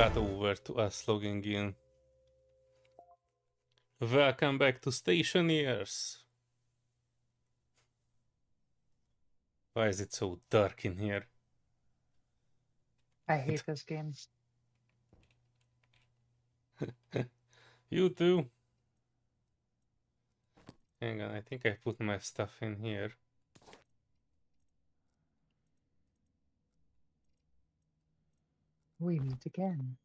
cut over to us logging in. Welcome back to Stationeers. Why is it so dark in here? I hate this game. You too. Hang on, I think I put my stuff in here. We meet again.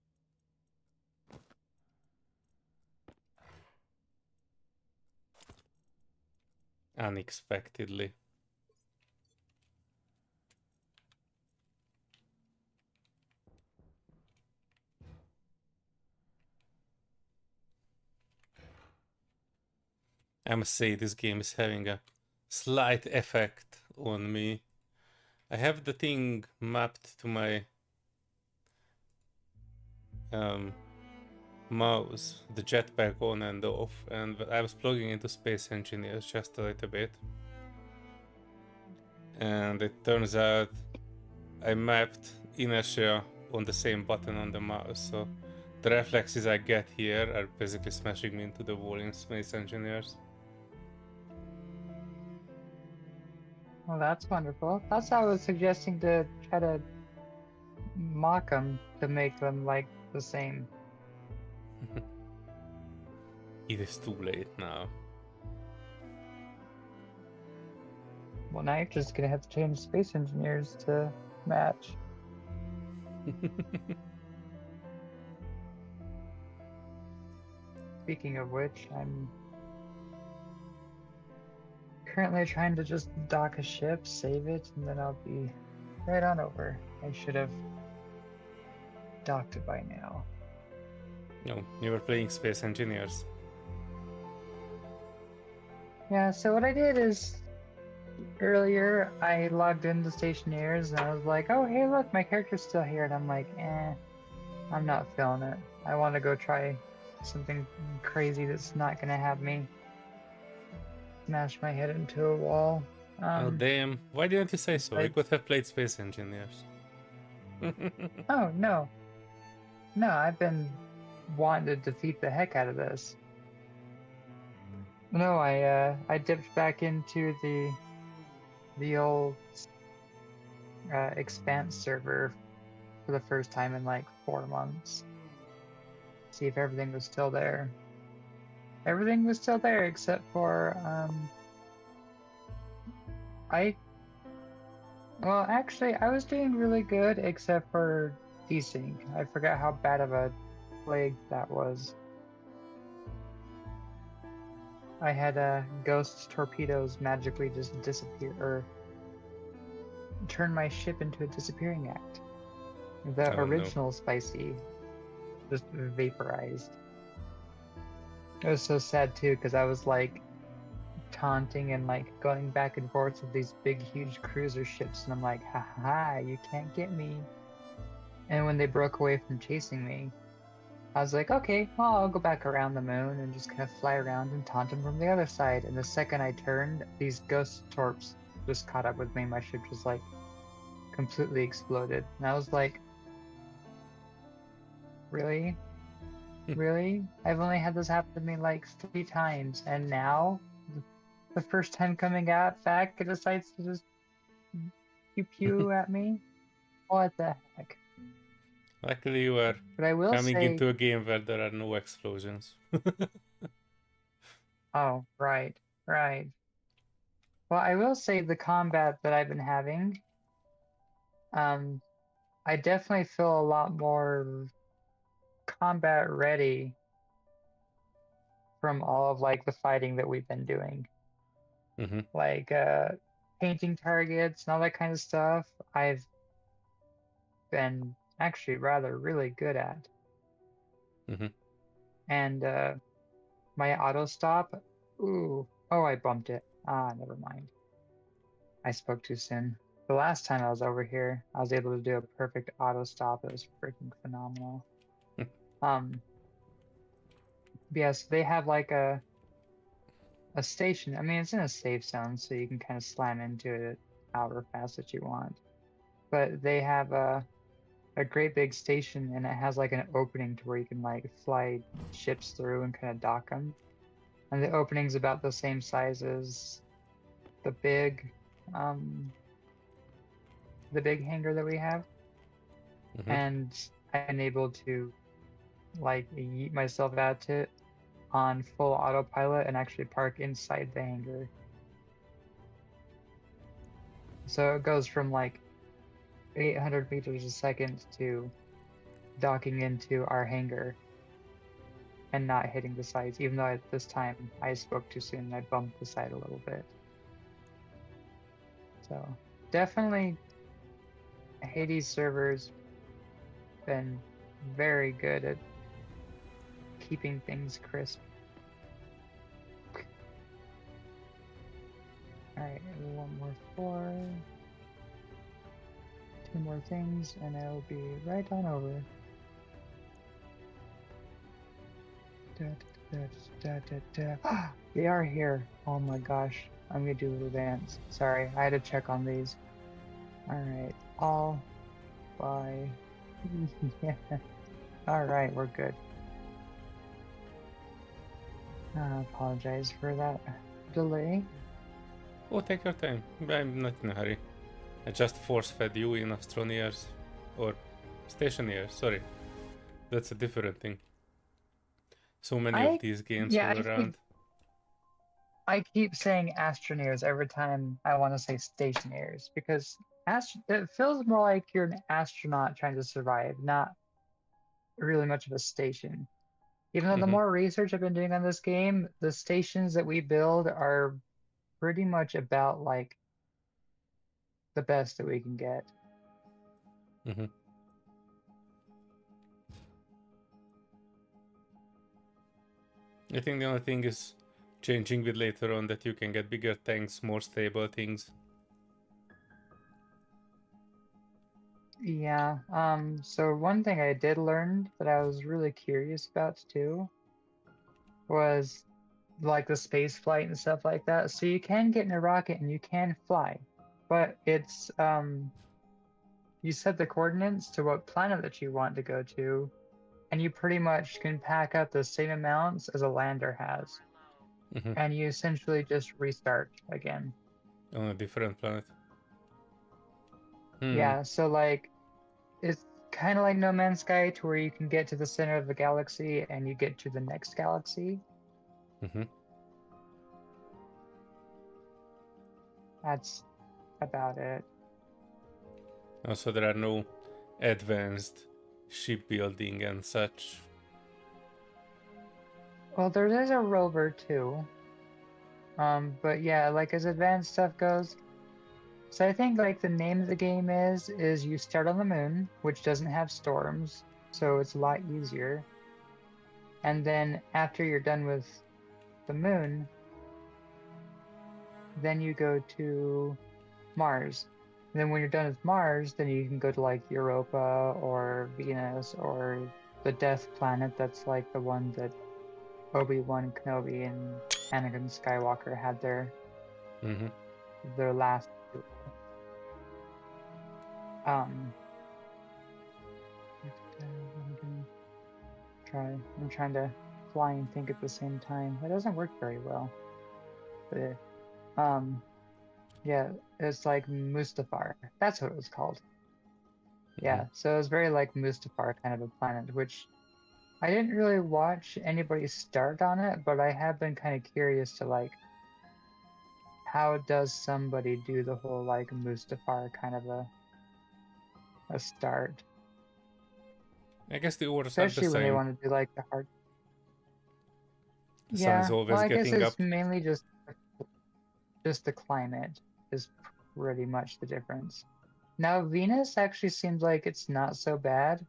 Unexpectedly. I must say this game is having a slight effect on me. I have the thing mapped to my mouse, the jetpack on and off, and I was plugging into Space Engineers just a little bit. And it turns out I mapped inertia on the same button on the mouse, so the reflexes I get here are basically smashing me into the wall in Space Engineers. Well, that's wonderful. That's why I was suggesting to try to mock them to make them like the same. It is too late now. Well, now you're just gonna have to change Space Engineers to match. Speaking of which, I'm currently trying to just dock a ship, save it, and then I'll be right on over. I should have docked it by now. No, you were playing Space Engineers. Yeah, so what I did is earlier I logged into Stationeers and I was like, oh hey look, my character's still here, and I'm like, I'm not feeling it. I want to go try something crazy that's not gonna have me smash my head into a wall. Oh damn, why didn't you say so? We Besides, could have played Space Engineers. oh no, I've been wanting to defeat the heck out of this. No, I dipped back into the old Expanse server for the first time in like 4 months. See if everything was still there. Everything was still there except for well actually I was doing really good except for desync. I forgot how bad of a plague that was. I had ghost torpedoes magically just disappear or turn my ship into a disappearing act. The Oh, no. original Spicy just vaporized. It was so sad too because I was like taunting and like going back and forth with these big huge cruiser ships, and I'm like, haha, you can't get me. And when they broke away from chasing me, I was like, okay, well, I'll go back around the moon and just kind of fly around and taunt them from the other side. And the second I turned, these ghost torps just caught up with me. My ship just like completely exploded. And I was like, really? Really? I've only had this happen to me like 3 times, and now the first time coming out back, it decides to just pew pew at me? What the heck? Luckily you are But I will coming say, into a game where there are no explosions. oh, right, right. Well, I will say the combat that I've been having, I definitely feel a lot more combat ready from all of like the fighting that we've been doing. Like painting targets and all that kind of stuff. I've been actually rather really good at. And my auto stop, ooh, oh, I bumped it. Ah, never mind. I spoke too soon. The last time I was over here, I was able to do a perfect auto stop. It was freaking phenomenal. Yes, they have like a station. I mean, it's in a safe zone, so you can kind of slam into it however fast that you want. But they have a great big station, and it has like an opening to where you can like fly ships through and kind of dock them. And the opening's about the same size as the big hangar that we have. Mm-hmm. And I'm able to like yeet myself out to it on full autopilot and actually park inside the hangar. So it goes from like 800 meters a second to docking into our hangar and not hitting the sides, even though at this time I spoke too soon and I bumped the side a little bit. So definitely Hades servers been very good at keeping things crisp. Alright, one more floor. 2 more things and I'll be right on over. They are here. Oh my gosh. I'm gonna do advance. Sorry, I had to check on these. Alright, all by yeah. Alright, we're good. I apologize for that delay. Oh, take your time. I'm not in a hurry. I just force-fed you in Astroneers. Or Stationeers, sorry. That's a different thing. So many of these games roll around. I keep saying Astroneers every time I want to say Stationeers because it feels more like you're an astronaut trying to survive, not really much of a station. Even though the more research I've been doing on this game, the stations that we build are pretty much about like the best that we can get. I think the only thing is changing with later on that you can get bigger tanks, more stable things. Yeah, so one thing I did learn that I was really curious about too was like the space flight and stuff like that. So you can get in a rocket and you can fly, but it's you set the coordinates to what planet that you want to go to, and you pretty much can pack up the same amounts as a lander has. And you essentially just restart again. On a different planet. Yeah, so like it's kind of like No Man's Sky to where you can get to the center of the galaxy and you get to the next galaxy. That's about it. Also, there are no advanced shipbuilding and such. Well, there is a rover too. But yeah, like as advanced stuff goes. So I think like the name of the game is you start on the moon, which doesn't have storms, so it's a lot easier. And then after you're done with the moon, then you go to Mars. And then when you're done with Mars, then you can go to like Europa or Venus or the Death Planet. That's like the one that Obi-Wan Kenobi and Anakin Skywalker had their last duel. I'm trying to fly and think at the same time. That doesn't work very well. But yeah, it's like Mustafar. That's what it was called. Yeah, so it was very like Mustafar kind of a planet, which I didn't really watch anybody start on it, but I have been kind of curious to like how does somebody do the whole like Mustafar kind of a start. I guess the orders Especially are the when they same. want to do like the hard. The sun is always I guess getting it's up. mainly just the climate is pretty much the difference. Now Venus actually seems like it's not so bad.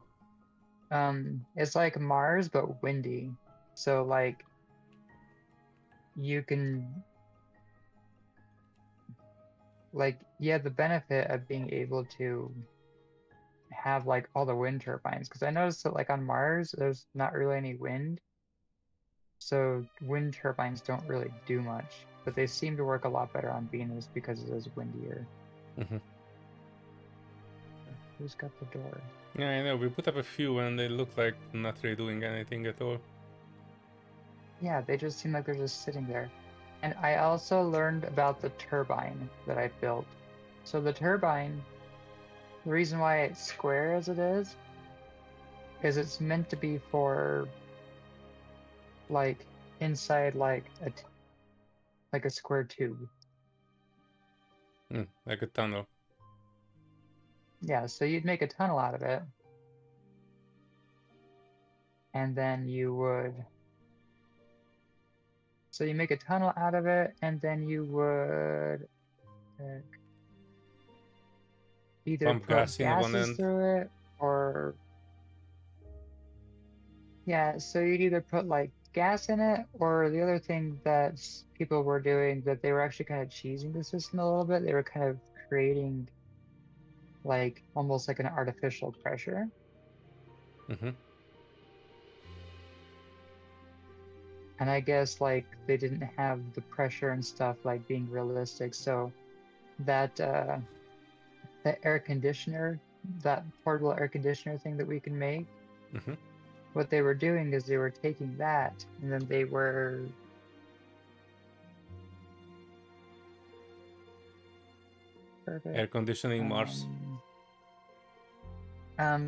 It's like Mars but windy. So like you can like the benefit of being able to have like all the wind turbines, because I noticed that like on Mars there's not really any wind. So wind turbines don't really do much, but they seem to work a lot better on Venus because it is windier. Who's got the door? Yeah, I know. We put up a few and they look like not really doing anything at all. Yeah, they just seem like they're just sitting there. And I also learned about the turbine that I built. So the turbine, the reason why it's square as it is it's meant to be for like inside like a square tube. Like a tunnel. Yeah, so you'd make a tunnel out of it. And then you would, so you make a tunnel out of it, and then you would either Pump put gas in one gases end. through it, or yeah, so you'd either put like gas in it, or the other thing that people were doing, that they were actually kind of cheesing the system a little bit. They were kind of creating like almost like an artificial pressure. Mm-hmm. And I guess like they didn't have the pressure and stuff like being realistic. So that the air conditioner, that portable air conditioner thing that we can make, Mm-hmm. what they were doing is they were taking that and then they were perfect. Air conditioning Mars.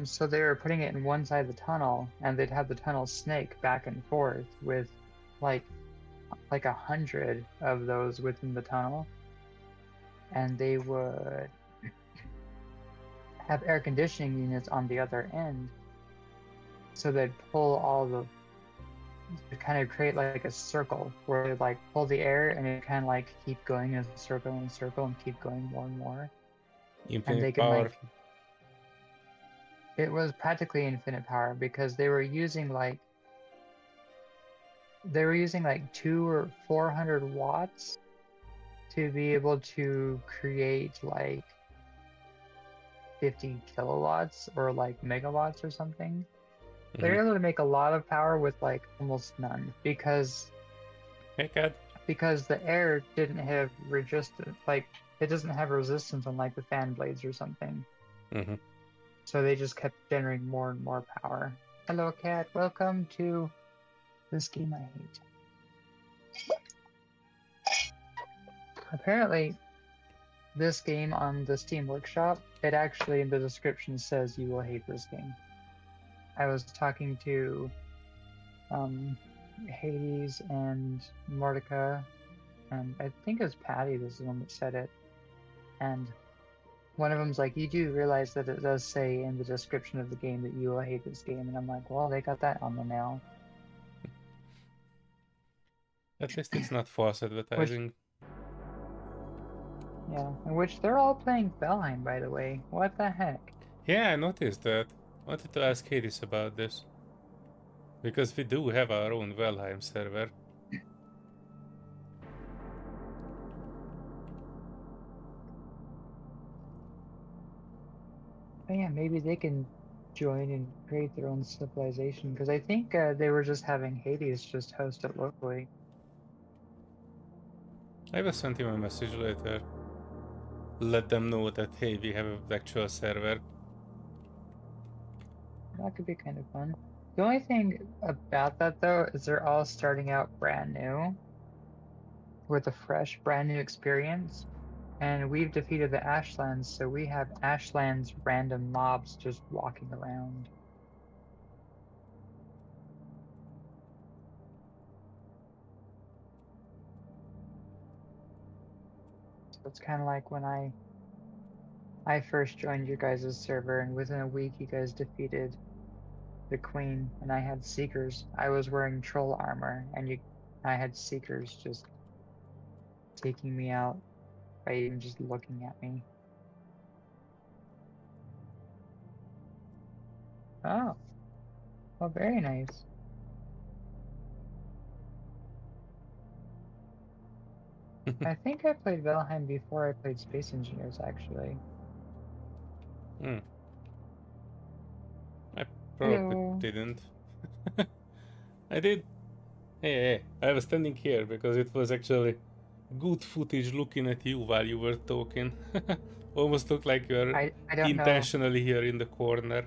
So they were putting it in one side of the tunnel, and they'd have the tunnel snake back and forth with like 100 of those within the tunnel, and they would have air conditioning units on the other end. So they'd pull all the, kind of create like a circle where they'd like pull the air and it kind of like keep going in a circle and circle and keep going more and more. And they Infinite can power. like, it was practically infinite power because they were using like 200 or 400 watts to be able to create like 50 kilowatts or like megawatts or something. They're able to make a lot of power with like almost none because Hey, cat. the air didn't have resistance, like it doesn't have resistance on like the fan blades or something. Mm-hmm. So they just kept generating more and more power. Hello, cat. Welcome to this game I hate. Apparently, this game on the Steam Workshop, it actually in the description says you will hate this game. I was talking to Hades and Mordecai, and I think it was Patty, this is the one that said it. And one of them's like, you do realize that it does say in the description of the game that you will hate this game, and I'm like, well, they got that on the nail. At least it's not false advertising. Yeah, in which they're all playing Valheim, by the way. What the heck? Yeah, I noticed that. Wanted to ask Hades about this. Because we do have our own Valheim server. Oh yeah, maybe they can join and create their own civilization, because I think they were just having Hades just host it locally. I will send him a message later. Let them know that, hey, we have an actual server. That could be kind of fun. The only thing about that, though, is they're all starting out brand new with a fresh, brand new experience. And we've defeated the Ashlands, so we have Ashlands random mobs just walking around. So it's kind of like when I first joined your guys' server, and within a week you guys defeated the queen, and I had seekers. I was wearing troll armor, and I had seekers just taking me out by even just looking at me. Oh, well, very nice. I think I played Valheim before I played Space Engineers, actually. I probably Hello. didn't. I did. Hey, I was standing here because it was actually good footage looking at you while you were talking. Almost looked like you're I don't know. intentionally here in the corner.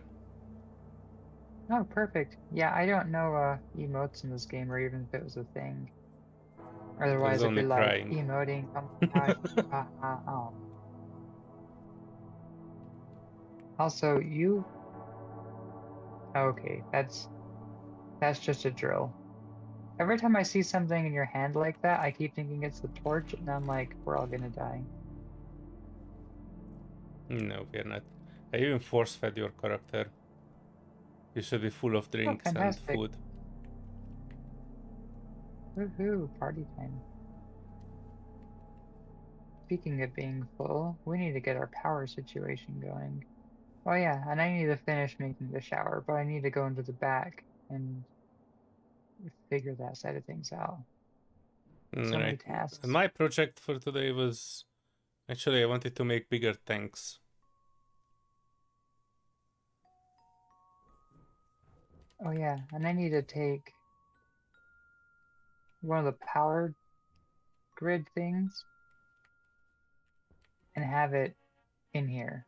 Oh, perfect. Yeah, I don't know emotes in this game, or even if it was a thing. There's Otherwise, it'd be only like crying. emoting. Oh my gosh. Oh. Also, you. Okay, that's just a drill. Every time I see something in your hand like that, I keep thinking it's the torch, and I'm like, we're all gonna die. No, we're not. I even force-fed your character. You should be full of Oh, drinks and fantastic. food. Woohoo, party time. Speaking of being full, we need to get our power situation going. Oh yeah, and I need to finish making the shower, but I need to go into the back and figure that side of things out. So many Right. tasks. My project for today was actually I wanted to make bigger tanks. Oh yeah, and I need to take one of the power grid things and have it in here.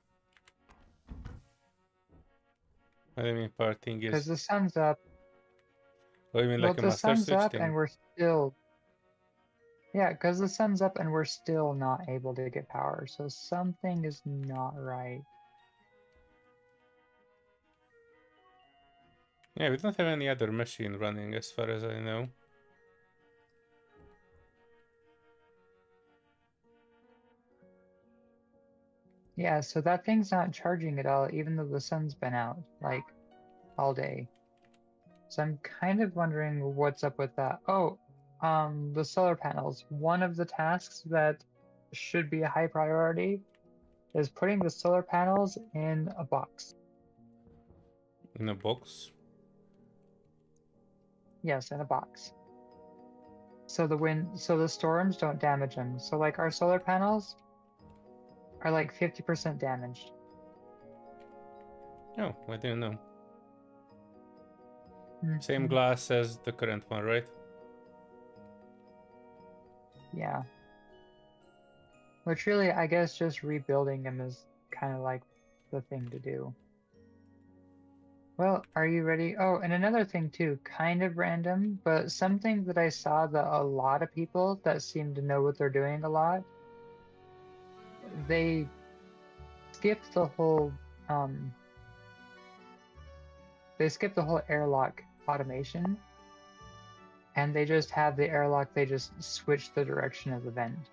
What do you mean parting Because is? the sun's up. Oh, you mean Well, like a the master sun's switch up thing? and we're still. Yeah, because the sun's up and we're still not able to get power. So something is not right. Yeah, we don't have any other machine running as far as I know. Yeah, so that thing's not charging at all, even though the sun's been out, like, all day. So I'm kind of wondering what's up with that. Oh, the solar panels. One of the tasks that should be a high priority is putting the solar panels in a box. In a box. Yes, in a box. So the storms don't damage them. So like our solar panels are like 50% damaged. Oh, I didn't know. Same Mhm. glass as the current one, right? Yeah. Which really, I guess just rebuilding them is kind of like the thing to do. Well, are you ready? Oh, and another thing too, kind of random, but something that I saw that a lot of people that seem to know what they're doing a lot, they skipped the whole um airlock automation, and they just have the airlock, they just switch the direction of the vent.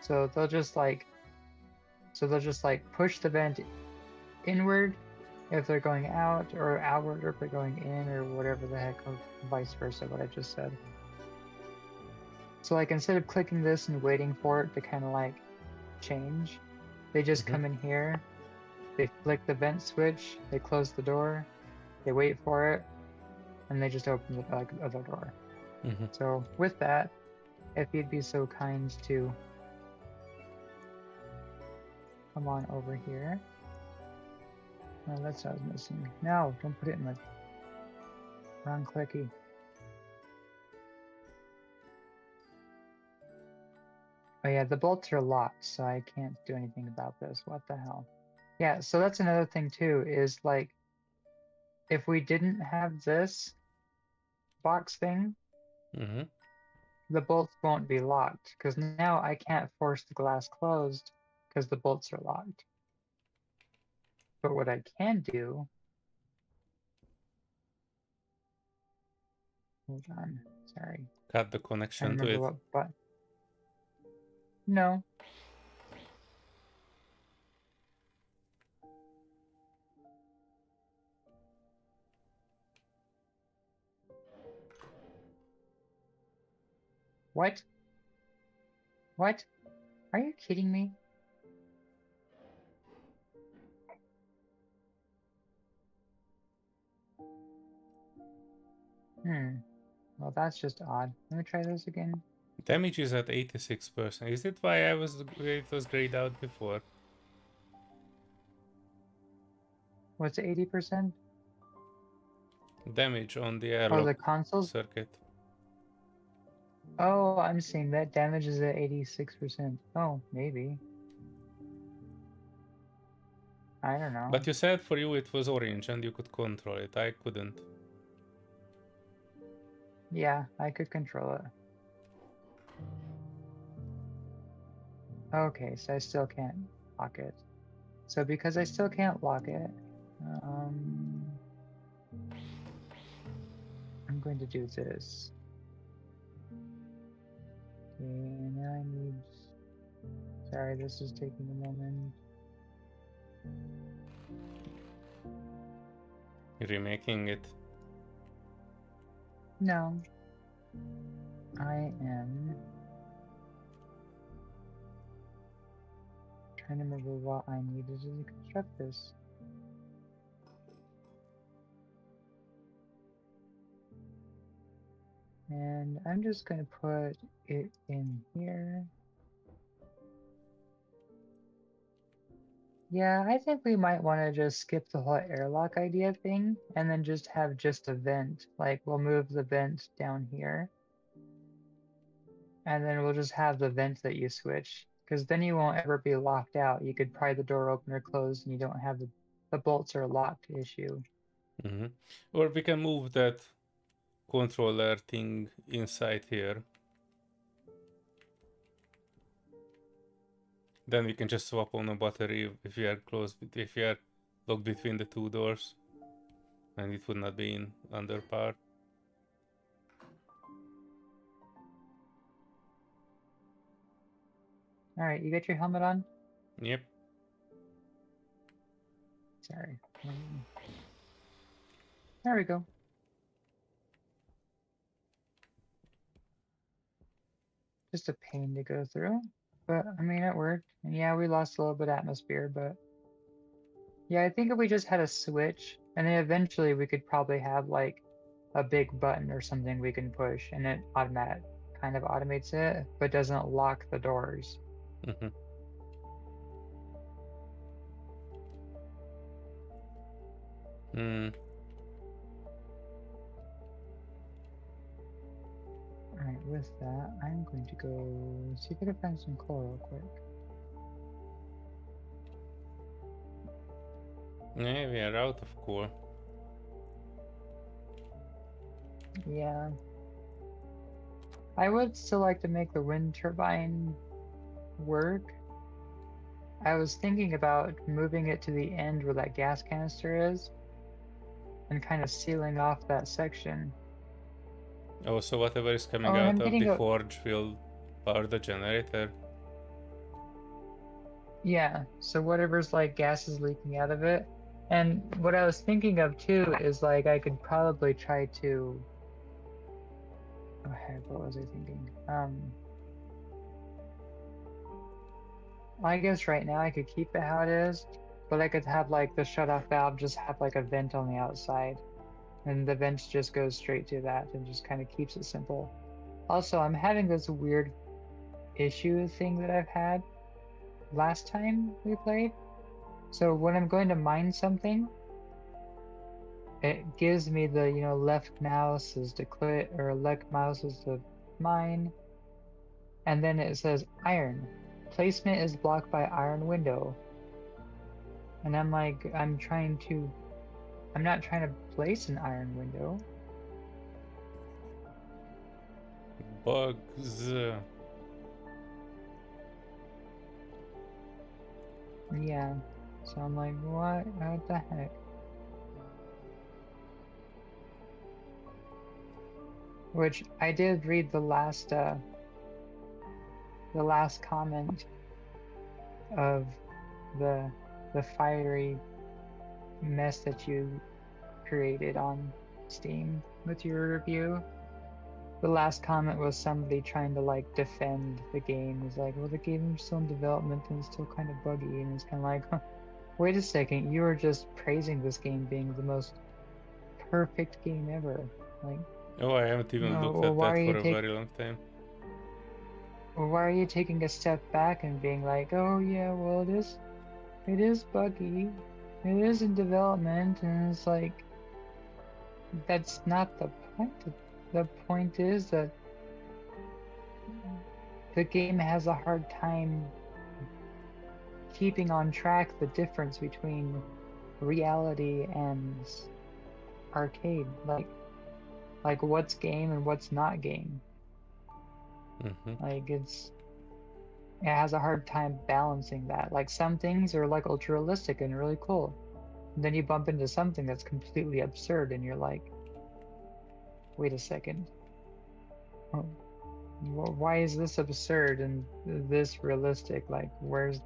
So they'll just like push the vent inward if they're going out, or outward if they're going in, or whatever the heck, or vice versa, what I just said. So like instead of clicking this and waiting for it to kind of like change, they just come in here, they flick the vent switch, they close the door, they wait for it, and they just open the other door. So with that, if you'd be so kind to come on over here. Oh, that's what I was missing. No, don't put it in the wrong clicky. Oh yeah, the bolts are locked, so I can't do anything about this. What the hell? Yeah, so that's another thing too, is like, if we didn't have this box thing, the bolts won't be locked, because now I can't force the glass closed because the bolts are locked. But what I can do, hold on, sorry, Cut the I connection to remember it. what button. No. What? What? Are you kidding me? Well, that's just odd. Let me try this again. Damage is at 86%. Is it why it was grayed out before? What's 80%? Damage on the Oh, airlock the consoles? circuit. Oh, I'm seeing that damage is at 86%. Oh, maybe. I don't know. But you said for you it was orange and you could control it. I couldn't. Yeah, I could control it. Okay, so I still can't lock it. So because I still can't lock it, I'm going to do this. Okay, now I need... Sorry, this is taking a moment. You're remaking it. No. I am trying to remember what I needed to construct this. And I'm just going to put it in here. Yeah, I think we might want to just skip the whole airlock idea thing and then just have just a vent. Like we'll move the vent down here. And then we'll just have the vent that you switch. Because then you won't ever be locked out. You could pry the door open or close and you don't have the bolts are locked issue. Or we can move that controller thing inside here. Then we can just swap on a battery if we are if we are locked between the two doors, and it would not be in under part. All right, you got your helmet on? Yep. Sorry. There we go. Just a pain to go through, but I mean, it worked. And yeah, we lost a little bit of atmosphere, but yeah, I think if we just had a switch, and then eventually we could probably have like a big button or something we can push, and it kind of automates it, but doesn't lock the doors. Alright, with that, I'm going to go see if I can find some coal real quick. Yeah, we are out of coal. Yeah. I would still like to make the wind turbine work. I was thinking about moving it to the end where that gas canister is and kind of sealing off that section. Oh, so whatever is coming and out I'm of getting the forge will power the generator? Yeah, so whatever's like gas is leaking out of it. And what I was thinking of too is like I could probably try to... Oh heck, what was I thinking? I guess right now I could keep it how it is, but I could have like the shut-off valve just have like a vent on the outside. And the vent just goes straight to that and just kind of keeps it simple. Also, I'm having this weird issue thing that I've had last time we played. So when I'm going to mine something, it gives me the, left mouse is to click or left mouse is to mine. And then it says iron. Placement is blocked by iron window. And I'm like, I'm not trying to place an iron window. Bugs. Yeah. So I'm like, what the heck? Which I did read the last comment of the fiery mess that you created on Steam with your review. The last comment was somebody trying to like defend the game. It's like, well, the game is still in development and it's still kind of buggy, and it's kind of like, huh, wait a second, you were just praising this game being the most perfect game ever. Like, Oh, I haven't even looked at that for a very long time. Well, why are you taking a step back and being like, oh yeah, well it is buggy, it is in development, and it's like, that's not the point. The point is that the game has a hard time keeping on track the difference between reality and arcade, like what's game and what's not game. Like it has a hard time balancing that. Like some things are like ultra realistic and really cool. And then you bump into something that's completely absurd and you're like, wait a second. Why is this absurd and this realistic? Like where's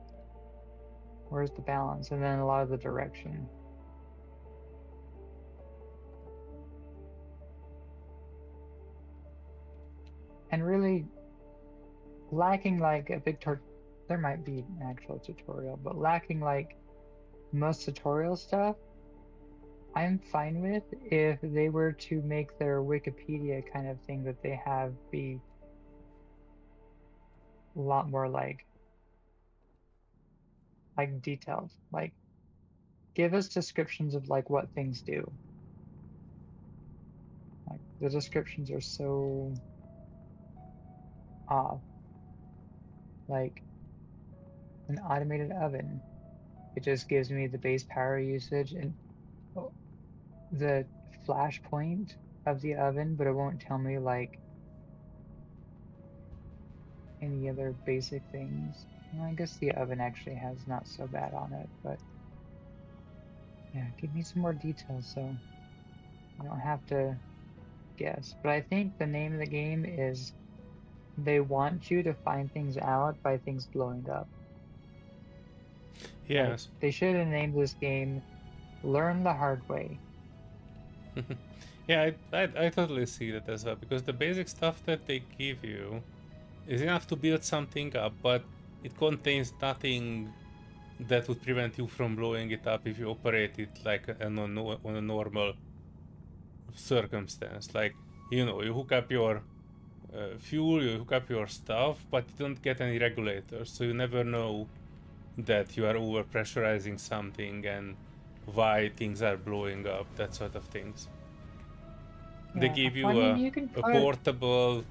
the balance? And then a lot of the direction. And really lacking like a big there might be an actual tutorial, but lacking like most tutorial stuff, I'm fine with if they were to make their Wikipedia kind of thing that they have be a lot more like detailed. Like give us descriptions of like what things do. Like the descriptions are so off. Like an automated oven, it just gives me the base power usage and the flash point of the oven, but it won't tell me like any other basic things. Well, I guess the oven actually has not so bad on it, but yeah, give me some more details so I don't have to guess. But I think the name of the game is they want you to find things out by things blowing up. Yes. Like, they should have named this game Learn the Hard Way. Yeah, I totally see that as well, because the basic stuff that they give you is enough to build something up, but it contains nothing that would prevent you from blowing it up if you operate it like on a normal circumstance. Like, you know, you hook up your fuel, you hook up your stuff, but you don't get any regulators, so you never know that you are over pressurizing something and why things are blowing up, that sort of things. They Yeah, give you well, I mean, you can a put portable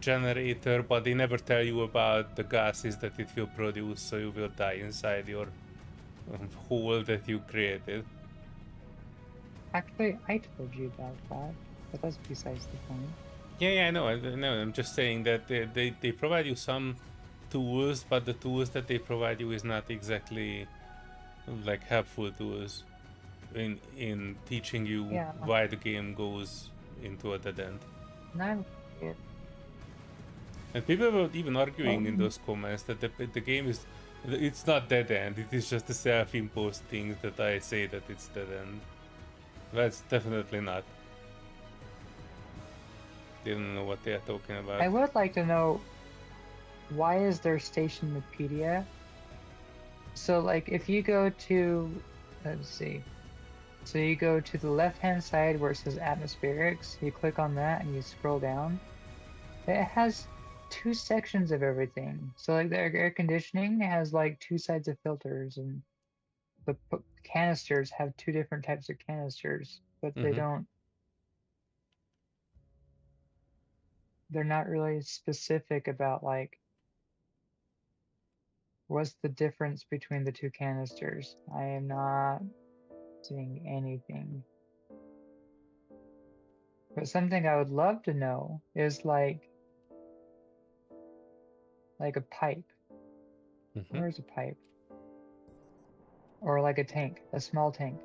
generator, but they never tell you about the gases that it will produce, so you will die inside your hole that you created. actually, I told you about that, but that's besides the point. Yeah, I know. I'm just saying that they provide you some tools, but the tools that they provide you is not exactly like helpful tools in teaching you Yeah, why the game goes into a dead end. not And people were even arguing in those comments that the game it's not dead end. It is just a self-imposed thing that I say that it's dead end. That's definitely not. They don't know what they are talking about. I would like to know, why is there Stationepedia? So like if you go to, let's see, so you go to the left hand side where it says atmospherics, you click on that and you scroll down, it has two sections of everything. So like the air conditioning has like two sides of filters, and the canisters have two different types of canisters, but they don't, they're not really specific about like what's the difference between the two canisters. I am not seeing anything. But something I would love to know is like a pipe. Where's a pipe? Or like a tank, a small tank.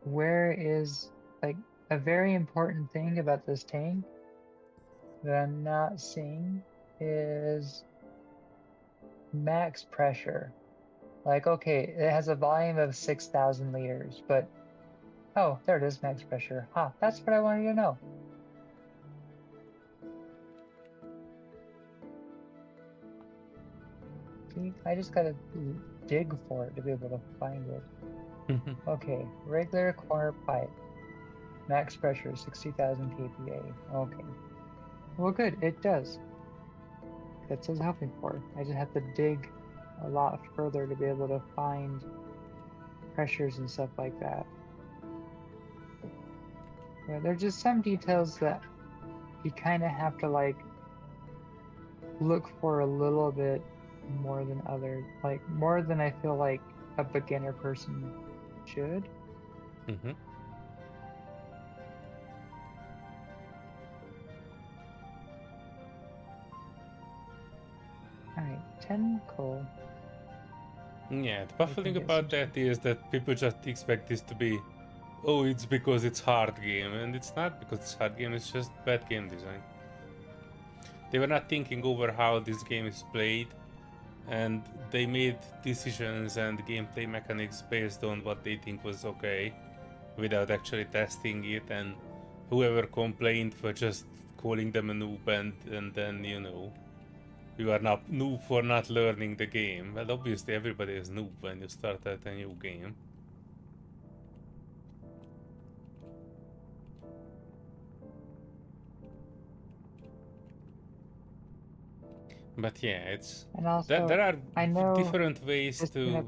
Where is like a very important thing about this tank that I'm not seeing is max pressure. Like, okay, it has a volume of 6,000 liters, but oh, there it is, max pressure. Ha, that's what I wanted to know. See, I just gotta dig for it to be able to find it. Okay, regular corner pipe. Max pressure 60,000 kPa. Okay. Well, good, it does. That's what I was hoping for. I just have to dig a lot further to be able to find pressures and stuff like that. Yeah, there's just some details that you kind of have to like look for a little bit more than others, like more than I feel like a beginner person should. Mm-hmm. Alright, 10 coal. Yeah, the I baffling can get about some that is that people just expect this to be, oh, it's because it's hard game, and it's not because it's hard game, it's just bad game design. They were not thinking over how this game is played, and they made decisions and gameplay mechanics based on what they think was okay, without actually testing it, and whoever complained for just calling them a noob, and then, you know, you are not noob for not learning the game. Well, obviously everybody is noob when you start at a new game. But yeah, it's And also, there are I know different ways this gonna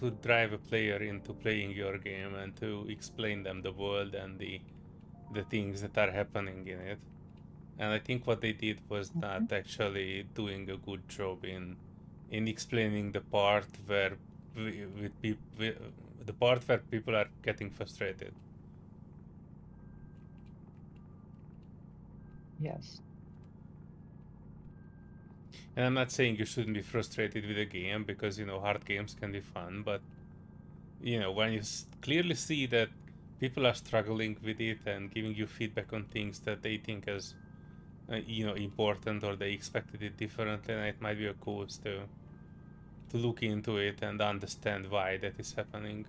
to drive a player into playing your game and to explain them the world and the things that are happening in it. And I think what they did was Mhm. not actually doing a good job in explaining the part where the part where people are getting frustrated. Yes. And I'm not saying you shouldn't be frustrated with a game, because you know hard games can be fun, but you know when you clearly see that people are struggling with it and giving you feedback on things that they think as you know important, or they expected it differently, and it might be a cause to look into it and understand why that is happening,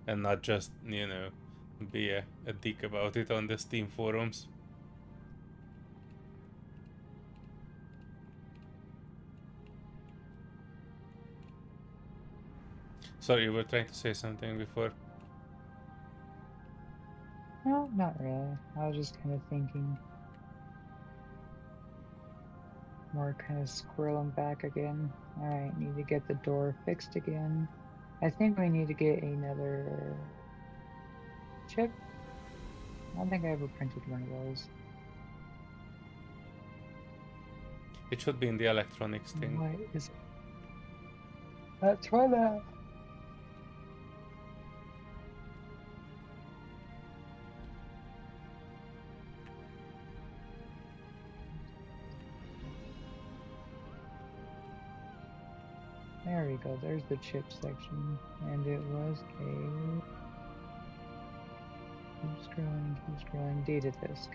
and not just, you know, be a dick about it on the Steam forums. Sorry, you were trying to say something before. No, not really. I was just kind of thinking, more kind of squirreling back again. Alright, need to get the door fixed again. I think we need to get another chip. I don't think I ever printed one of those. It should be in the electronics thing. What is it? That's what There we go, there's the chip section. And it was a... keep scrolling, data disk.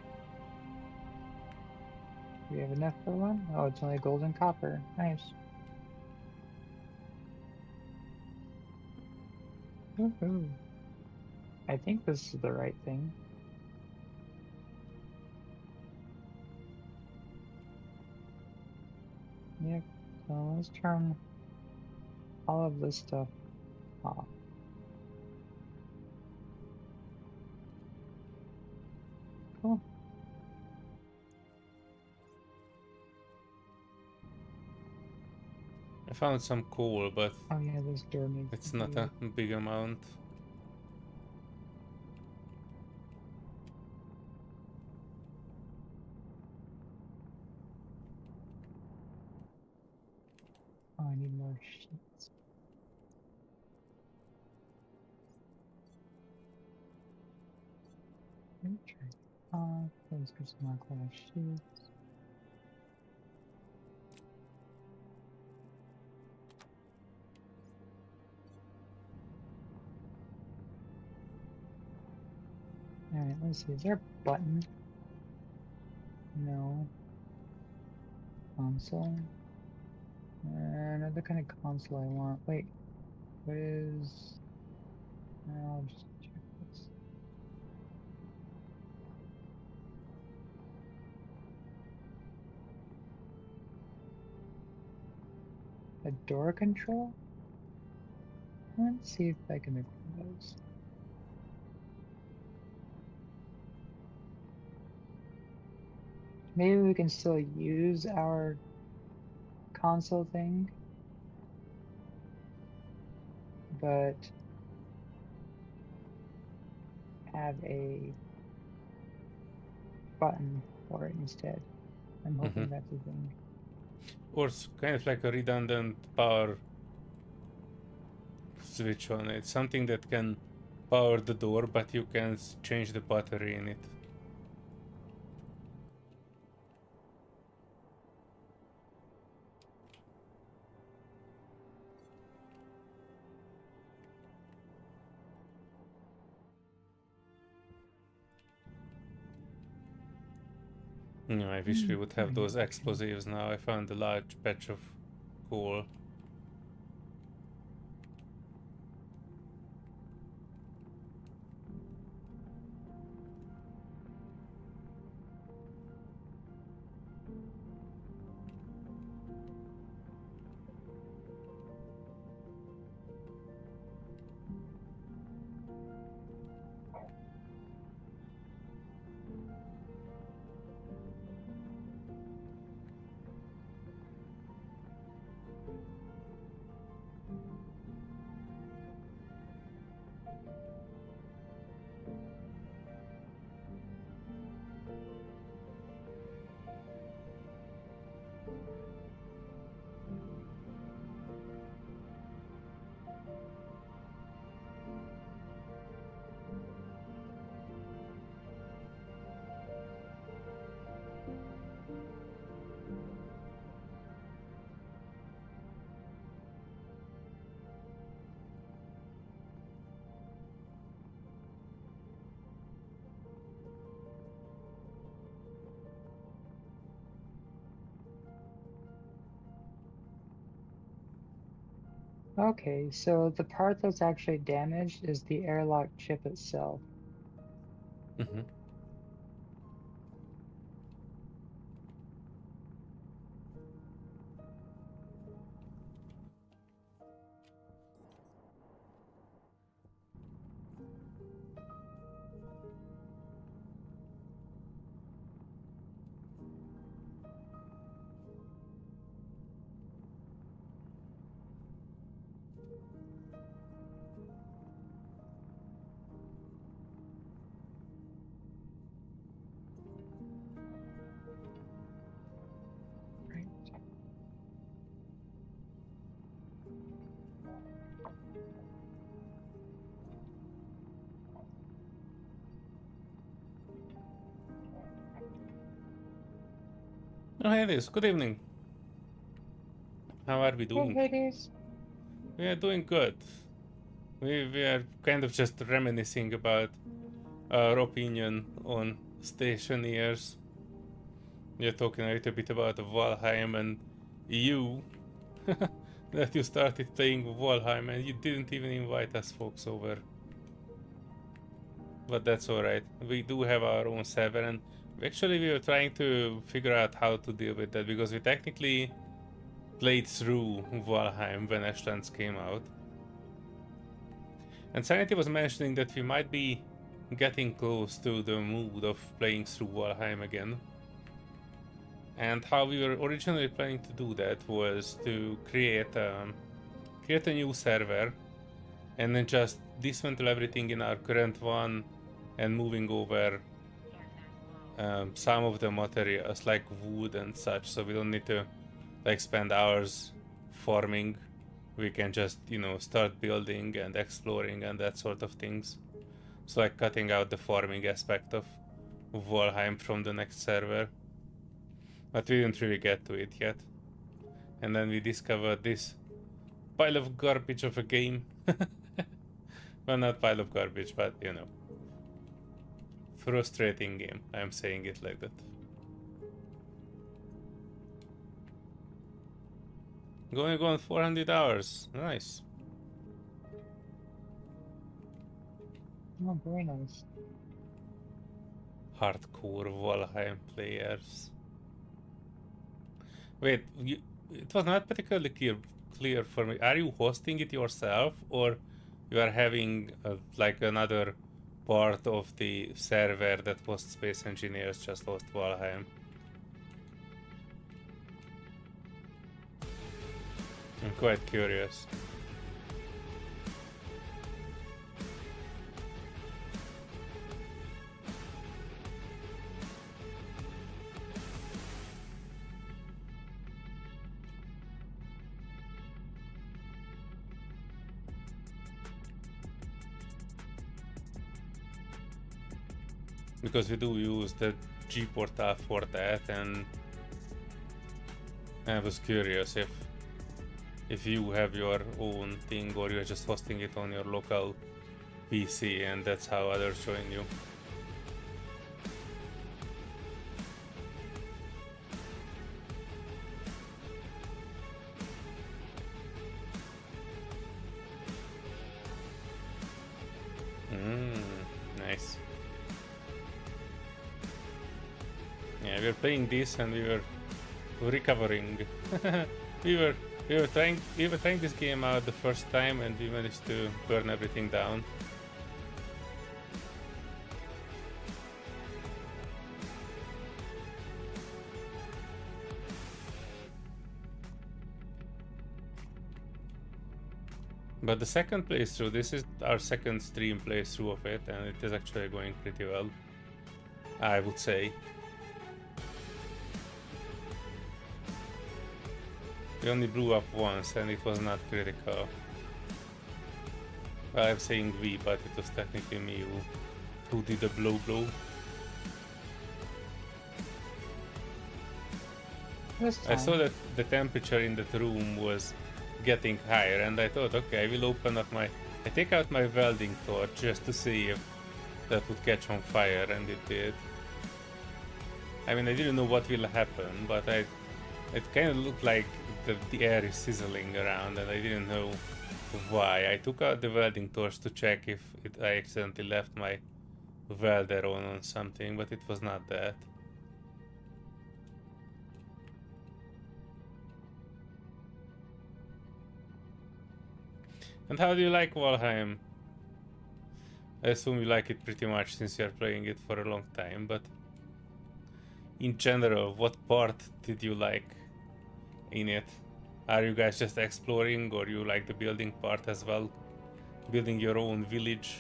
Do we have enough for one? Oh, it's only gold and copper. Nice. Woohoo. I think this is the right thing. Yep, so let's turn all of this stuff off. Cool. I found some coal, but Oh yeah, this door needs to it's not be... a big amount. Oh, I need more sheets. Turn off. Let's get some more glass sheets. Alright, let's see. Is there a button? No. Console? Another kind of console I want. Wait, what is... I'll just check this. A door control? Let's see if I can equip those. Maybe we can still use our console thing, but have a button for it instead. I'm Mm-hmm. hoping that's a thing. Or kind of like a redundant power switch on it. Something that can power the door, but you can change the battery in it. No, I wish we would have those explosives now. I found a large patch of coal. Okay, so the part that's actually damaged is the airlock chip itself. Mm-hmm. Right. Oh, hey, this. Good evening. How are we Hey, doing? Hades. We are doing good. We are kind of just reminiscing about our opinion on Stationeers. We are talking a little bit about Valheim and you that you started playing Valheim and you didn't even invite us folks over. But that's alright. We do have our own server and actually we were trying to figure out how to deal with that because we technically played through Valheim when Ashlands came out. And Serenity was mentioning that we might be getting close to the mood of playing through Valheim again. And how we were originally planning to do that was to create a new server and then just dismantle everything in our current one and moving over some of the materials like wood and such, so we don't need to like spend hours farming. We can just, you know, start building and exploring and that sort of things. So like cutting out the farming aspect of Valheim from the next server. But we didn't really get to it yet. And then we discovered this pile of garbage of a game. Well, not pile of garbage, but you know, frustrating game. I'm saying it like that. Going on 400 hours. Nice. Oh, very nice. Hardcore Valheim players. Wait, it was not particularly clear for me. Are you hosting it yourself, or you are having like another part of the server that hosts Space Engineers just host Valheim? I'm quite curious. because we do use the G portal for that, and I was curious if you have your own thing or you're just hosting it on your local PC and that's how others join you. Nice. Yeah, we were playing this and we were recovering. we were trying this game out the first time and we managed to burn everything down. But the second playthrough, this is our second stream playthrough of it, and it is actually going pretty well, I would say. We only blew up once and it was not critical. Well, I'm saying we, but it was technically me who did the blow. I saw that the temperature in that room was getting higher and I thought, okay, I will open up I take out my welding torch just to see if that would catch on fire, and it did. I mean, I didn't know what will happen, but it kind of looked like the air is sizzling around and I didn't know why. I took out the welding torch to check if I accidentally left my welder on something, but it was not that. And how do you like Valheim? I assume you like it pretty much since you're playing it for a long time, but in general, what part did you like in it? Are you guys just exploring, or you like the building part as well? Building your own village?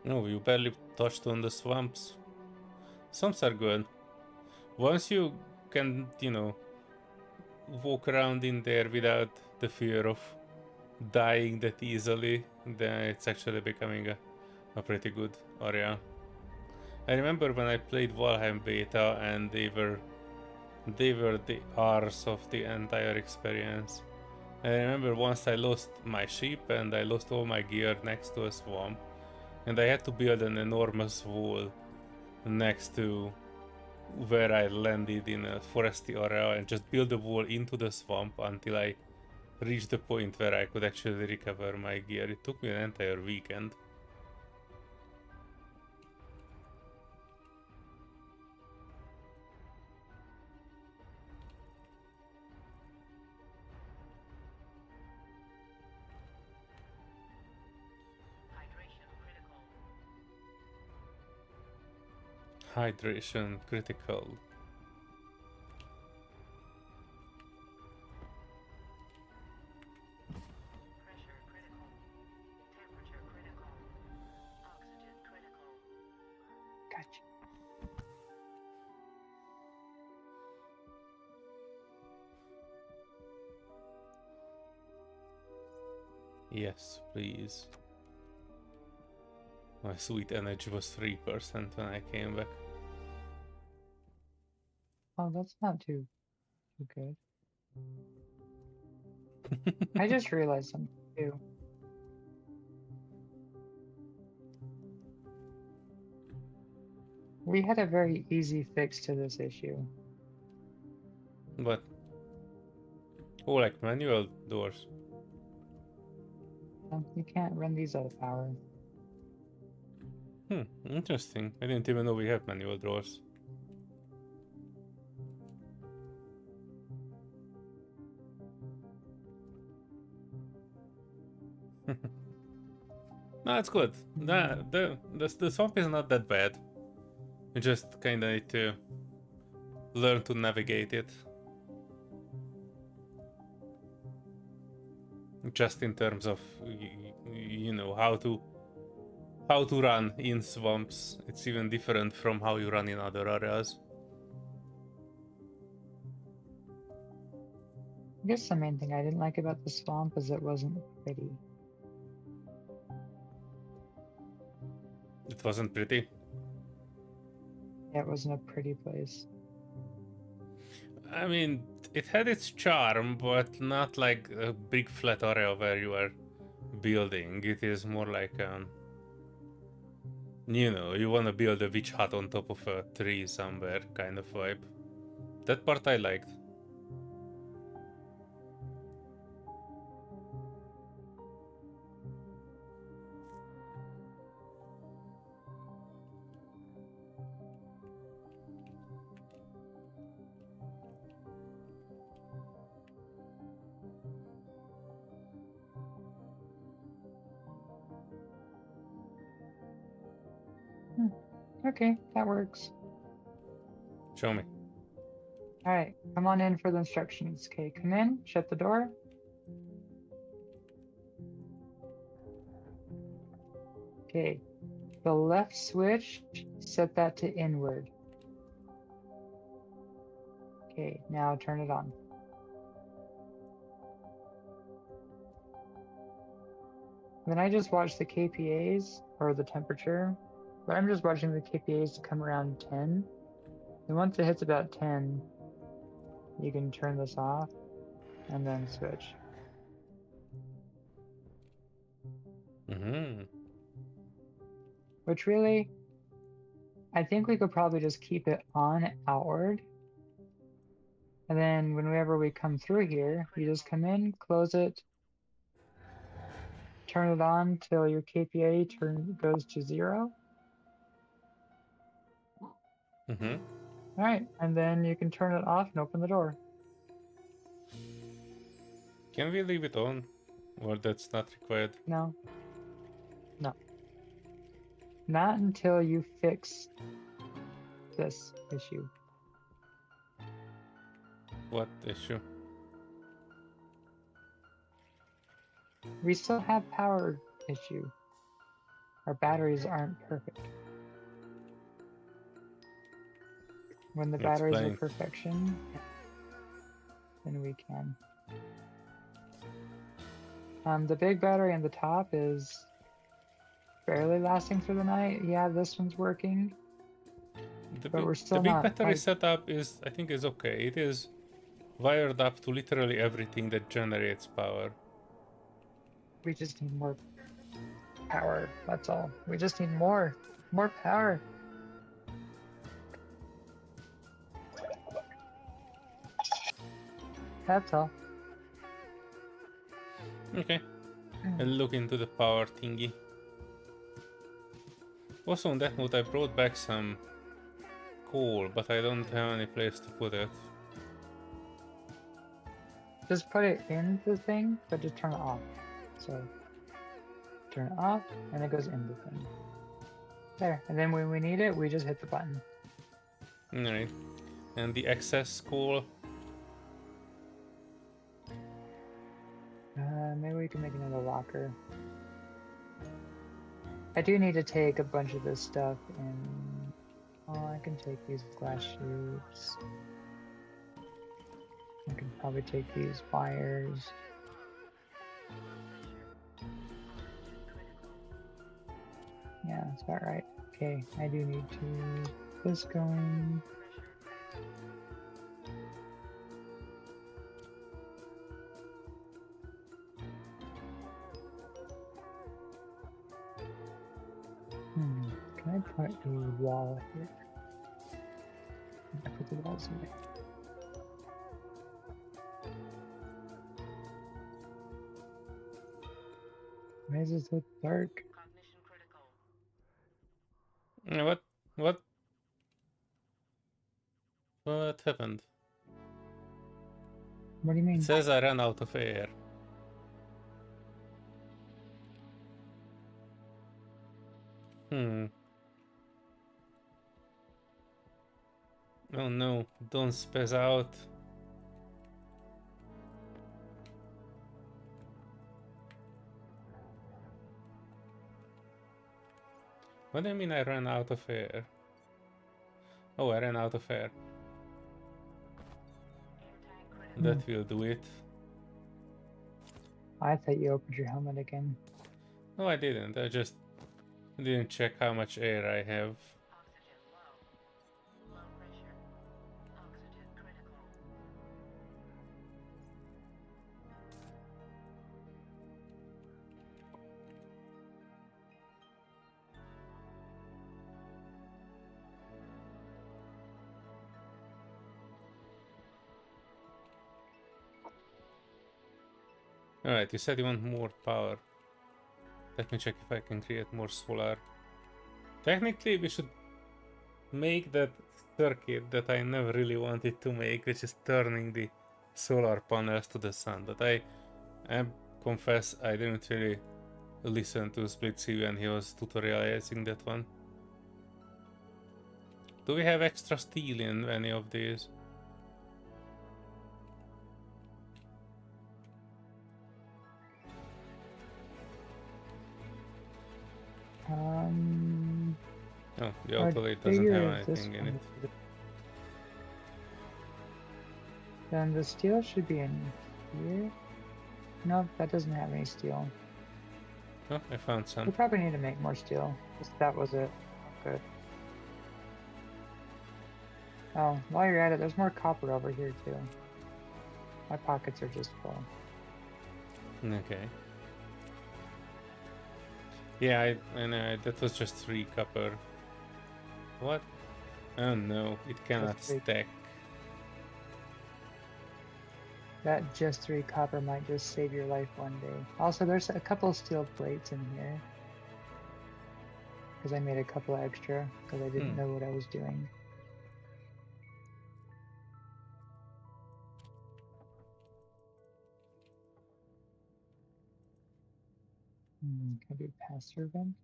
No, you barely touched on the swamps. Swamps are good. Once you can, walk around in there without the fear of dying that easily, then it's actually becoming a pretty good area. I remember when I played Valheim beta and they were the R's of the entire experience. I remember once I lost my sheep and I lost all my gear next to a swamp, and I had to build an enormous wall next to where I landed in a foresty area and just build a wall into the swamp until I reached the point where I could actually recover my gear. It took me an entire weekend. Hydration critical. Pressure critical. Temperature critical. Oxygen critical. Gotcha. Yes, please. My sweet energy was 3% when I came back. Oh, that's not too good. I just realized something too. We had a very easy fix to this issue. But oh, like manual doors. You can't run these out of power. Interesting. I didn't even know we have manual doors. No, it's good. The swamp is not that bad. The swamp is not that bad. You just kinda need to learn to navigate it. Just in terms of you know how to run in swamps. It's even different from how you run in other areas. I guess the main thing I didn't like about the swamp is it wasn't pretty. It wasn't pretty. Yeah, it wasn't a pretty place. I mean, it had its charm, but not like a big flat area where you are building. It is more like you know, you want to build a witch hut on top of a tree somewhere kind of vibe. That part I liked. Okay, that works. Show me. All right, come on in for the instructions. Okay, come in, shut the door. Okay, the left switch, set that to inward. Okay, now turn it on. Then I just watch the KPAs, or the temperature, but I'm just watching the KPAs to come around 10. And once it hits about 10, you can turn this off and then switch. Mm-hmm. Which really, I think we could probably just keep it on outward. And then whenever we come through here, you just come in, close it, turn it on till your KPA goes to 0. Mm-hmm. All right, and then you can turn it off and open the door. Can we leave it on? Or that's not required? No. No. Not until you fix this issue. What issue? We still have power issue. Our batteries aren't perfect. When the batteries are Explain. perfection, then we can. The big battery on the top is barely lasting through the night. Yeah, this one's working. But we're still the big not, battery like- setup is, I think, is okay. It is wired up to literally everything that generates power. We just need more power, that's all. We just need more power. That's all. Okay. I'll look into the power thingy. Also on that note, I brought back some coal, but I don't have any place to put it. Just put it in the thing, but just turn it off. So turn it off, and it goes in the thing. There, and then when we need it, we just hit the button. Alright. And the excess coal. Maybe we can make another locker. I do need to take a bunch of this stuff and I can take these glass sheets. I can probably take these wires. Yeah, that's about right. Okay, I do need to get this going. Can I put a wall here? I put the walls in there. Why is it so dark? Cognition critical. What happened? What do you mean? It says I ran out of air. Hmm. Oh no, don't spaz out. What do you mean I ran out of air? Oh, I ran out of air. That will do it. I thought you opened your helmet again. No, I didn't. I just didn't check how much air I have. Oxygen low. Low pressure. Oxygen critical. Alright, you said you want more power. Let me check if I can create more solar. Technically, we should make that circuit that I never really wanted to make, which is turning the solar panels to the sun. But I confess I didn't really listen to Splitsy when he was tutorializing that one. Do we have extra steel in any of these? Oh, the I'd autolate doesn't figure have this anything in it. one- Then the steel should be in here. Nope, that doesn't have any steel. Oh, I found We some. probably need to make more steel. That was it. Good. Oh, while you're at it, there's more copper over here too. My pockets are just full. Okay. Yeah, that was just 3 copper. What? Oh no, it cannot Just 3. stack. That just 3 copper might just save your life one day. Also, there's a couple of steel plates in here. Because I made a couple extra, because I didn't know what I was doing. Can I do pass-through vent?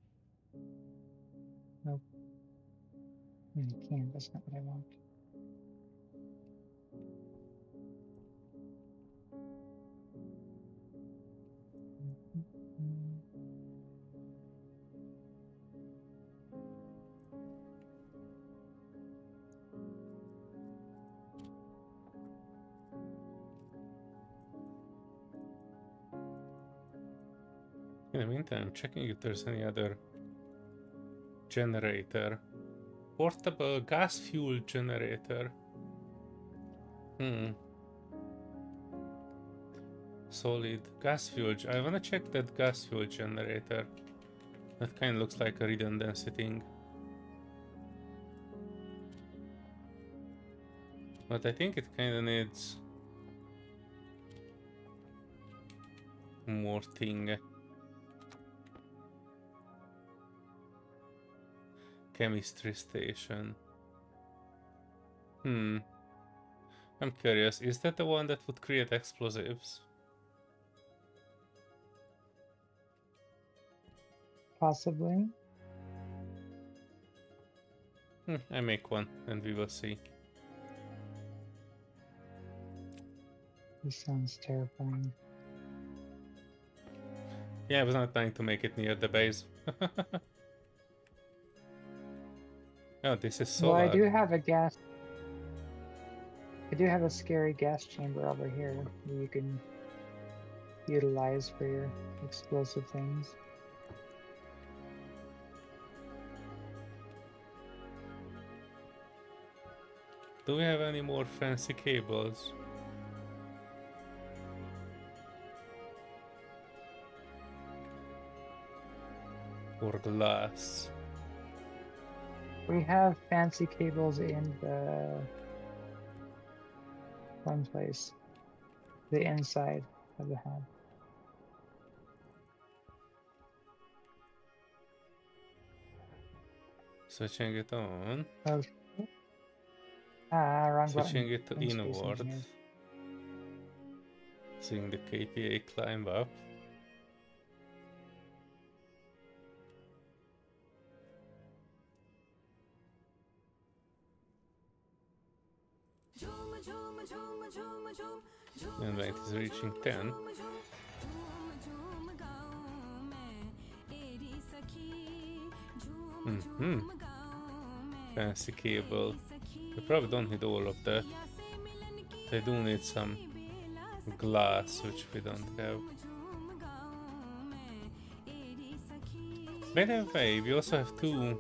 Nope. I mean, I can, that's not what I want. In the meantime, I'm checking if there's any other generator. Portable gas fuel generator. Solid gas fuel. I wanna check that gas fuel generator. That kind of looks like a redundancy thing. But I think it kind of needs more thing. Chemistry station. I'm curious, is that the one that would create explosives? Possibly. I make one and we will see. This sounds terrifying. Yeah, I was not planning to make it near the base. Oh, this is solar. Well, I do have a gas. I do have a scary gas chamber over here that you can utilize for your explosive things. Do we have any more fancy cables? Or glass? We have fancy cables in the one place, the inside of the hub. Switching it on. Oh, wrong Switching button. it to In Space inward. Engineers. Seeing the KPA climb up. And when it is reaching 10. Fancy cable. We probably don't need all of that. They do need some glass, which we don't have. By the way, we also have two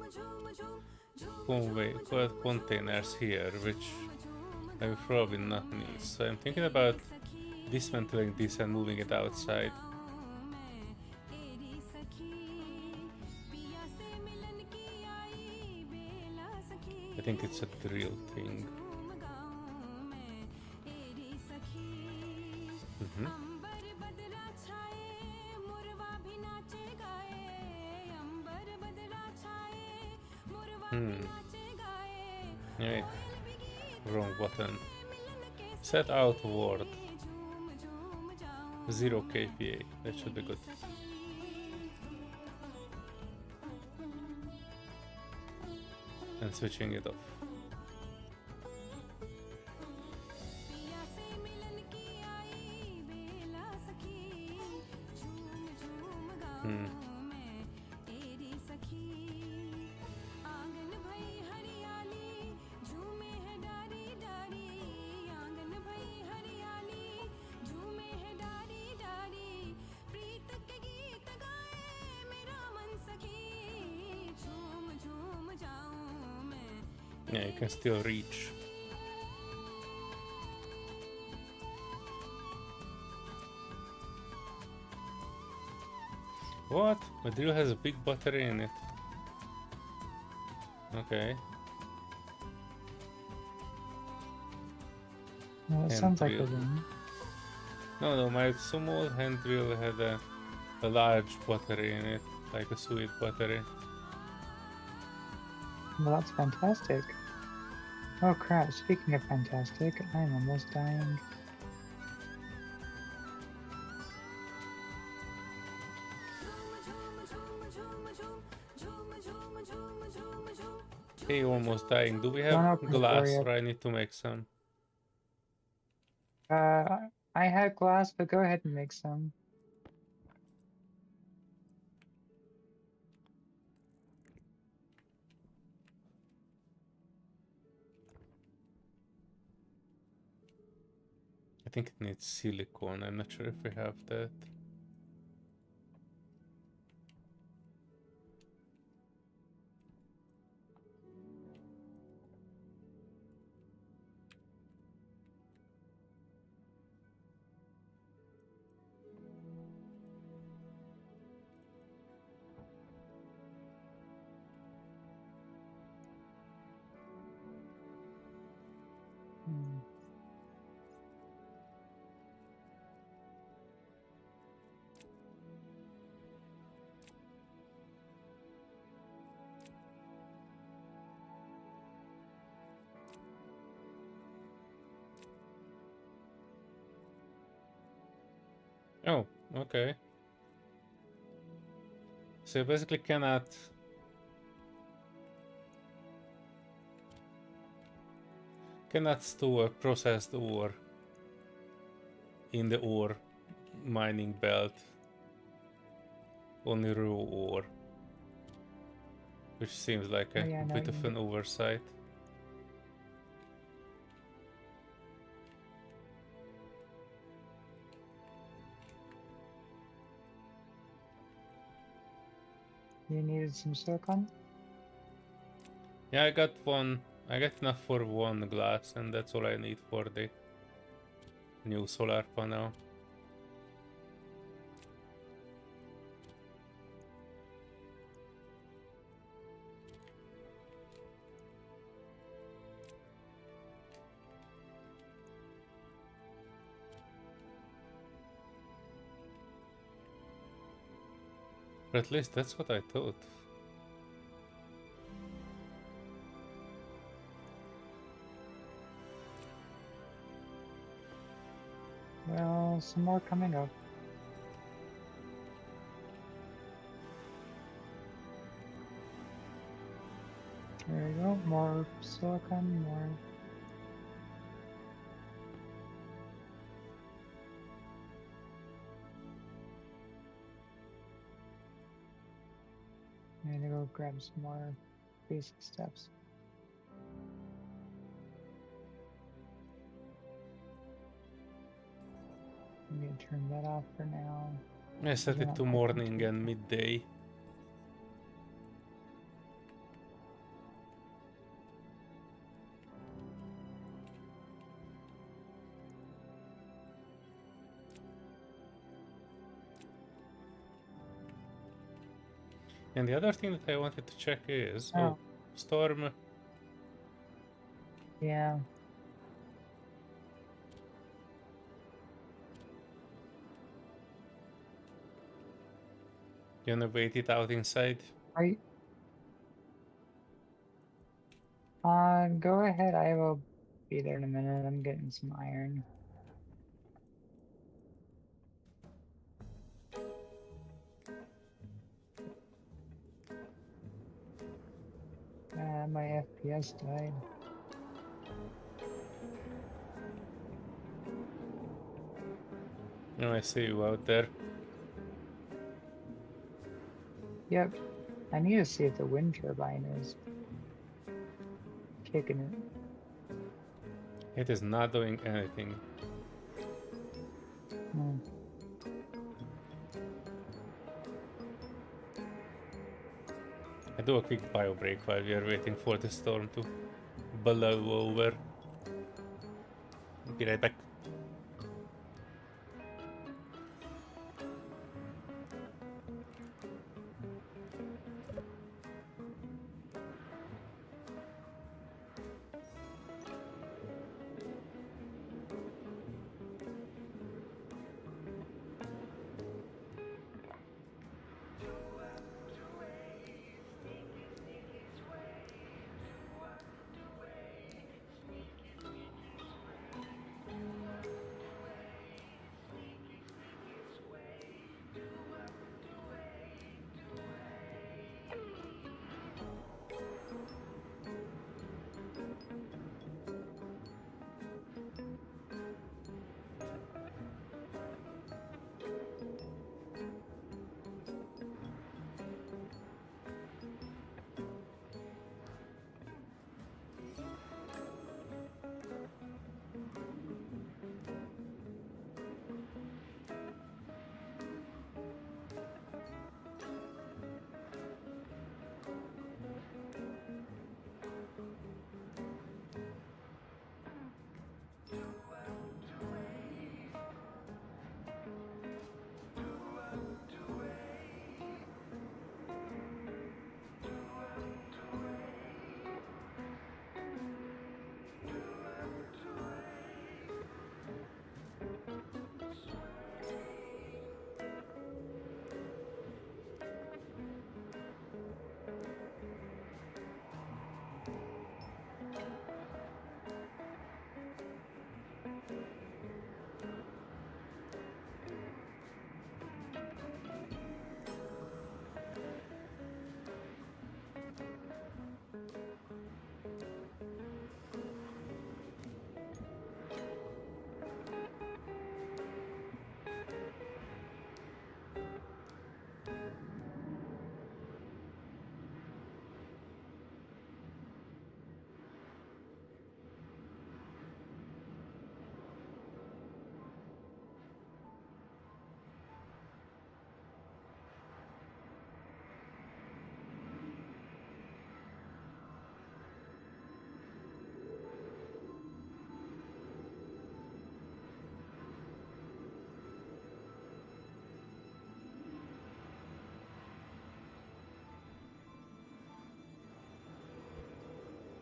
containers here, which I will probably not need. So I'm thinking about dismantling this and moving it outside. I think it's a drill thing. Yeah, wrong button. Set outward. 0 kPa. That should be good. And switching it off. Yeah, you can still reach. What? The drill has a big battery in it. Okay. Well, it sounds like a ring. No, my small hand drill had a large battery in it, like a sweet battery. Well, that's fantastic. Oh crap, speaking of fantastic, I'm almost dying. Hey, almost dying. Do we have glass or I need to make some? I had glass, but go ahead and make some. I think it needs silicone. I'm not sure if we have that. Oh, okay. So you basically cannot store processed ore in the ore mining belt. Only raw ore. Which seems like a bit of an oversight. You needed some silicone? Yeah, I got one. I got enough for one glass, and that's all I need for the new solar panel. Or at least that's what I thought. Well, some more coming up. There we go, more silicone, more. I'm gonna go grab some more basic steps. I'm gonna turn that off for now. I set We're it not to cooking morning too and midday. And the other thing that I wanted to check is... Oh. Storm. Yeah. You wanna wait it out inside? Right. Go ahead. I will be there in a minute. I'm getting some iron. My FPS died. No, I see you out there. Yep. I need to see if the wind turbine is kicking it. It is not doing anything. Hmm. I do a quick bio break while we are waiting for the storm to blow over. Be right back.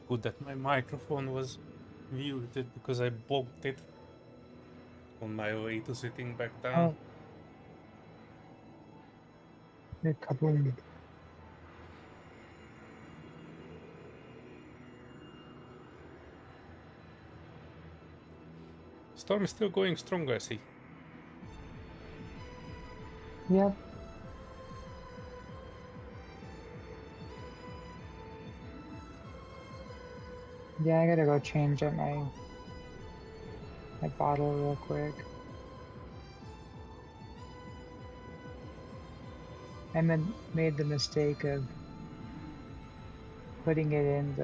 Good that my microphone was muted because I bonked it on my way to sitting back down. Oh. Kaboom. Storm is still going strong, I see. Yep. Yeah, I gotta go change up my bottle real quick. I made the mistake of putting it in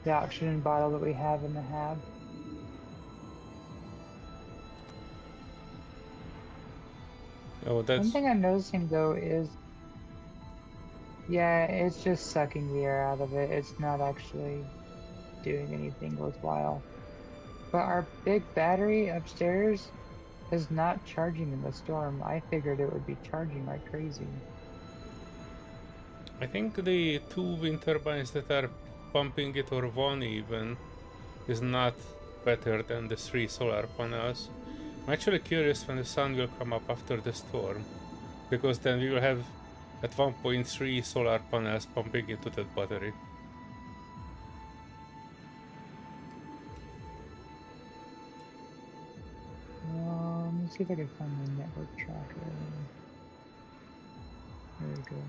the oxygen bottle that we have in the hab. Oh, One that's... thing I'm noticing though is, yeah, it's just sucking the air out of it. It's not actually doing anything worthwhile. But our big battery upstairs is not charging in the storm. I figured it would be charging like crazy. I think the 2 wind turbines that are pumping it, or 1 even, is not better than the 3 solar panels. I'm actually curious when the sun will come up after the storm, because then we will have at 1.3 solar panels pumping into that battery. Let me see if I can find my network tracker. There we go.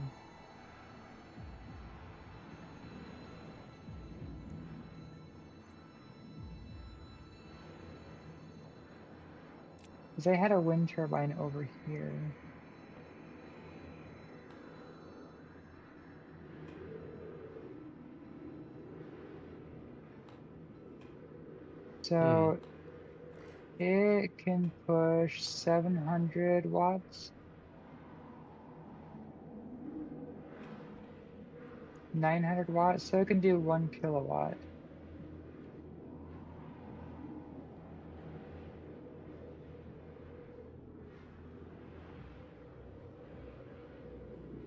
Because I had a wind turbine over here. So it can push 700 watts. 900 watts, so it can do 1 kilowatt.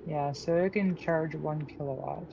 Yeah, so it can charge 1 kilowatt.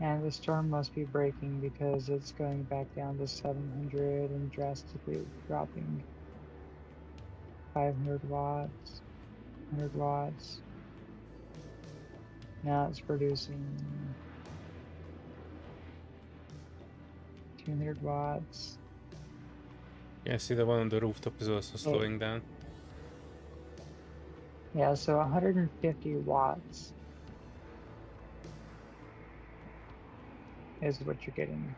And the storm must be breaking because it's going back down to 700 and drastically dropping. 500 watts, 100 watts. Now it's producing 200 watts. Yeah, I see the one on the rooftop is also slowing down. Yeah, so 150 watts is what you're getting.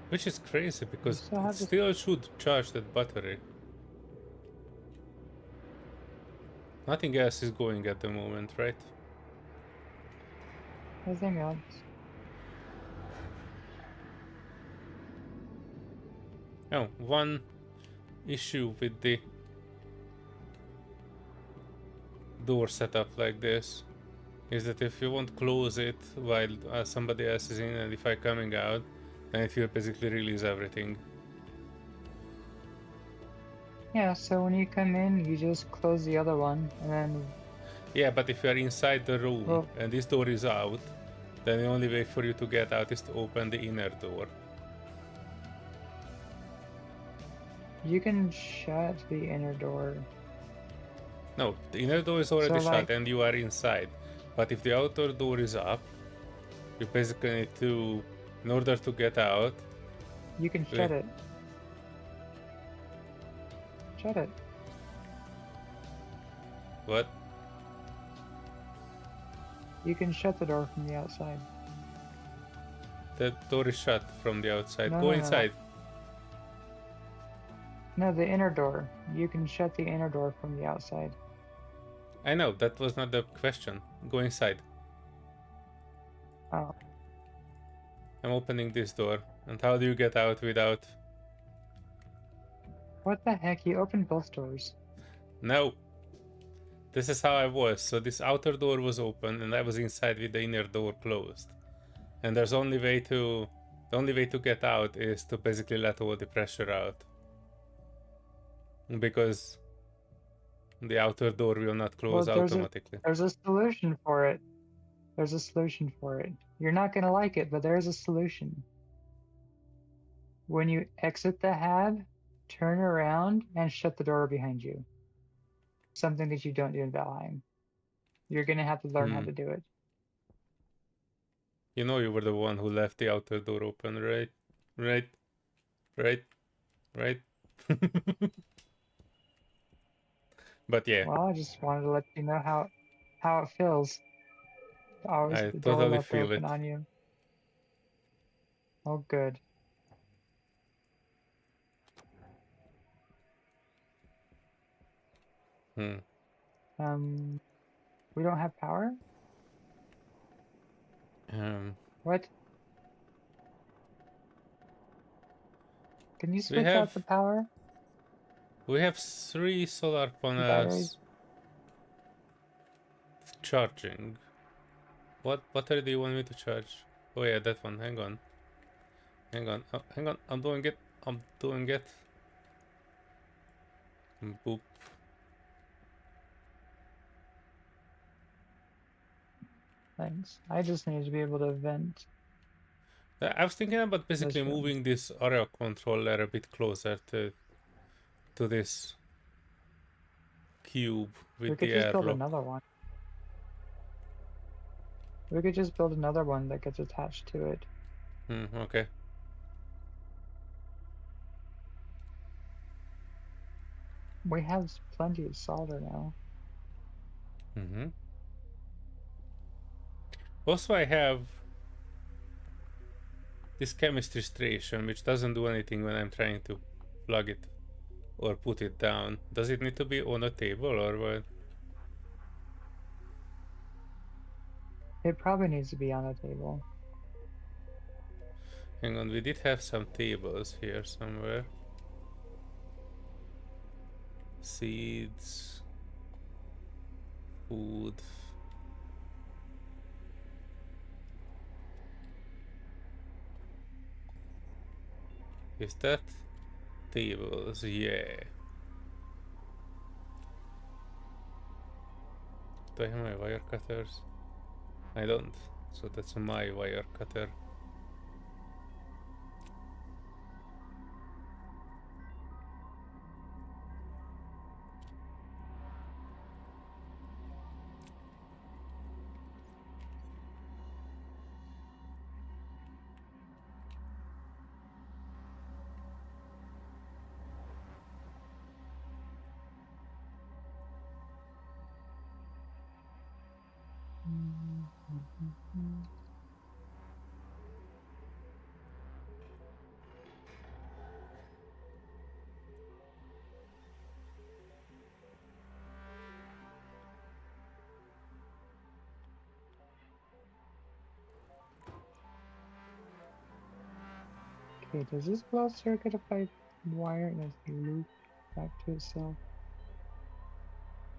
Which is crazy, because still it have this- still should charge that battery. Nothing else is going at the moment, right? Nothing else. Oh, one issue with the door setup like this is that if you won't close it while somebody else is in, and if I'm coming out, then it will basically release everything. Yeah, so when you come in, you just close the other one, and then... Yeah, but if you are inside the room Well, and this door is out, then the only way for you to get out is to open the inner door. you can shut the inner door. No, the inner door is already So, shut like- and you are inside. But if the outer door is up, you basically need to, in order to get out... You can shut it. Shut it. What? You can shut the door from the outside. The door is shut from the outside. No, Go no, no. inside. No, the inner door. You can shut the inner door from the outside. I know, that was not the question. Go inside. Oh. I'm opening this door. And how do you get out without... What the heck? You opened both doors. No! This is how I was. So this outer door was open and I was inside with the inner door closed. And there's only way to... The only way to get out is to basically let all the pressure out. Because the outer door will not close automatically. There's a solution for it. There's a solution for it. You're not going to like it, but there's a solution. When you exit the hab, turn around and shut the door behind you. something that you don't do in Valheim. You're gonna have to learn how to do it. You know you were the one who left the outer door open, right? Right? Right? Right? But yeah, Well, I just wanted to let you know how it feels to always I have the door totally left feel open it. on you. Oh, good. Hmm. We don't have power? What? Can you We switch out have the power? 3 solar Batteries? panels charging. What battery do you want me to charge? Oh yeah, that one. Hang on. Hang on. Oh, hang on. I'm doing it. I'm doing it. Boop. Thanks. I just need to be able to vent I was thinking about basically this room. moving this area controller a bit closer to this cube We with could the just build airlock. another one. We could just build another one that gets attached to it. Okay. We have plenty of solder now. Also, I have this chemistry station, which doesn't do anything when I'm trying to plug it or put it down. Does it need to be on a table or what? It probably needs to be on a table. Hang on, we did have some tables here somewhere. Seeds, food. Is that tables? Yeah. Do I have my wire cutters? I don't. So that's my wire cutter. Okay, does this close circuit if I wire it as a loop back to itself?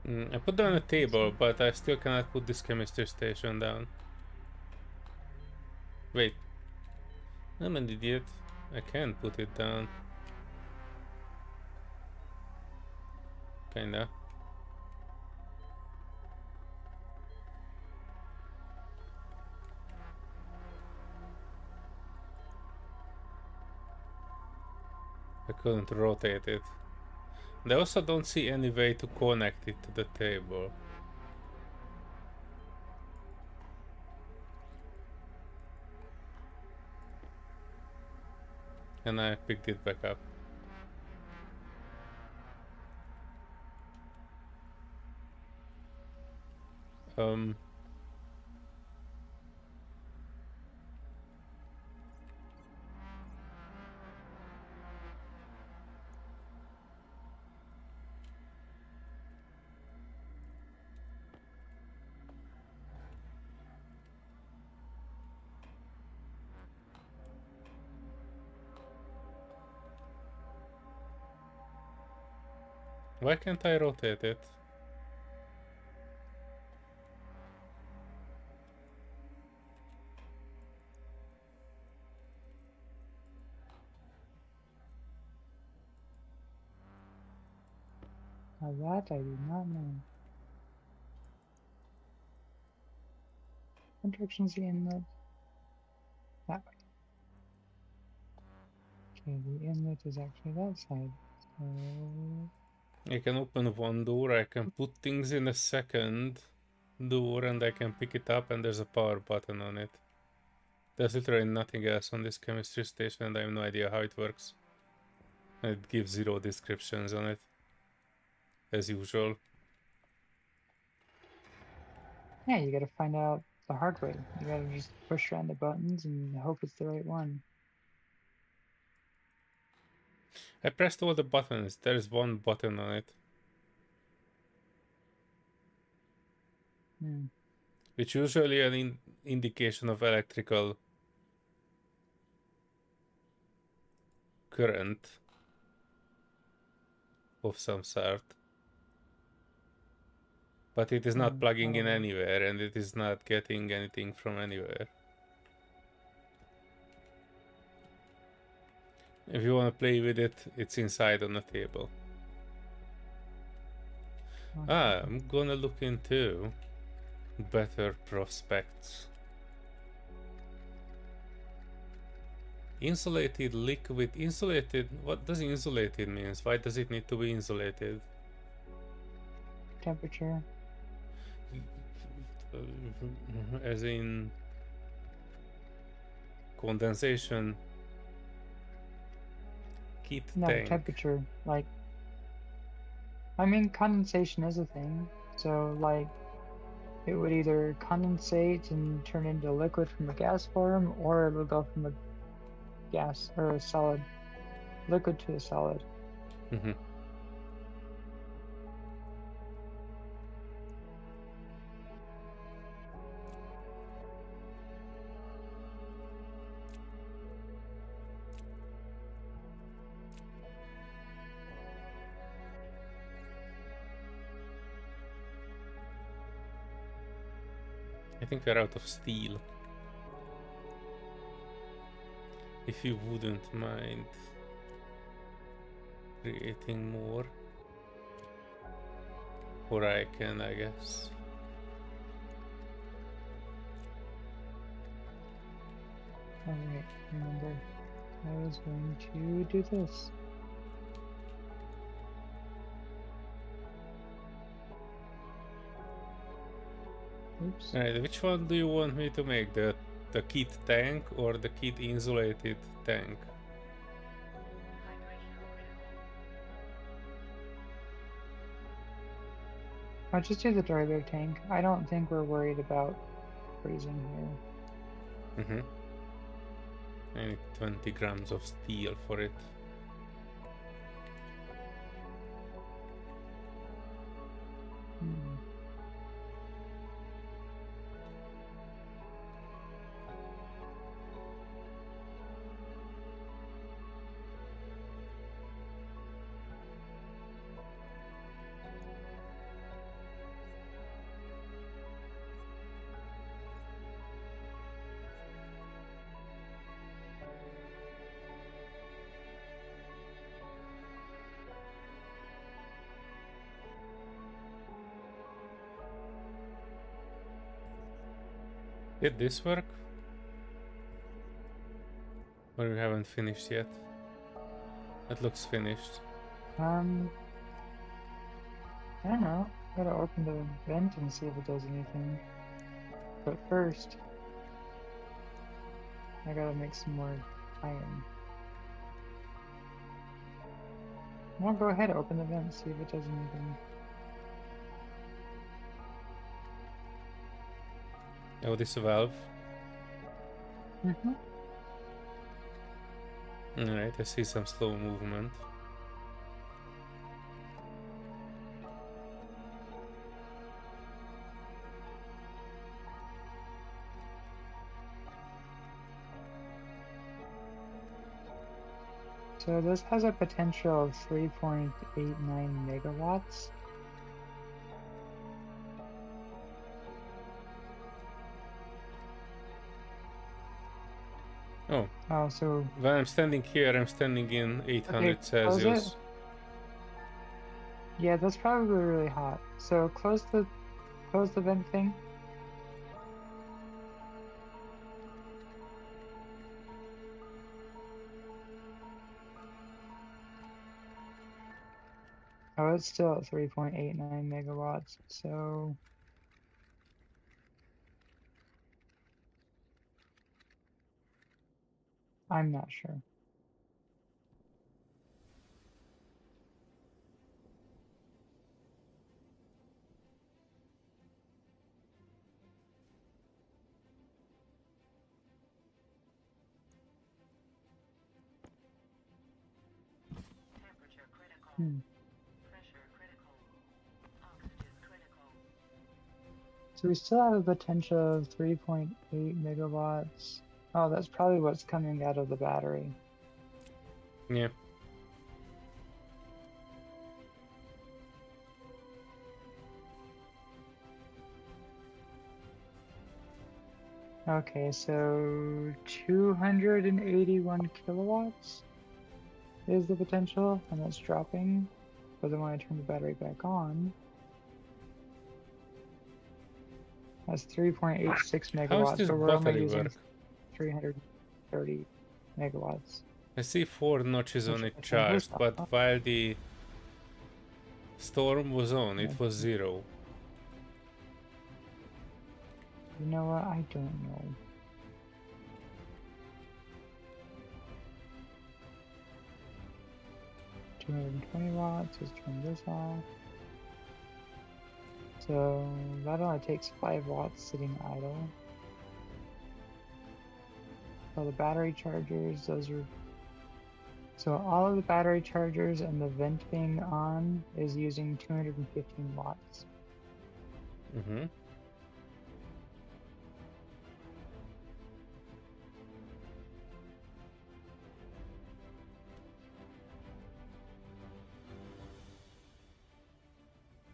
I put down a table, but I still cannot put this chemistry station down. Wait. I'm an idiot. I can put it down. Kinda. I couldn't rotate it. And I also don't see any way to connect it to the table. And I picked it back up. Why can't I rotate it? Now that I do not know. What direction's the inlet? That way. Okay, the inlet is actually that side. So I can open one door, I can put things in a second door and I can pick it up and there's a power button on it. There's literally nothing else on this chemistry station and I have no idea how it works. It gives 0 descriptions on it, as usual. Yeah, you gotta find out the hard way. You gotta just push around the buttons and hope it's the right one. I pressed all the buttons, there's one button on it. Hmm. Which usually an indication of electrical current of some sort. But it is not plugging in anywhere and it is not getting anything from anywhere. If you want to play with it, it's inside on the table. Ah, I'm gonna look into better prospects. Insulated liquid. Insulated? What does insulated means? Why does it need to be insulated? Temperature. As in condensation. Heat No, tank. temperature. Like, I mean, condensation is a thing. So, like, it would either condensate and turn into liquid from a gas form, or it would go from a gas or a solid liquid to a solid. Mm-hmm. I think we're out of steel. If you wouldn't mind creating more. Or I can, I guess. Alright, remember, I was going to do this. Oops. Alright, which one do you want me to make? The kit tank or the kit insulated tank? I'll just do the dry tank. I don't think we're worried about freezing here. Mm-hmm. I need 20 grams of steel for it. Hmm. Did this work? Or we haven't finished yet? That looks finished. I don't know. Gotta open the vent and see if it does anything. But first, I gotta make some more iron. Well, go ahead, open the vent, see if it does anything. Oh, this valve. Mm-hmm. Alright, I see some slow movement. So this has a potential of 3.89 megawatts. Oh, Oh, so when I'm standing here, I'm standing in 800 okay, Celsius. close it. Yeah, that's probably really hot. So close the vent thing. Oh, it's still at 3.89 megawatts, so I'm not sure. Temperature critical. Hmm. Pressure critical. Oxygen critical. So we still have a potential of 3.8 megawatts. Oh, that's probably what's coming out of the battery. Yeah. Okay, so 281 kilowatts is the potential, and it's dropping. But then when I turn the battery back on, that's 3.86 How does megawatts, this but we're only battery using work? 330 megawatts. I see 4 notches Which on if it I turn this charged, but off, while the storm was on, yeah, it was 0. you know what? I don't know. 220 watts. Let's turn this off. So that only takes 5 watts sitting idle. So the battery chargers, those are. So all of the battery chargers and the vent being on is using 215 watts. Mm-hmm.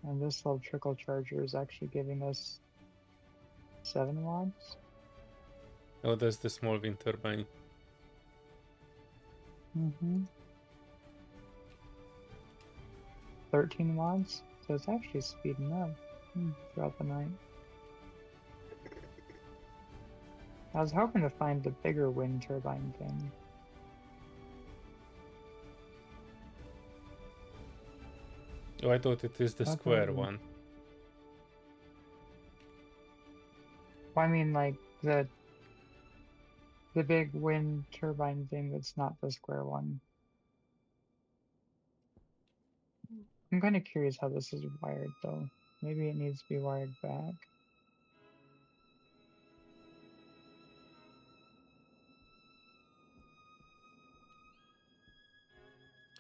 And this little trickle charger is actually giving us 7 watts. Oh, that's the small wind turbine. Mm-hmm. 13 watts. So it's actually speeding up throughout the night. I was hoping to find the bigger wind turbine thing. Oh, I thought it is the Okay. square one. Well, I mean, like the big wind turbine thing that's not the square one. I'm kind of curious how this is wired, though. Maybe it needs to be wired back.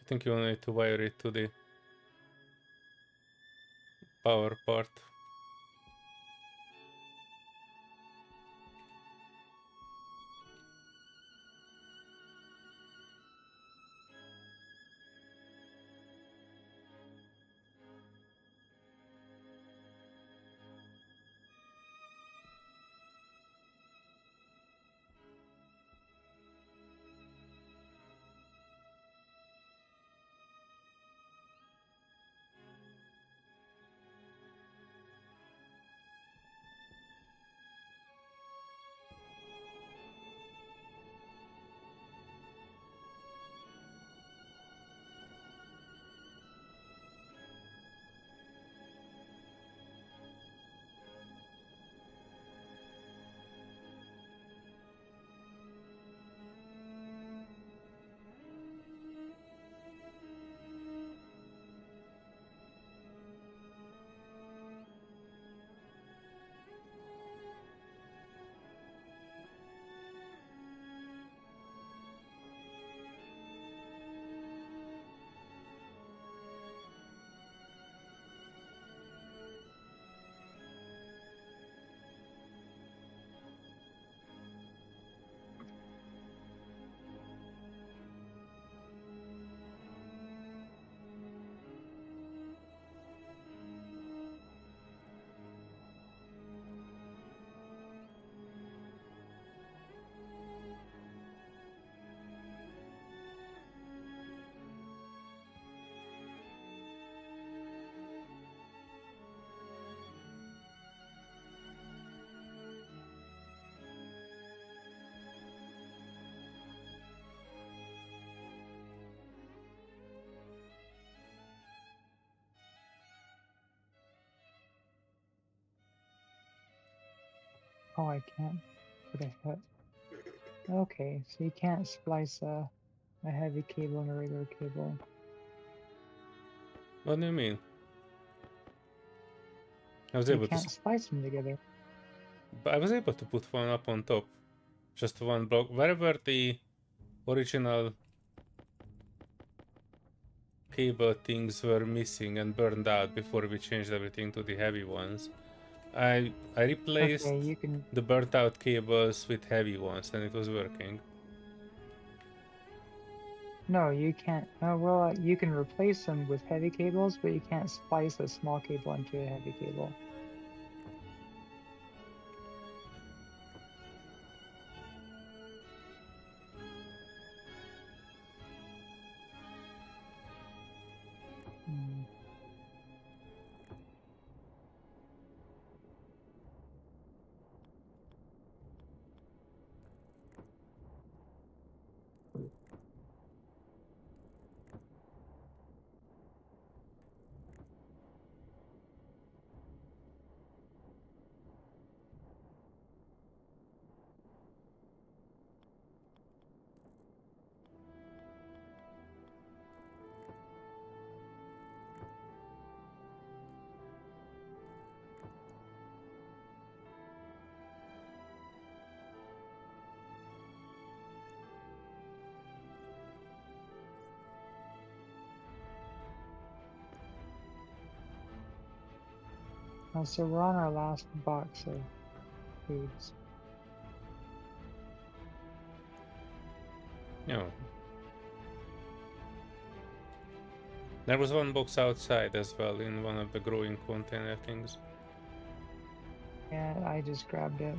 I think you need to wire it to the power part. Oh, I can't. What the heck? Okay, so you can't splice a heavy cable and a regular cable. What do you mean? I was You able to, can't splice them together. but I was able to put one up on top, just one block. Wherever the original cable things were missing and burned out before we changed everything to the heavy ones, I replaced Okay, you can. the burnt out cables with heavy ones, and it was working. No, you can't. Well, you can replace them with heavy cables, but you can't splice a small cable into a heavy cable. Hmm. So we're on our last box of foods. No. There was one box outside as well in one of the growing container things. And I just grabbed it.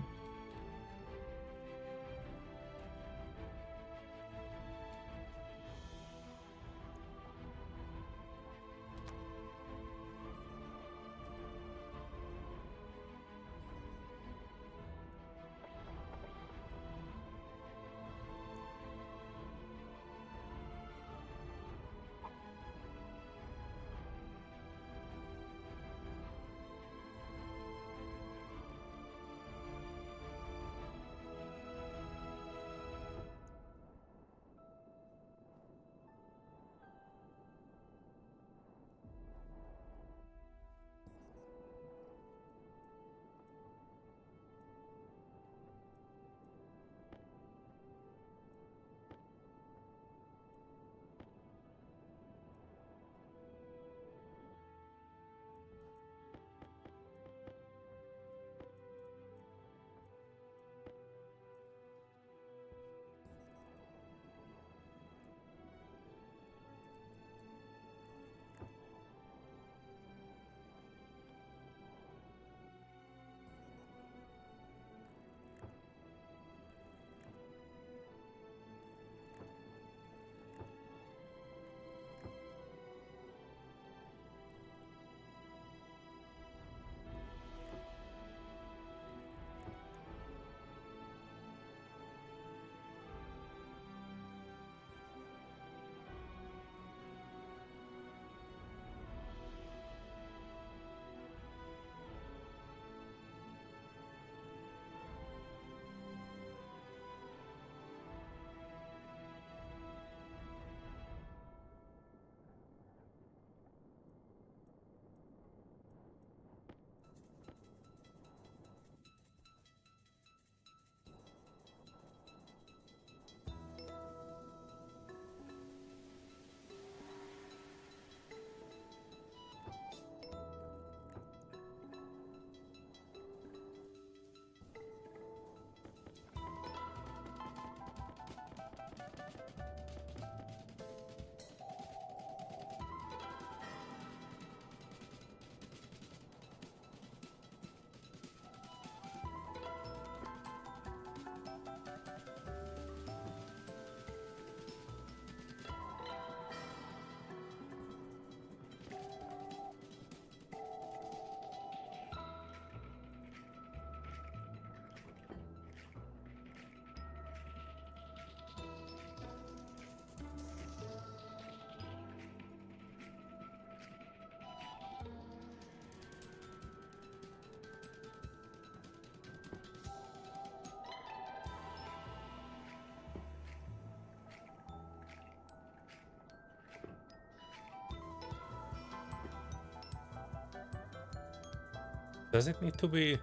Does it need to be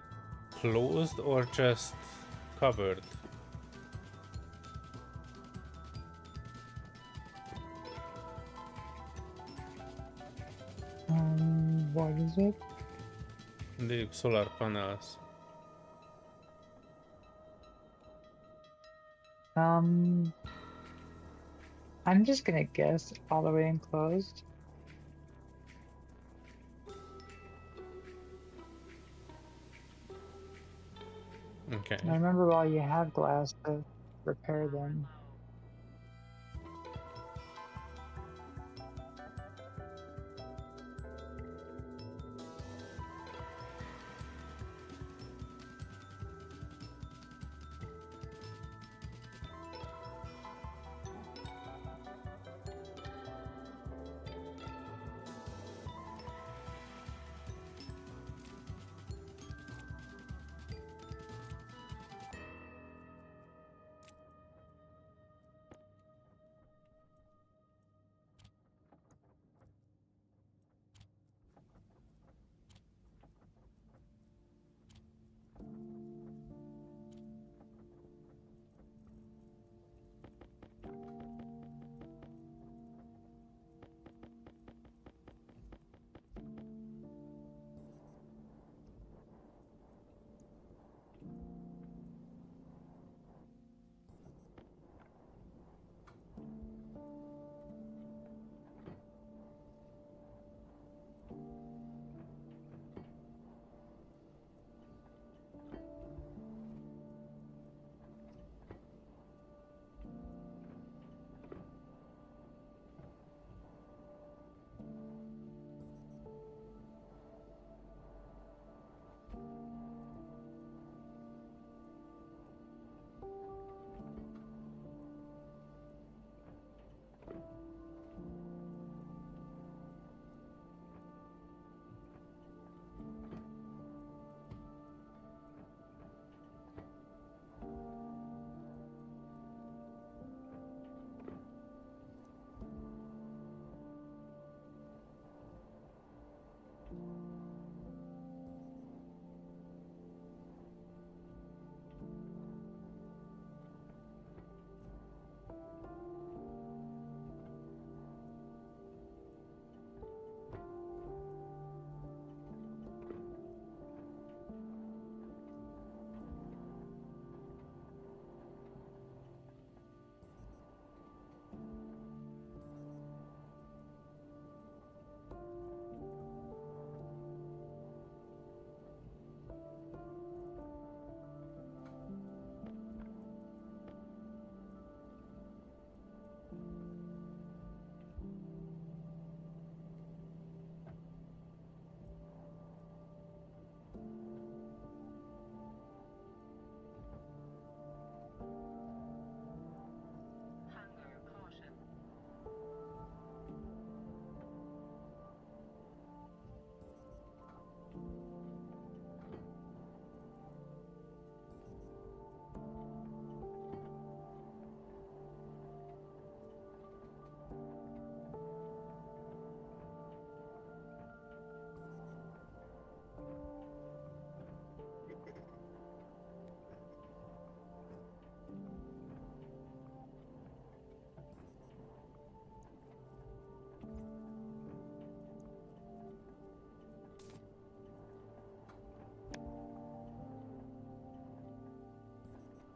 closed or just covered? What is it? The solar panels. I'm just gonna guess all the way enclosed. Okay. And remember, while you have glass, to repair them. Hunger caution.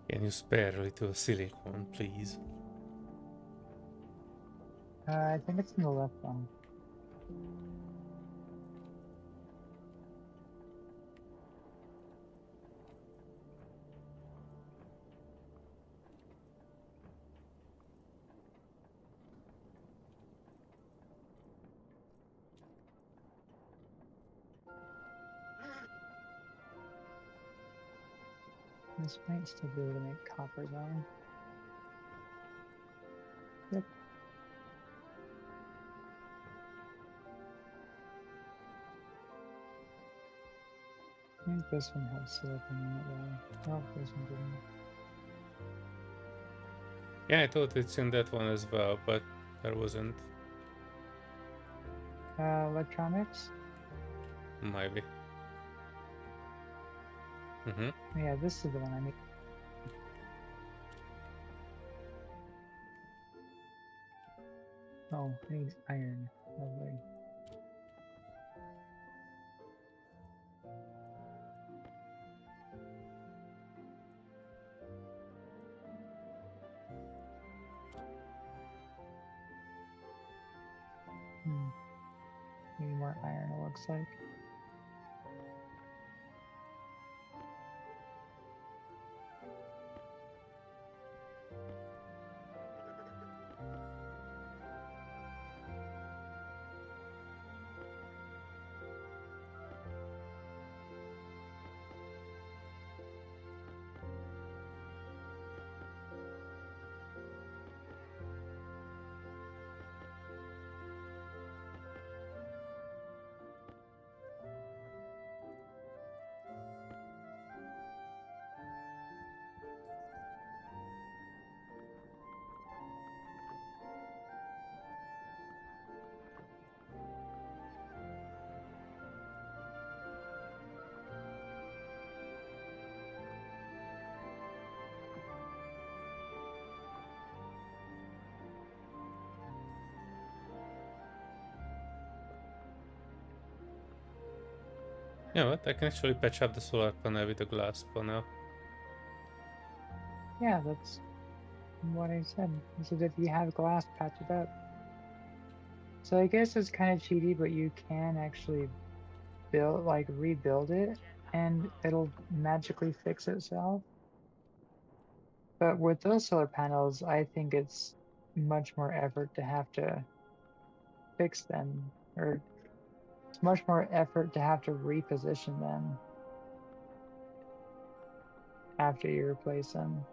Can you spare a little silicone, please? I think it's in the left one. This might still be able to make copper though. Yep. I think this one had silicon in it though. Oh, this one didn't. Yeah, I thought it's in that one as well, but there wasn't. Electronics? Maybe. Mm-hmm. Yeah, this is the one I need. Oh, I need iron. Lovely. Need more iron, it looks like. Yeah, what? I can actually patch up the solar panel with a glass panel. Yeah, that's what I said. I said if you have glass, patch it up. So I guess it's kind of cheaty, but you can actually rebuild it, and it'll magically fix itself. But with those solar panels, I think it's much more effort to have to fix them, or it's much more effort to have to reposition them after you replace them.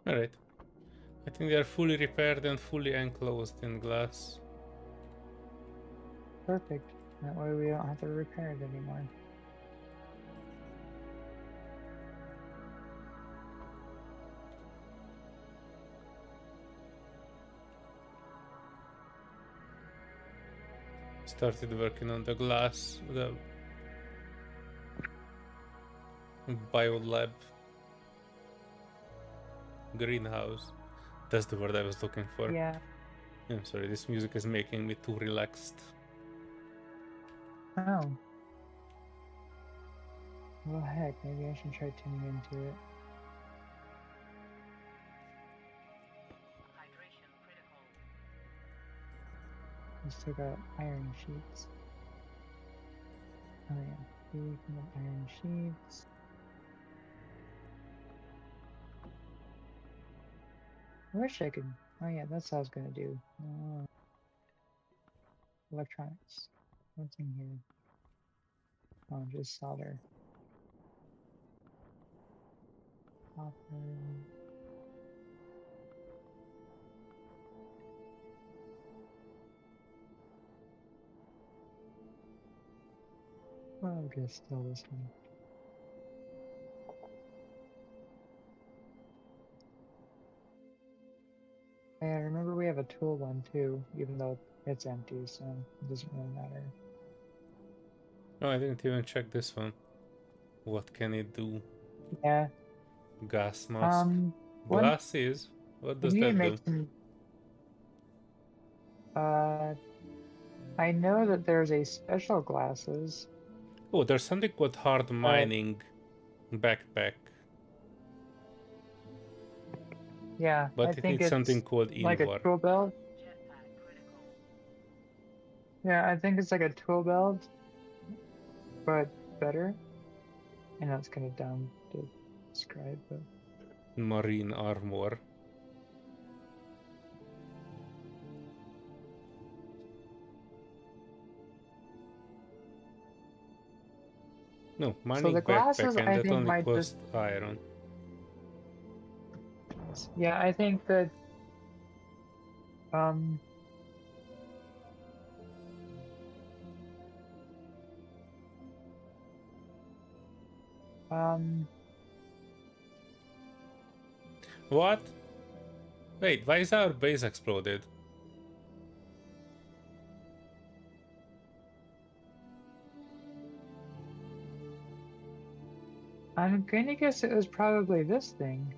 Alright. I think they are fully repaired and fully enclosed in glass. Perfect. That way we don't have to repair it anymore. Started working on the glass, the biolab greenhouse. That's the word I was looking for. Yeah. I'm sorry, this music is making me too relaxed. Oh. Well, heck, maybe I should try tuning into it. Hydration critical. I still got iron sheets. Oh yeah, speaking of iron sheets. I wish I could. Oh yeah, that's what I was gonna do. Electronics. What's in here? Oh, just solder. Copper. Well, I guess still this one. Yeah, remember we have have a tool one too, even though it's empty, so it doesn't really matter. No, I didn't even check this one. What can it do? Yeah. Gas mask. One Glasses? What we does need to that make do? some. I know that there's a special glasses, Oh, there's something called hard but mining backpack. yeah, I But it think needs something it's called like a Invar. tool belt. Jetpack critical. Yeah, I think it's like a tool belt, but better. I know it's kind of dumb to describe, but Marine armor. No, so mining the backpack, glasses and I that think only might just. costs iron. Yeah, I think that um um What? Wait, why is our base exploded? I'm gonna guess it was probably this thing,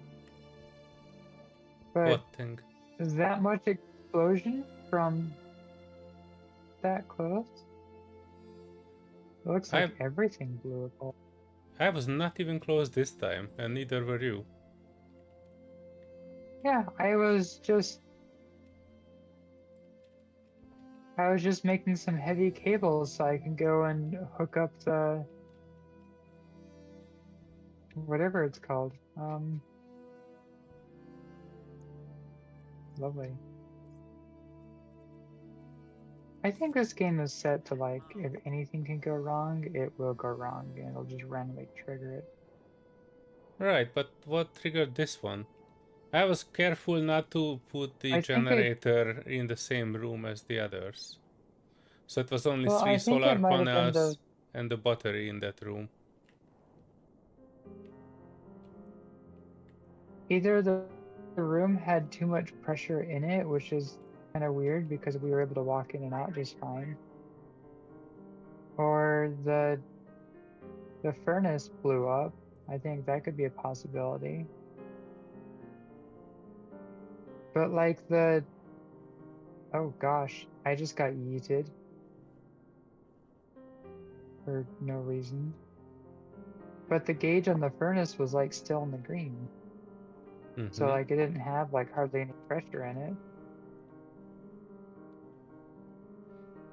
but What thing? that much explosion from that close? It looks I like everything blew up. I was not even close this time, and neither were you. Yeah, I was just making some heavy cables so I can go and hook up the whatever it's called. Lovely. I think this game is set to like if anything can go wrong, it will go wrong and it'll just randomly trigger it. Right, but what triggered this one? I was careful not to put the I think it generator in the same room as the others. So it was only well, three I think it solar might have been the panels and the battery in that room. either the room had too much pressure in it, which is kind of weird because we were able to walk in and out just fine. Or the furnace blew up. I think that could be a possibility. But like oh gosh, I just got yeeted for no reason. But the gauge on the furnace was like still in the green. So like it didn't have like hardly any pressure in it.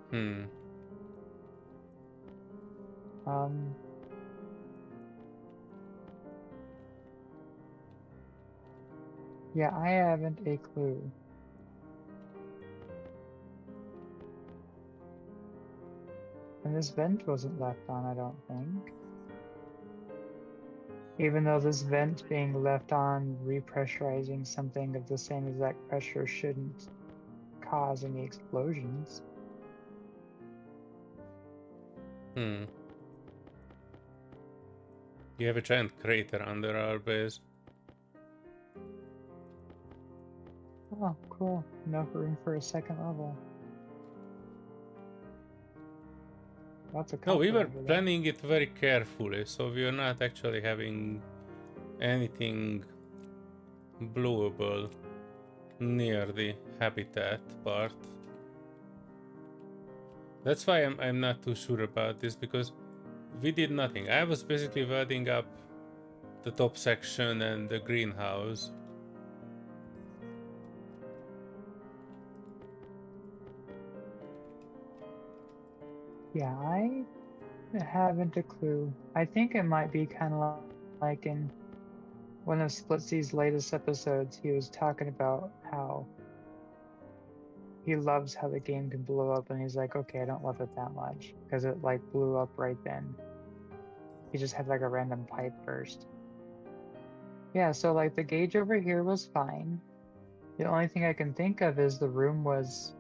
Hmm. Um yeah, I haven't a clue. And this vent wasn't left on, I don't think. Even though this vent being left on, repressurizing something of the same exact pressure shouldn't cause any explosions. Hmm. You have a giant crater under our base. Oh, cool. Enough room for a second level. Lots of No, we copper were over there. planning it very carefully, so we are not actually having anything blowable near the habitat part. That's why I'm not too sure about this, because we did nothing. I was basically welding up the top section and the greenhouse. Yeah, I haven't a clue. I think it might be kind of like in one of Splitsy's latest episodes, he was talking about how he loves how the game can blow up, and he's like, okay, I don't love it that much because it like blew up right then. He just had like a random pipe burst. Yeah, so like the gauge over here was fine. The only thing I can think of is the room was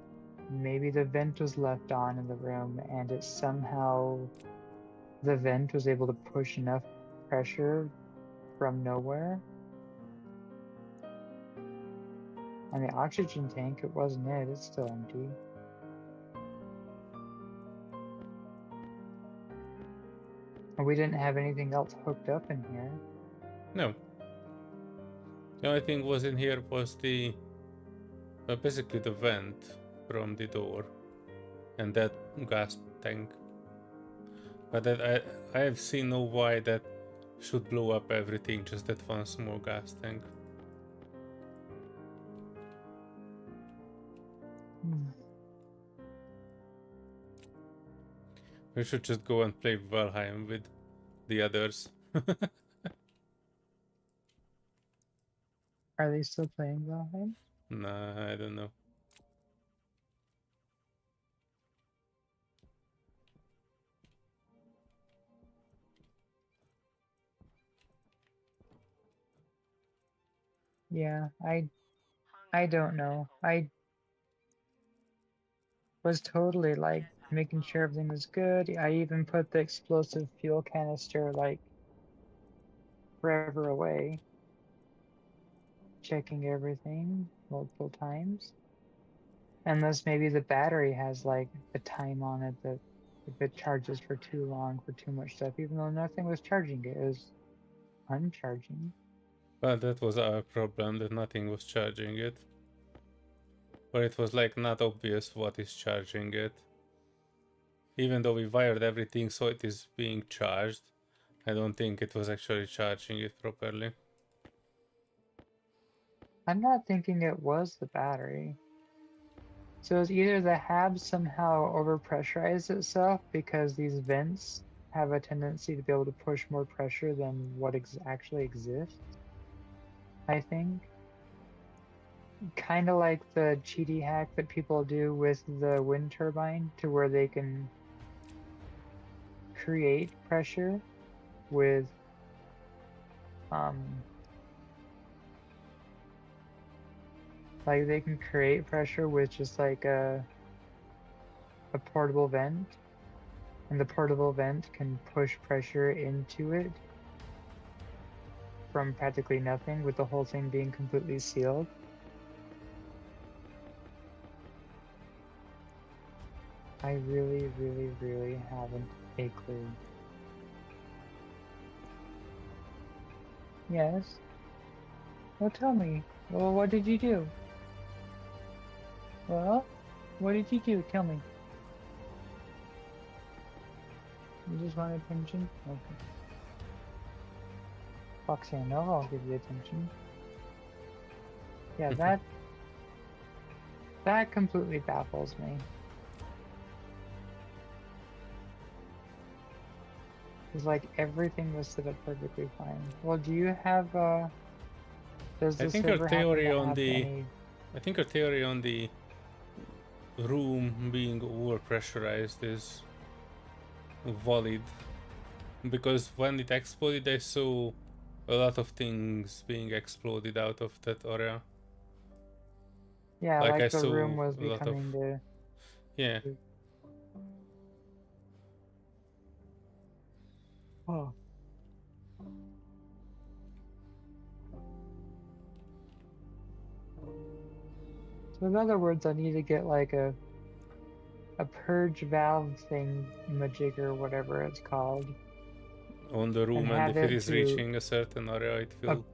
maybe the vent was left on in the room and it somehow the vent was able to push enough pressure from nowhere. And the oxygen tank, it wasn't it. It's still empty. And we didn't have anything else hooked up in here. No. The only thing was in here was the basically the vent from the door and that gas tank. But that I have seen no why that should blow up everything, just that one small gas tank. We should just go and play Valheim with the others. Are they still playing Valheim? Nah, I don't know. Yeah, I don't know. I was totally like making sure everything was good. I even put the explosive fuel canister like forever away, checking everything multiple times. Unless maybe the battery has like a time on it that if it charges for too long for too much stuff, even though nothing was charging it, it was uncharging. But that was our problem, that nothing was charging it. Or it was like not obvious what is charging it. Even though we wired everything so it is being charged, I don't think it was actually charging it properly. I'm not thinking it was the battery. So it's either the hab somehow overpressurized itself because these vents have a tendency to be able to push more pressure than what actually exists, I think. Kind of like the cheaty hack that people do with the wind turbine to where they can create pressure with like they can create pressure with just like a portable vent, and the portable vent can push pressure into it from practically nothing with the whole thing being completely sealed. I really, really, really haven't a clue. Yes? Well, tell me. Well, what did you do? Well, what did you do? Tell me. You just want attention? Okay. Foxy, I know I'll give you attention. Yeah, that completely baffles me. It's like everything was set up perfectly fine. Well, do you have does the server happen to have any... I think your theory on the room being overpressurized is valid, because when it exploded I saw a lot of things being exploded out of that area. Yeah, like I the saw room was a lot of... becoming the... Yeah. Oh. So in other words, I need to get like a purge valve thing, majig or whatever it's called, On the room, and have if it it is to reaching a certain area it a will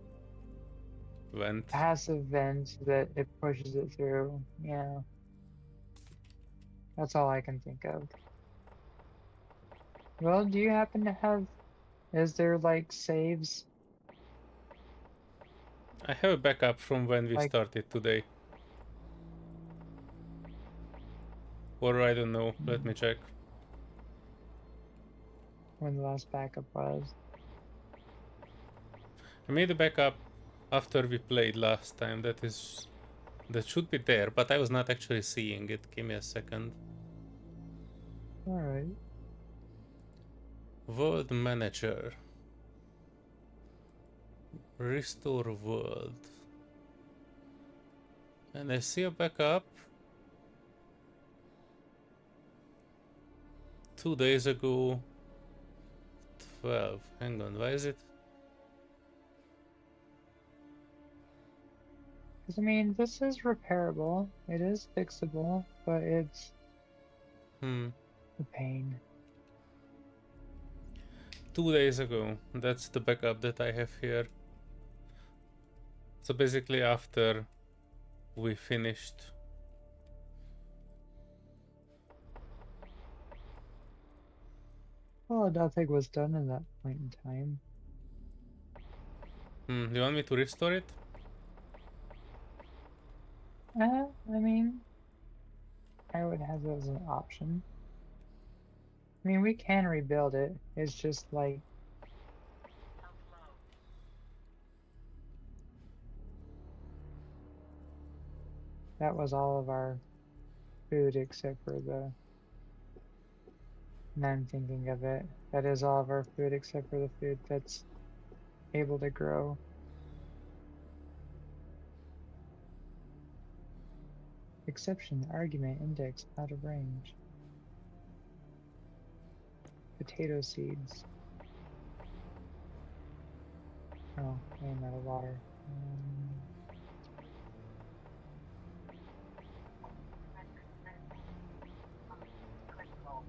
vent. passive vent that it pushes it through. Yeah. That's all I can think of. Well, do you happen to have... Is there like saves? I have a backup from when we Like... started today. Or I don't know, let me check. When the last backup was. I made a backup after we played last time, that should be there, but I was not actually seeing it. Give me a second. Alright. World Manager. Restore world. And I see a backup 2 days ago. 12. Hang on, why is it? Because, I mean, this is repairable. It is fixable, but it's Hmm. a pain. 2 days ago. That's the backup that I have here. So basically after we finished. Well, nothing was done in that point in time. Do you want me to restore it? I mean, I would have it as an option. I mean, we can rebuild it. It's just like Outflow. that was all of our food except for the. Now I'm thinking of it. That is all of our food except for the food that's able to grow. Exception, argument, index, out of range. Potato seeds. Oh, I am out of water. Critical.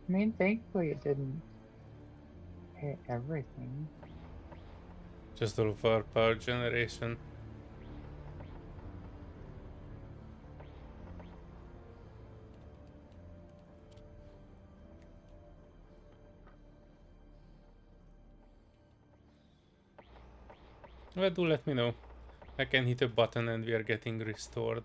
I mean, thankfully it didn't hit everything. Just all of our power generation. Well, do let me know. I can hit a button and we are getting restored.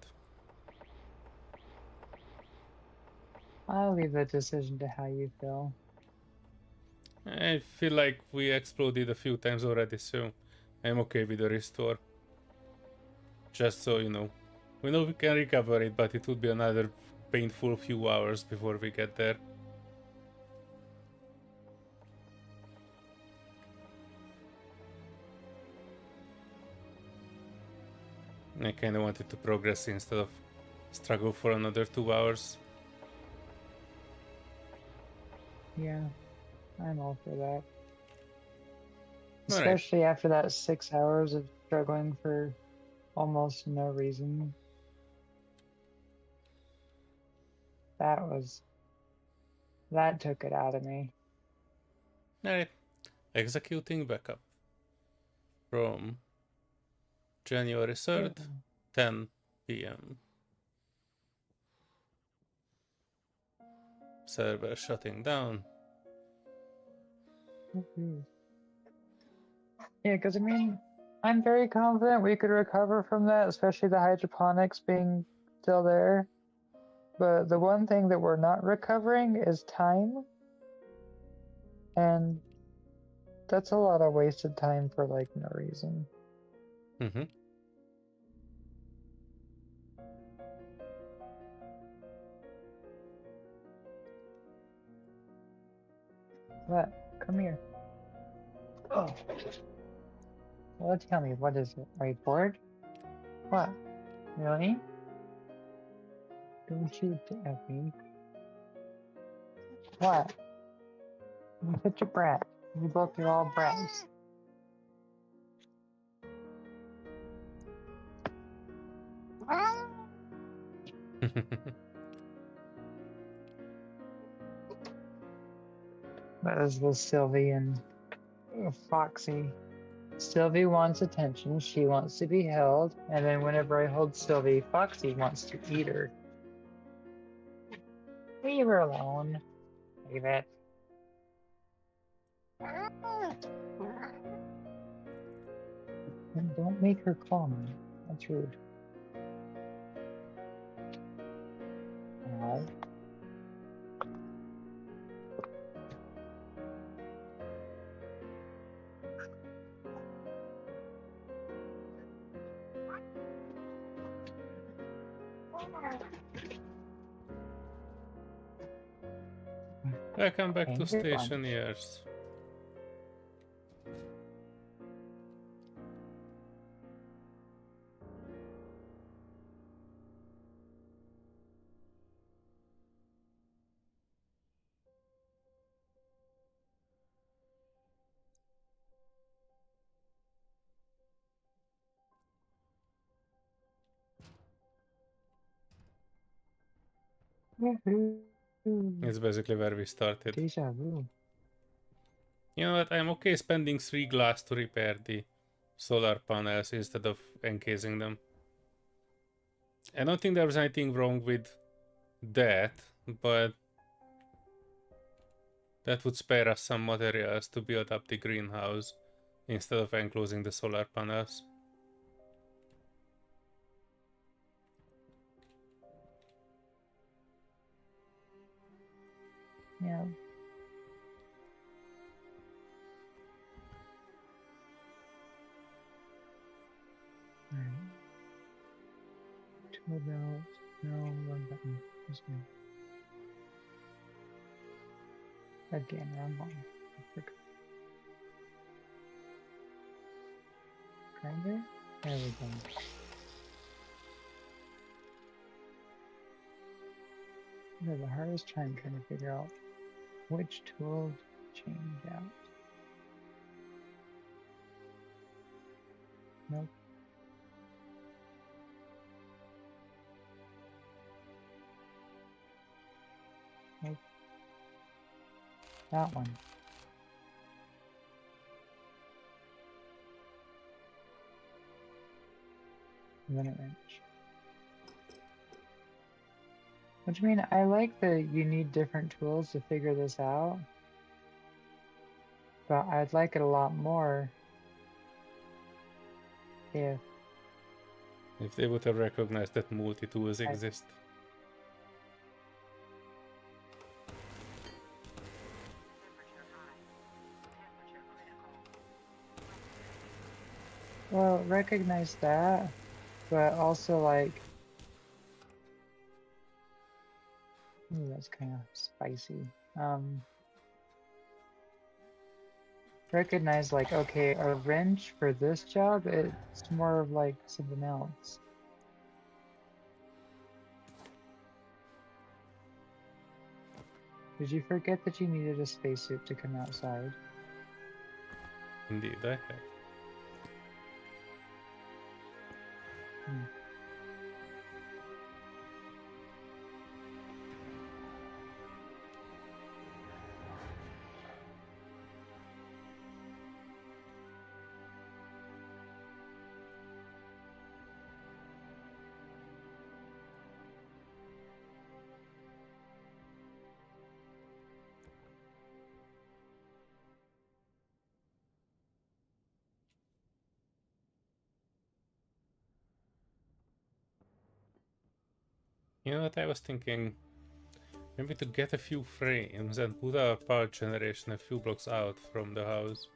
I'll leave the decision to how you feel. I feel like we exploded a few times already, so I'm okay with the restore. Just so you know. We know we can recover it, but it would be another painful few hours before we get there. I kinda wanted to progress instead of struggle for another 2 hours. Yeah, I'm all for that. Alright. Especially after that 6 hours of struggling for almost no reason. That took it out of me. Alright. Executing backup. From January 3rd, 10 PM. Server shutting down. Yeah, because I mean, I'm very confident we could recover from that, especially the hydroponics being still there. But the one thing that we're not recovering is time. And that's a lot of wasted time for like no reason. Mm-hmm. What? Come here. Oh. Well, tell me, what is it? Are you bored? What? Really? Don't you at me. What? You're such a brat. You both are all brats. That is the Sylvie and Foxy. Sylvie wants attention. She wants to be held. And then whenever I hold Sylvie, Foxy wants to eat her. Leave her alone. Leave it. And don't make her call me. That's rude. Ow. Welcome back to Angry bunch. Stationeers. Woohoo. It's basically where we started. Deja vu. You know what? I'm okay spending 3 glass to repair the solar panels instead of encasing them. I don't think there was anything wrong with that, but that would spare us some materials to build up the greenhouse instead of enclosing the solar panels. Yeah. Alright. Tool belt. No, one button. This one. Again, wrong one. Grinder? There we go. I have the hardest time trying to figure out which tool to change out. Nope. Nope. That one. Minute wrench. What do you mean? I like that you need different tools to figure this out, but I'd like it a lot more if they would have recognized that multi-tools exist. Temperature high. Temperature critical. well, recognize that, but also like, ooh, that's kind of spicy. Recognize like, okay, a wrench for this job, it's more of like something else. Did you forget that you needed a spacesuit to come outside? Indeed, I have. Hmm. You know what I was thinking? Maybe to get a few frames and put our power generation a few blocks out from the house.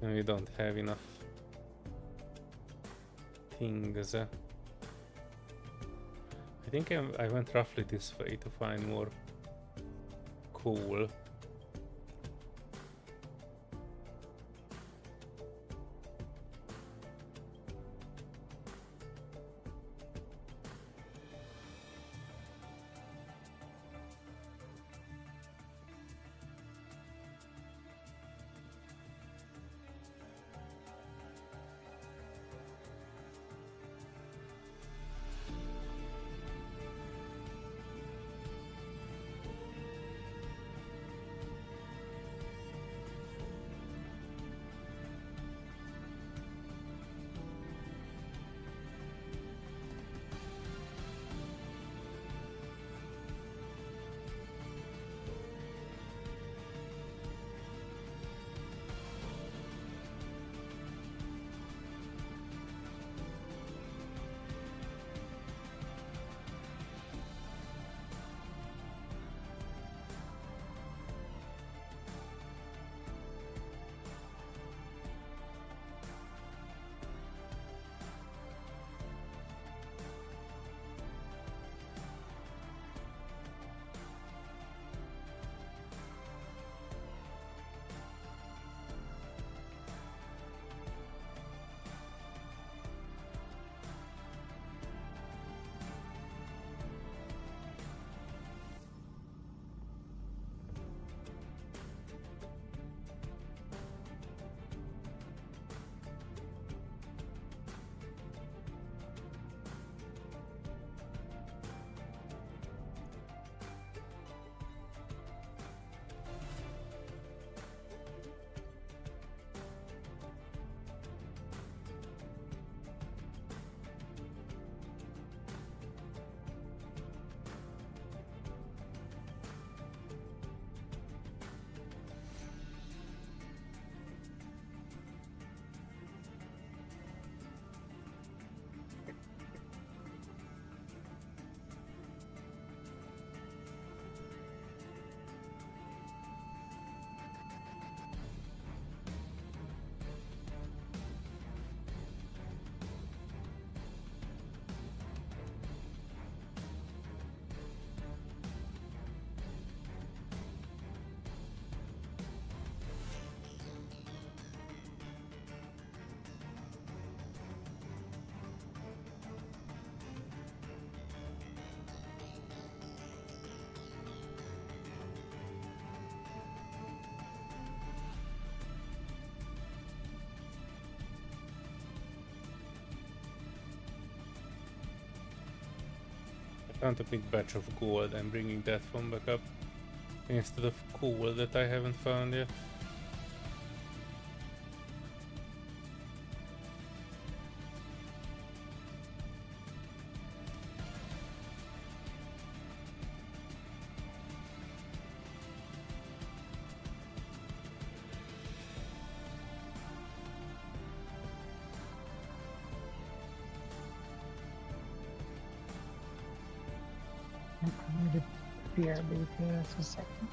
And we don't have enough things. I think I went roughly this way to find more coal. Found a big batch of gold. I'm bringing that one back up instead of coal that I haven't found yet. I'm going to BRB for us a second.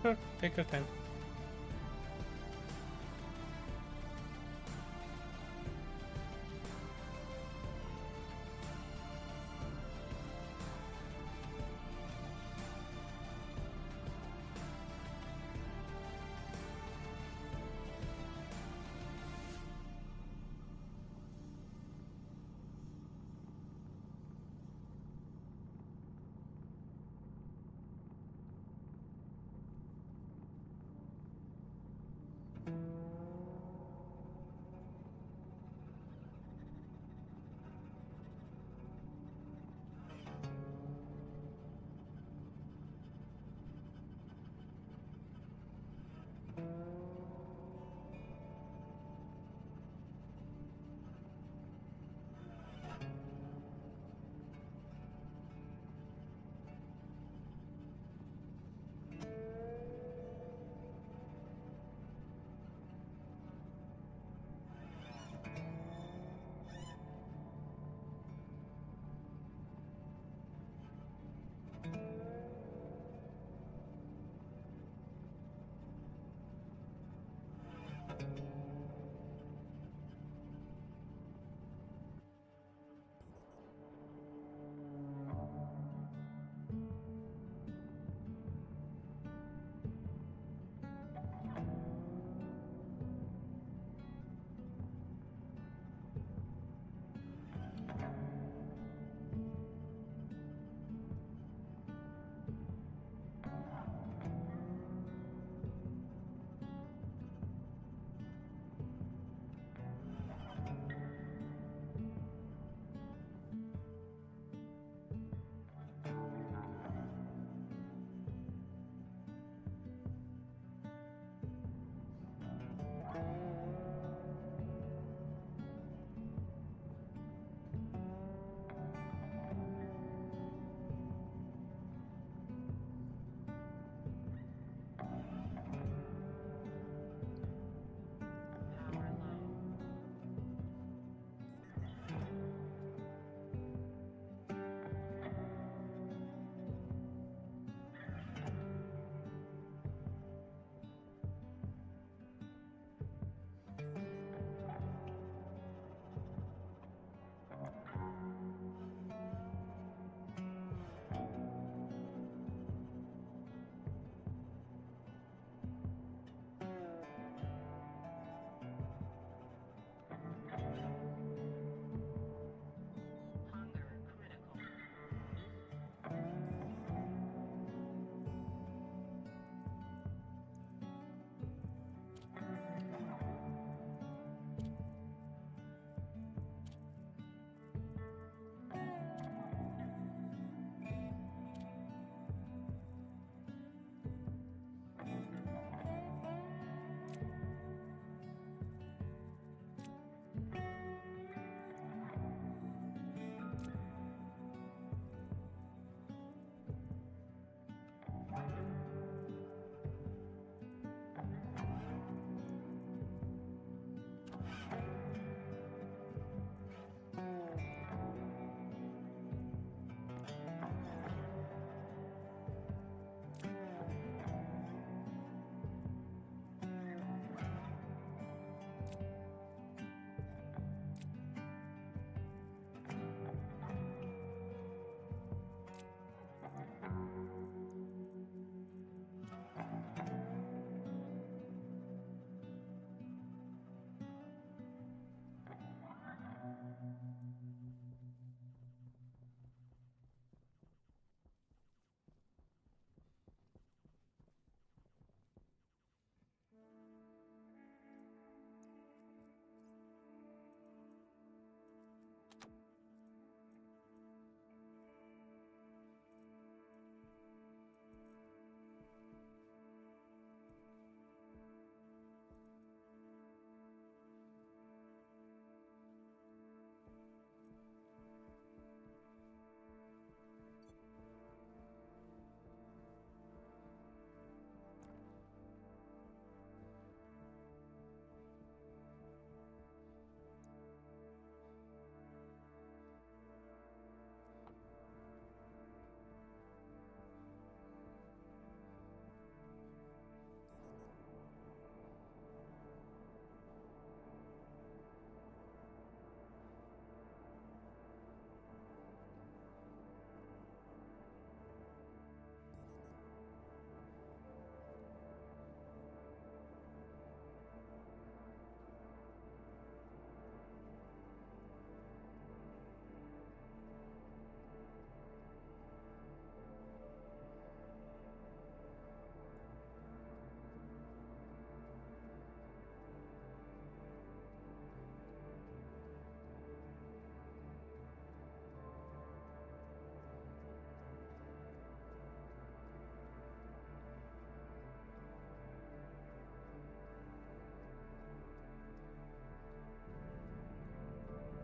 Sure, take your time.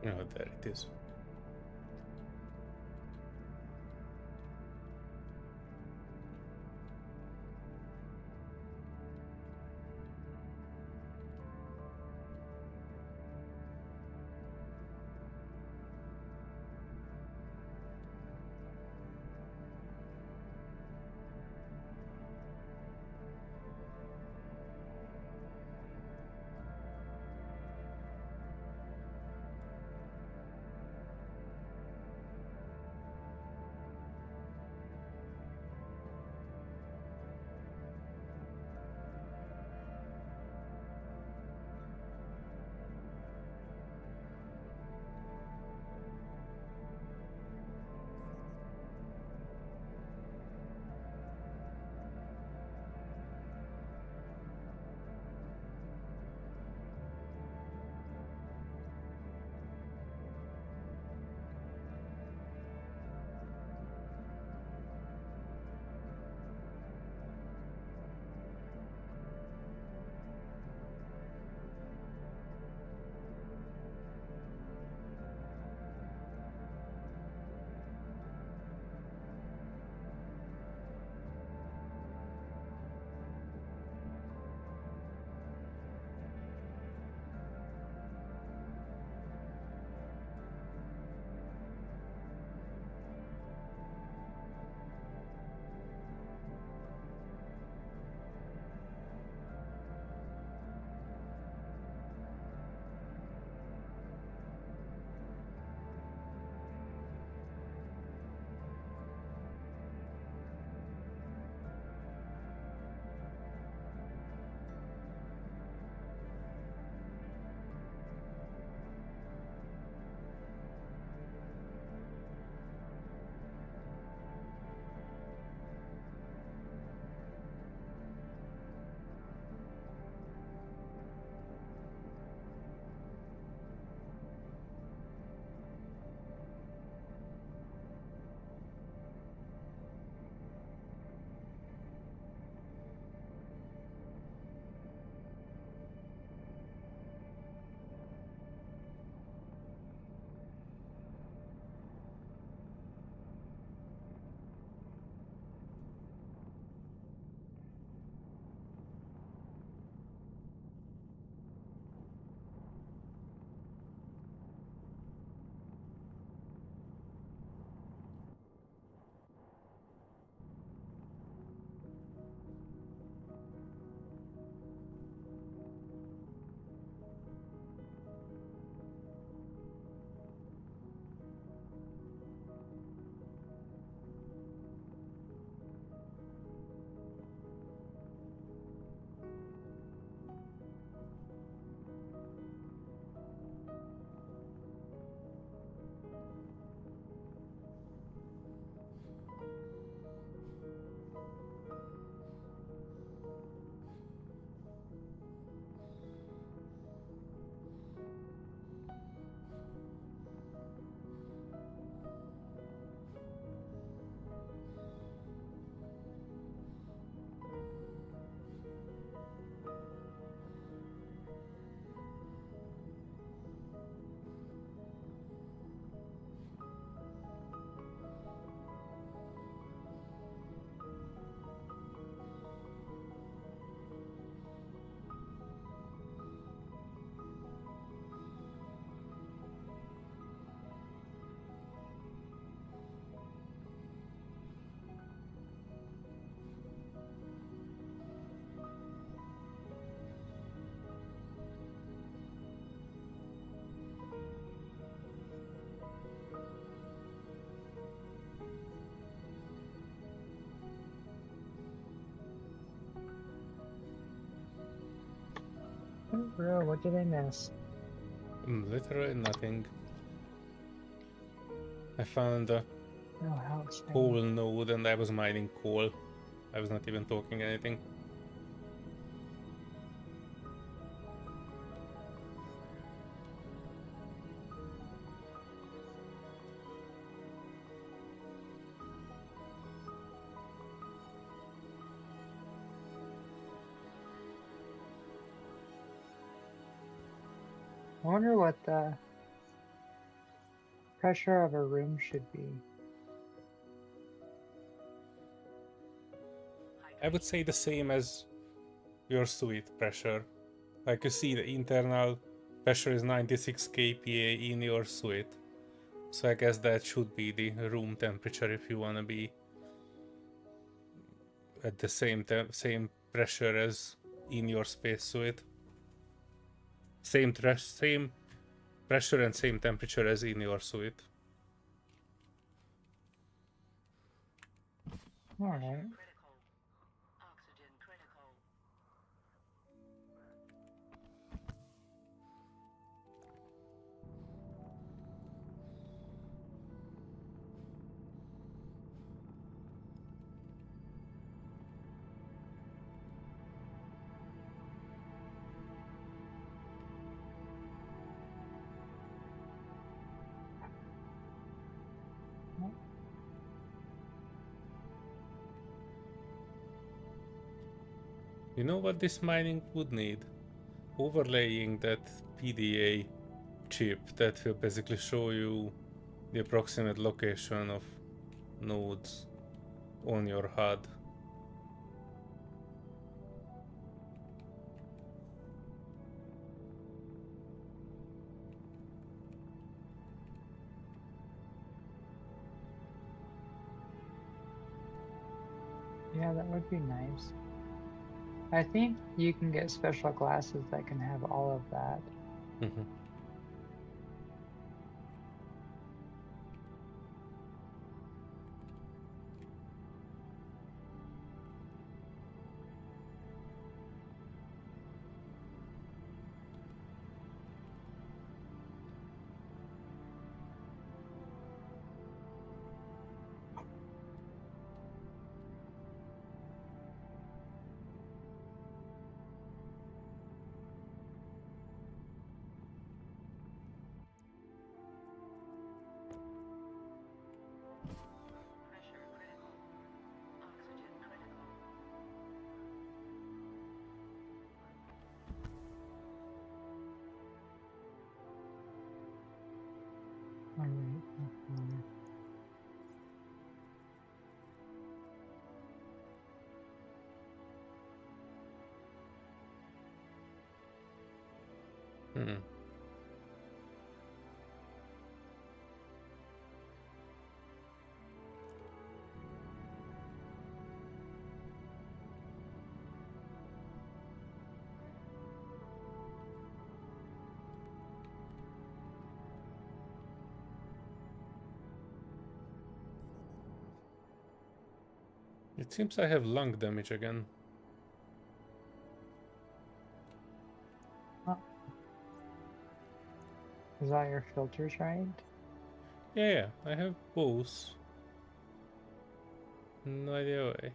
Oh, there it is. Oh, bro, what did I miss? Literally nothing. I found a Oh, how exciting. coal node and I was mining coal. I was not even talking anything. I wonder what the pressure of a room should be? I would say the same as your suite pressure. Like you see, the internal pressure is 96 kPa in your suite. So I guess that should be the room temperature if you want to be at the same pressure as in your space suite. Same pressure and same temperature as in your suite. All right. Critical. Oxygen critical. You know what this mining would need? Overlaying that PDA chip that will basically show you the approximate location of nodes on your HUD. Yeah, that would be nice. I think you can get special glasses that can have all of that. Mhm. Pressure critical. Oxygen critical. All right. Mhm. Hmm. It seems I have lung damage again. Oh, is all your filters right? Yeah, I have both. No idea why.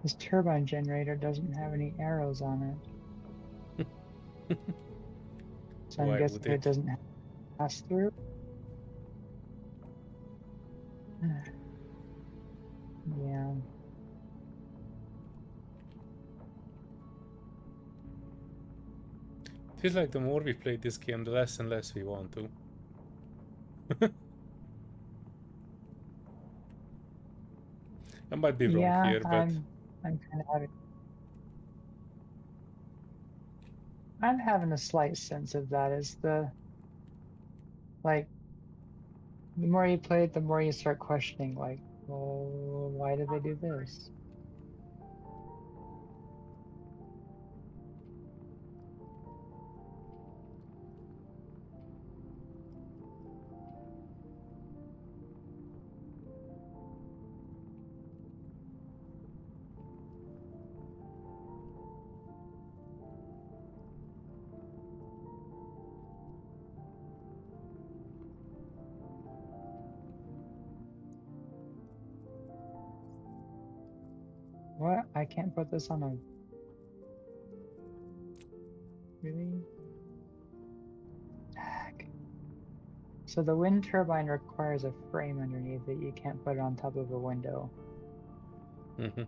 This turbine generator doesn't have any arrows on it. So I'm Why guessing would it it? doesn't pass through. Yeah. Feels like the more we play this game, the less and less we want to. I might be wrong Yeah, here, but I'm kind of having a slight sense of that. Is the like the more you play it, the more you start questioning, like, well, why did they do this? What? I can't put this on a really? Heck. So the wind turbine requires a frame underneath it. You can't put it on top of a window. mhm.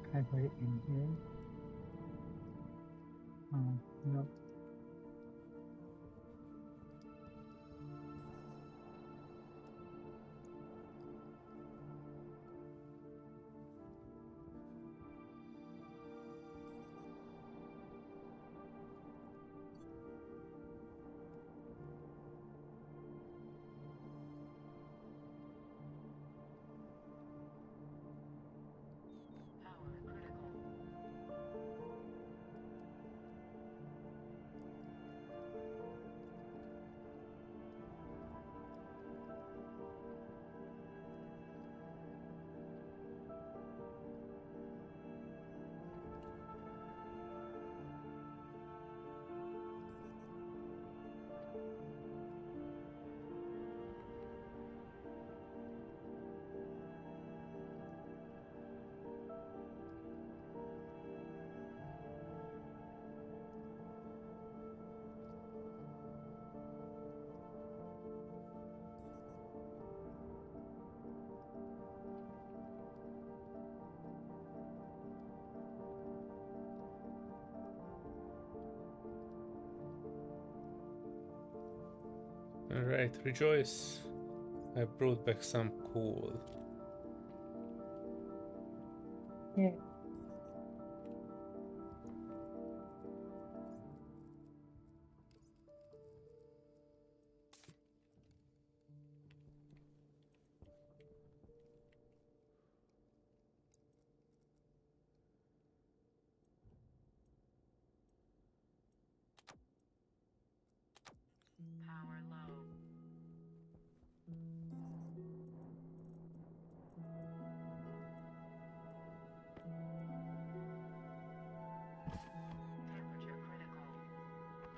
Can I put it in here? Oh, no. Power critical. Alright, rejoice. I brought back some coal. Yeah. Power low. Temperature critical.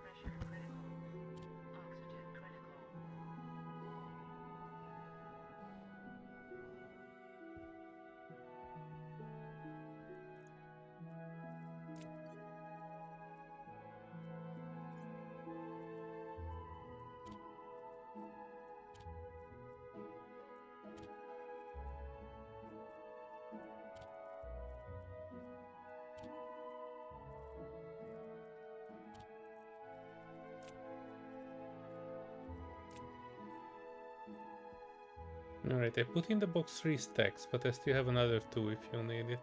Pressure critical. Oxygen critical. Alright, I put in the box 3 stacks, but I still have another 2 if you need it.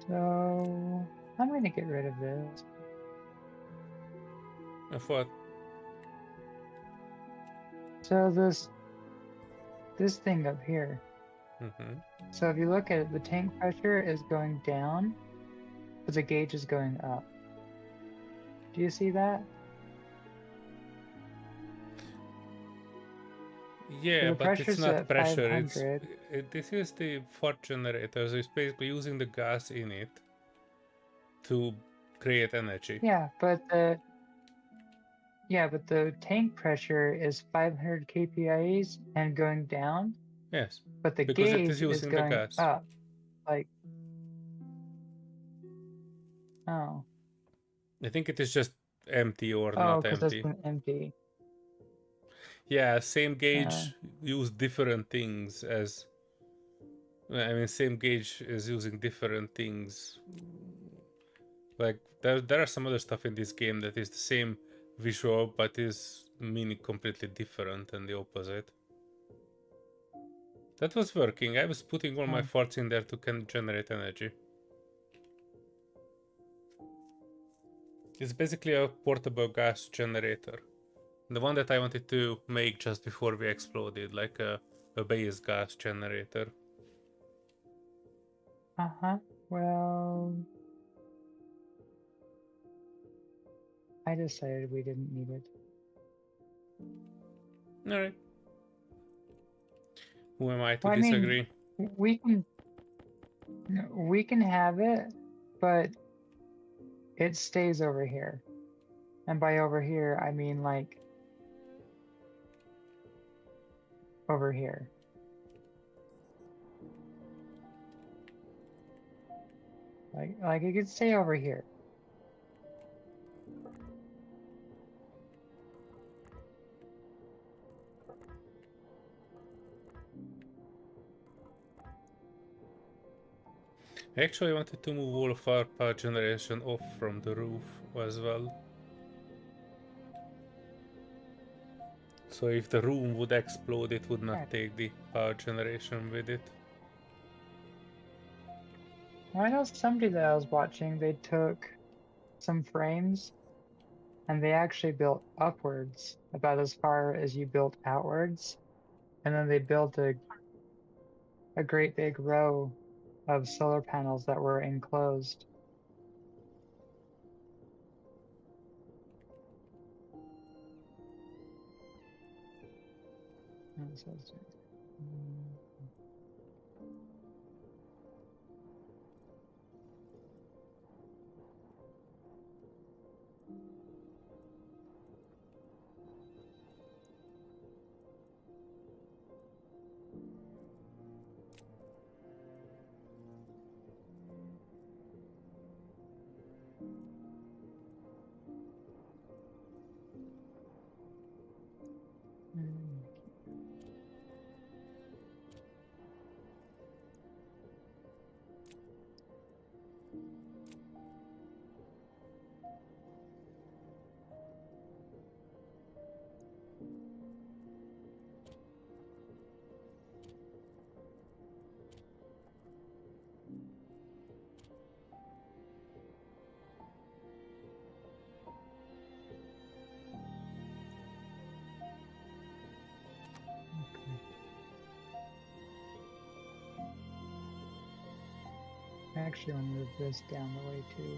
So I'm going to get rid of this. Of what? So this thing up here. Mm-hmm. So if you look at it, the tank pressure is going down, but the gauge is going up. Do you see that? Yeah, The but it's pressure's not at pressure. 500. This is the fart generator. So it's basically using the gas in it to create energy. Yeah, but the tank pressure is 500 kPIs and going down, Yes, but the because it is gauge is using the going gas. up. Like, oh, I think it is just empty or oh, not because that's empty. been empty. Yeah, same gauge use different things as. I mean, same gauge is using different things. Like there are some other stuff in this game that is the same visual but is meaning completely different and the opposite. That was working. I was putting all my farts in there to generate energy. It's basically a portable gas generator. The one that I wanted to make just before we exploded, like a base gas generator. Well, I decided we didn't need it. Alright. Who am I to Well, I disagree? mean, we can have it, but it stays over here. And by over here, I mean like over here. Like it could stay over here. I actually wanted to move all of our power generation off from the roof as well. So if the room would explode, it would not take the power generation with it. Well, I know somebody that I was watching, they took some frames and they actually built upwards about as far as you built outwards. And then they built a great big row of solar panels that were enclosed. I actually want to move this down the way too.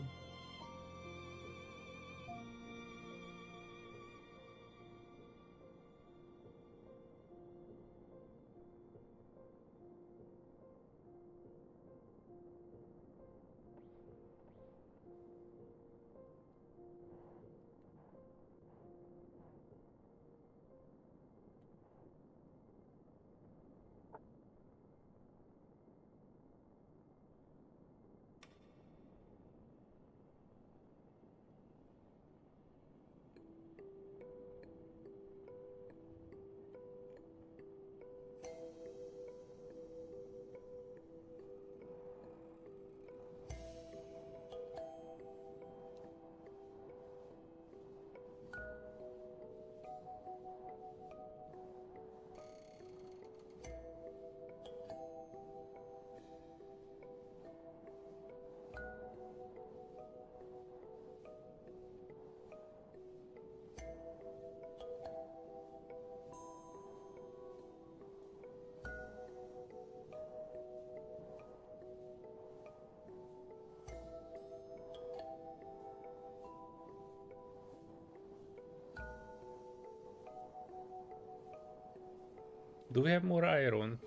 Do we have more iron?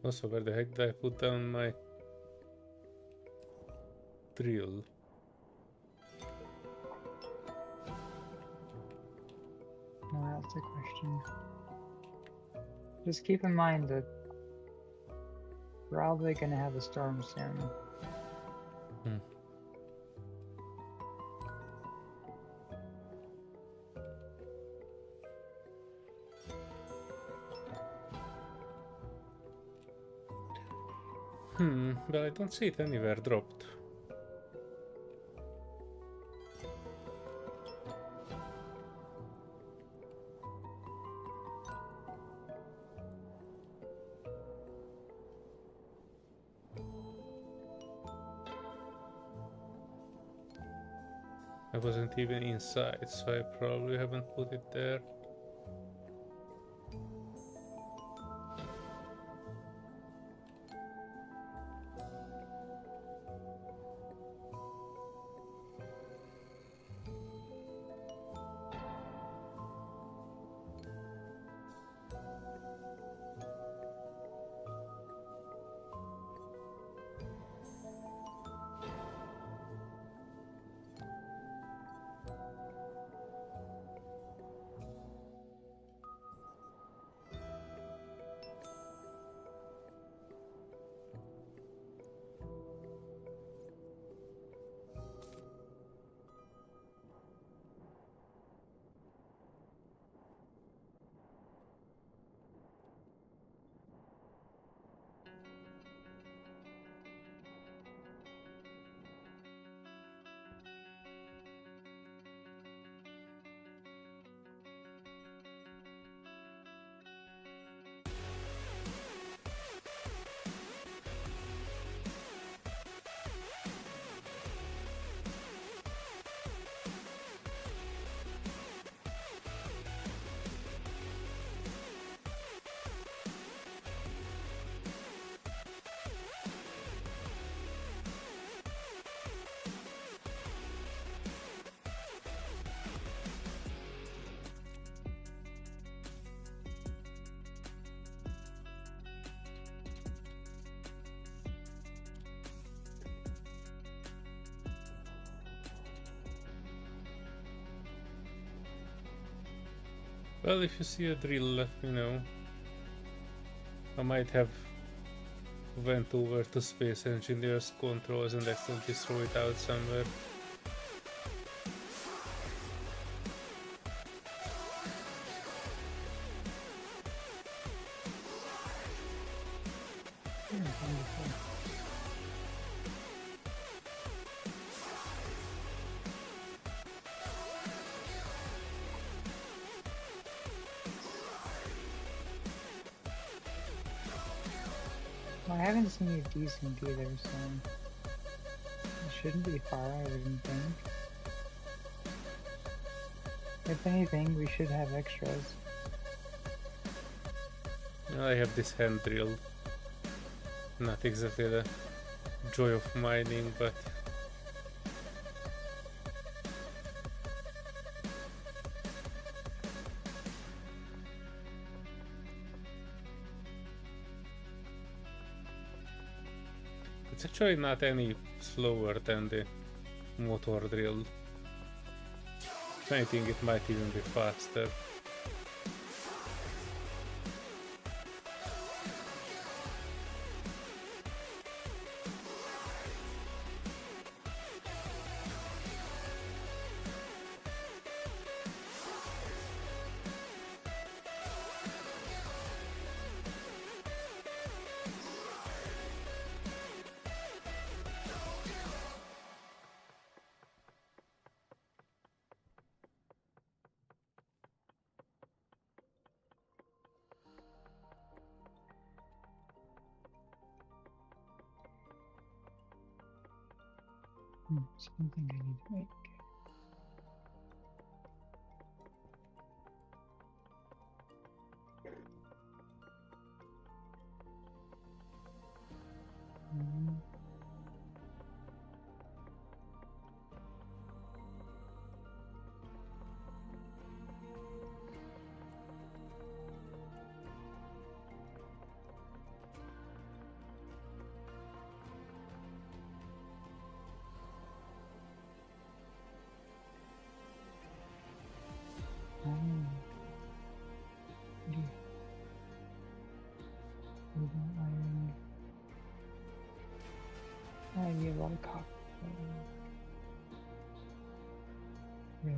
Also, where the heck did I put down my drill? No, that's the question. Just keep in mind that we're probably gonna have a storm soon. But I don't see it anywhere dropped. I wasn't even inside, so I probably haven't put it there. Well, if you see a drill, let me know. I might have went over to Space Engineers controls and accidentally throw it out somewhere. Well, I haven't seen you decent either, so it shouldn't be far, I wouldn't think. If anything, we should have extras. I have this hand drill. Not exactly the joy of mining, but it's actually not any slower than the motor drill. If anything, it might even be faster. Something I need to make. Mm. Iron. I need a lot of copper. Right.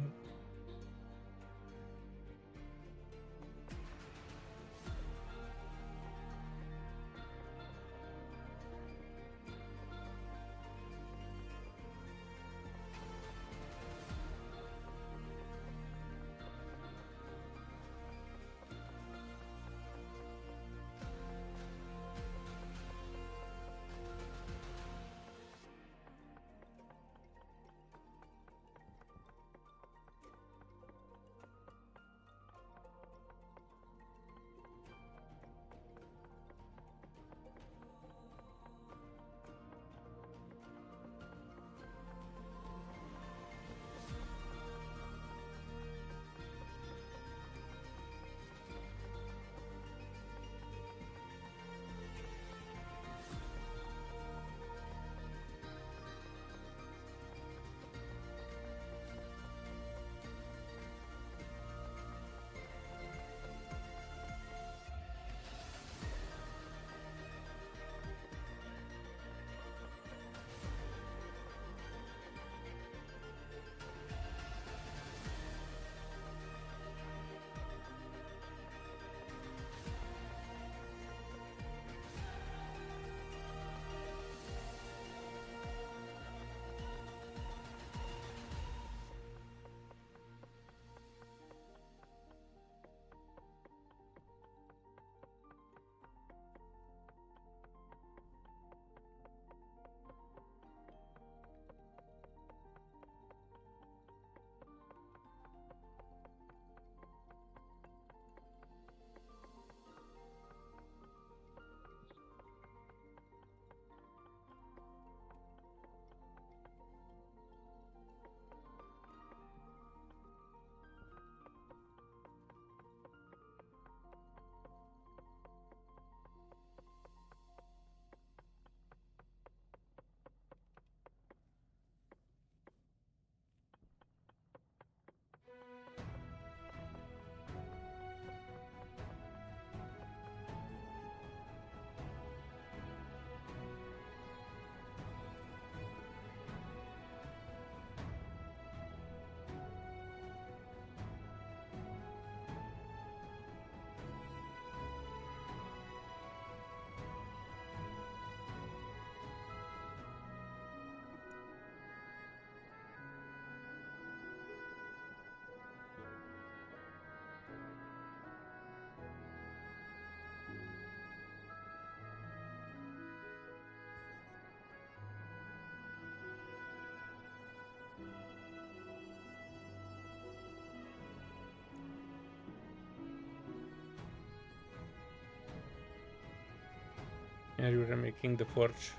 And you were making the forge. Pressure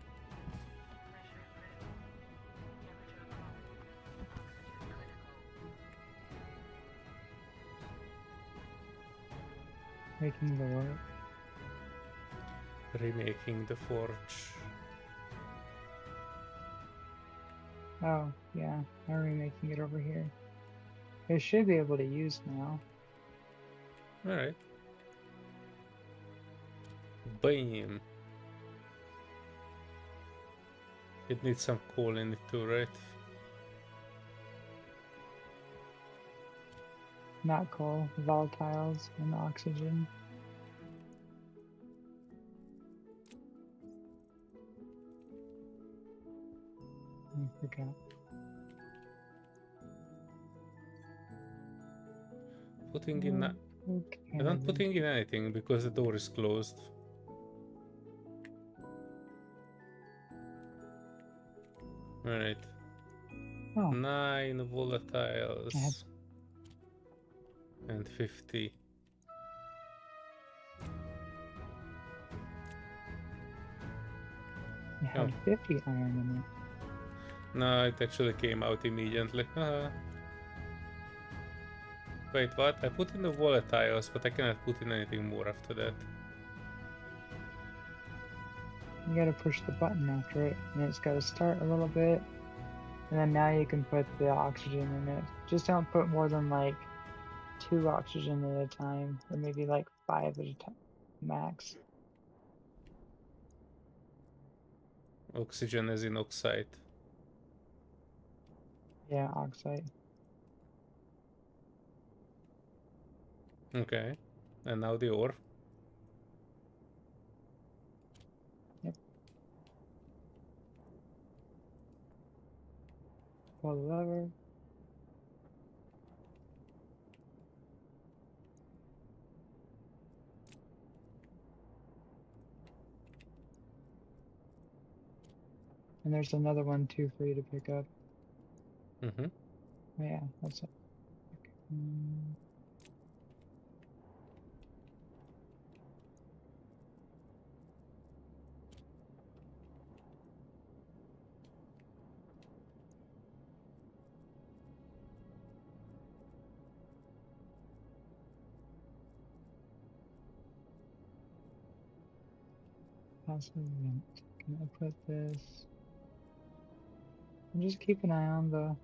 critical. Temperature low. Oxygen critical. Making the what? Remaking the forge. Oh, yeah. I'm remaking it over here. It should be able to use now. Alright. Bam! It needs some coal in it too, right? Not coal, volatiles, and oxygen. I forgot. Putting in... Okay. I'm not putting in anything because the door is closed. Alright. Oh, 9 volatiles. And 50. it had 50 iron in it. No, it actually came out immediately. Wait, what? I put in the volatiles, but I cannot put in anything more after that. You gotta push the button after it, and it's gotta start a little bit. And then now you can put the oxygen in it. Just don't put more than like 2 oxygen at a time, or maybe like 5 at a time max. Oxygen as in oxide. Yeah, oxide. Okay. And now the ore. Yep. Pull the lever. And there's another one too for you to pick up. Mm-hmm. Yeah, that's it. Mm, passive vent. Can I put this? And just keep an eye on the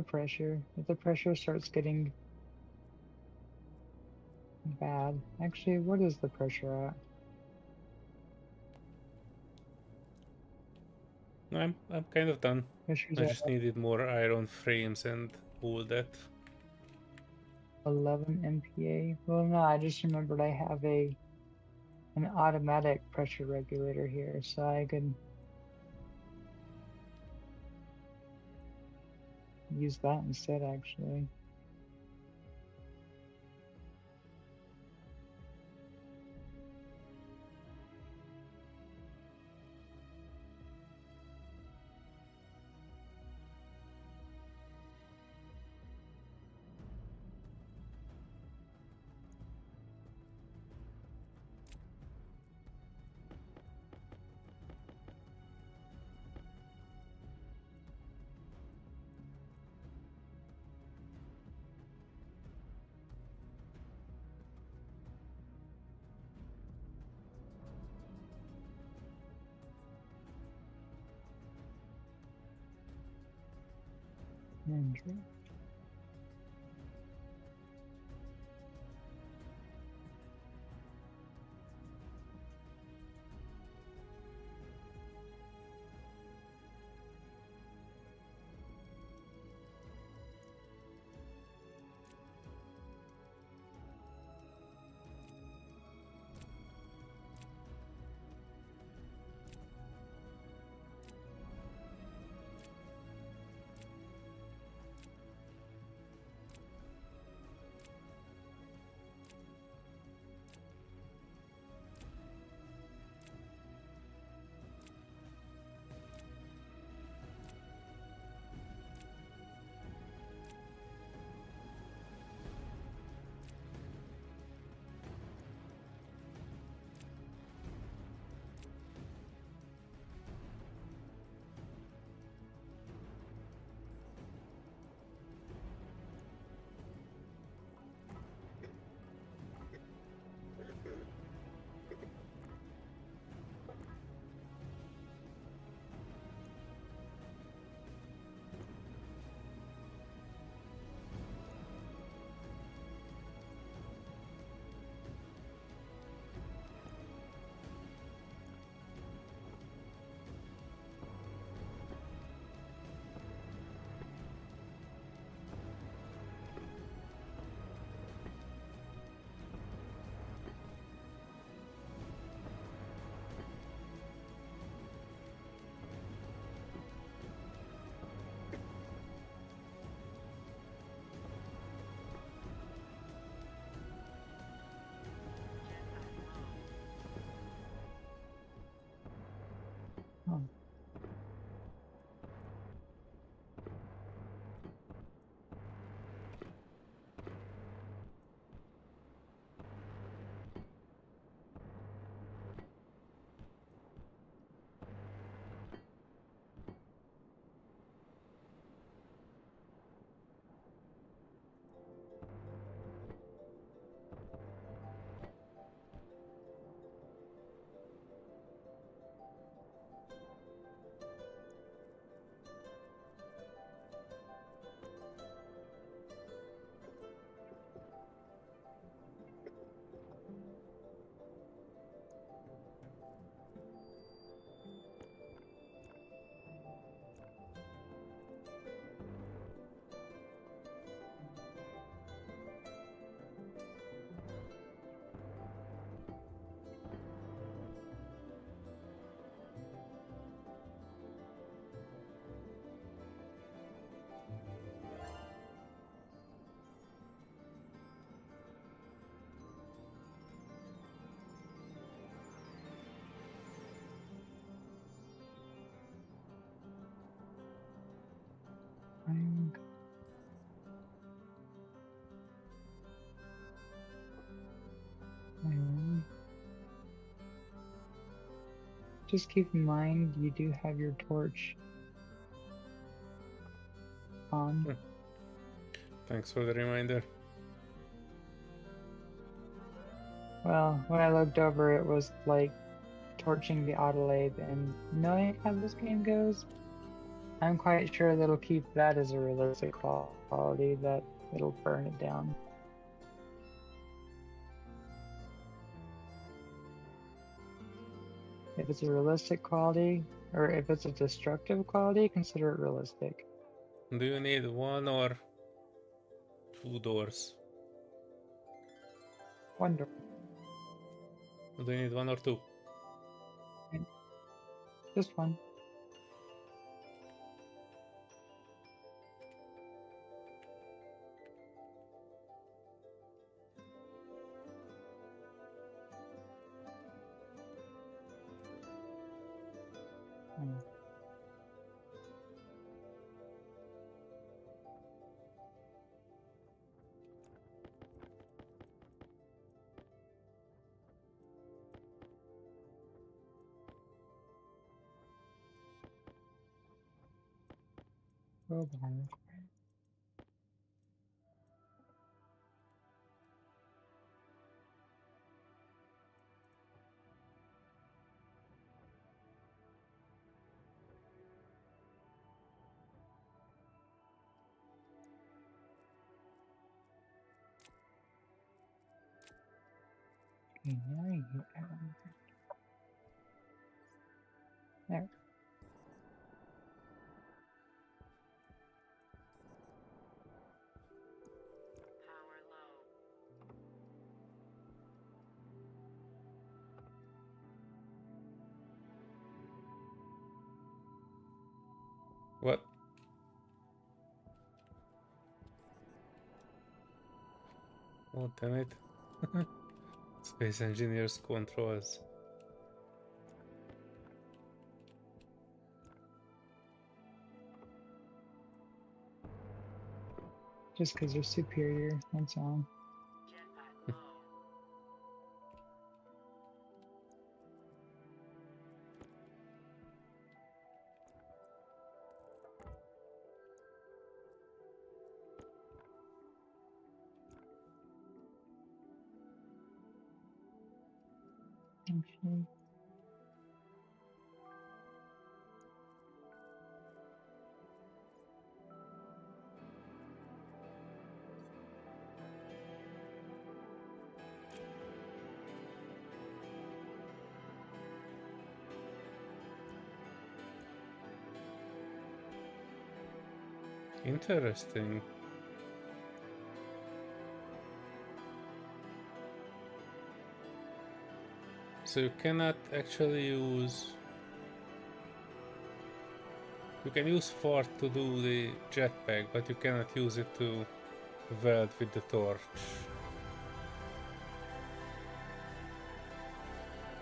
pressure. If the pressure starts getting bad, actually, what is the pressure at? I'm kind of done. Pressure's I at just needed more iron frames and all that. 11 MPa. Well, no, I just remembered I have an automatic pressure regulator here, so I could use that instead, actually. Andrew. Just keep in mind you do have your torch on. Thanks for the reminder. Well, when I looked over, it was like torching the autolathe, and knowing how this game goes, I'm quite sure that it'll keep that as a realistic quality, that it'll burn it down. If it's a realistic quality, or if it's a destructive quality, consider it realistic. Do you need 1 or 2 doors? Wonder. Do you need 1 or 2? Just one. Oh, behind. Okay, now I hit everything. There. Power low. What? Oh, damn it. Space Engineers controls. Just because they're superior, that's all. Jetpack low. Actually. Interesting. So you cannot actually use... You can use fart to do the jetpack, but you cannot use it to weld with the torch.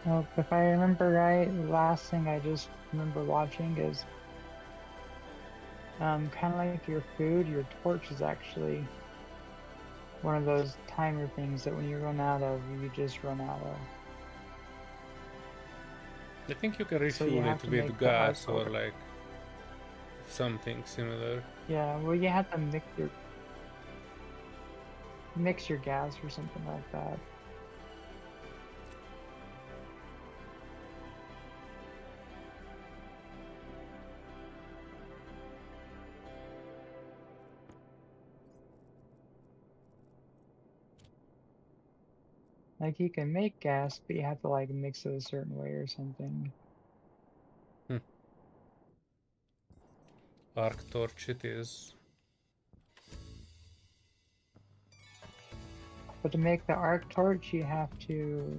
Well, if I remember right, the last thing I just remember watching is kind of like your food, your torch is actually one of those timer things that when you run out of, you just run out of. I think you can So you refuel have it to with make the gas arc or order. like something similar. Yeah, well, you have to mix your gas or something like that. Like you can make gas, but you have to like mix it a certain way or something. Arc torch it is. But to make the arc torch, you have to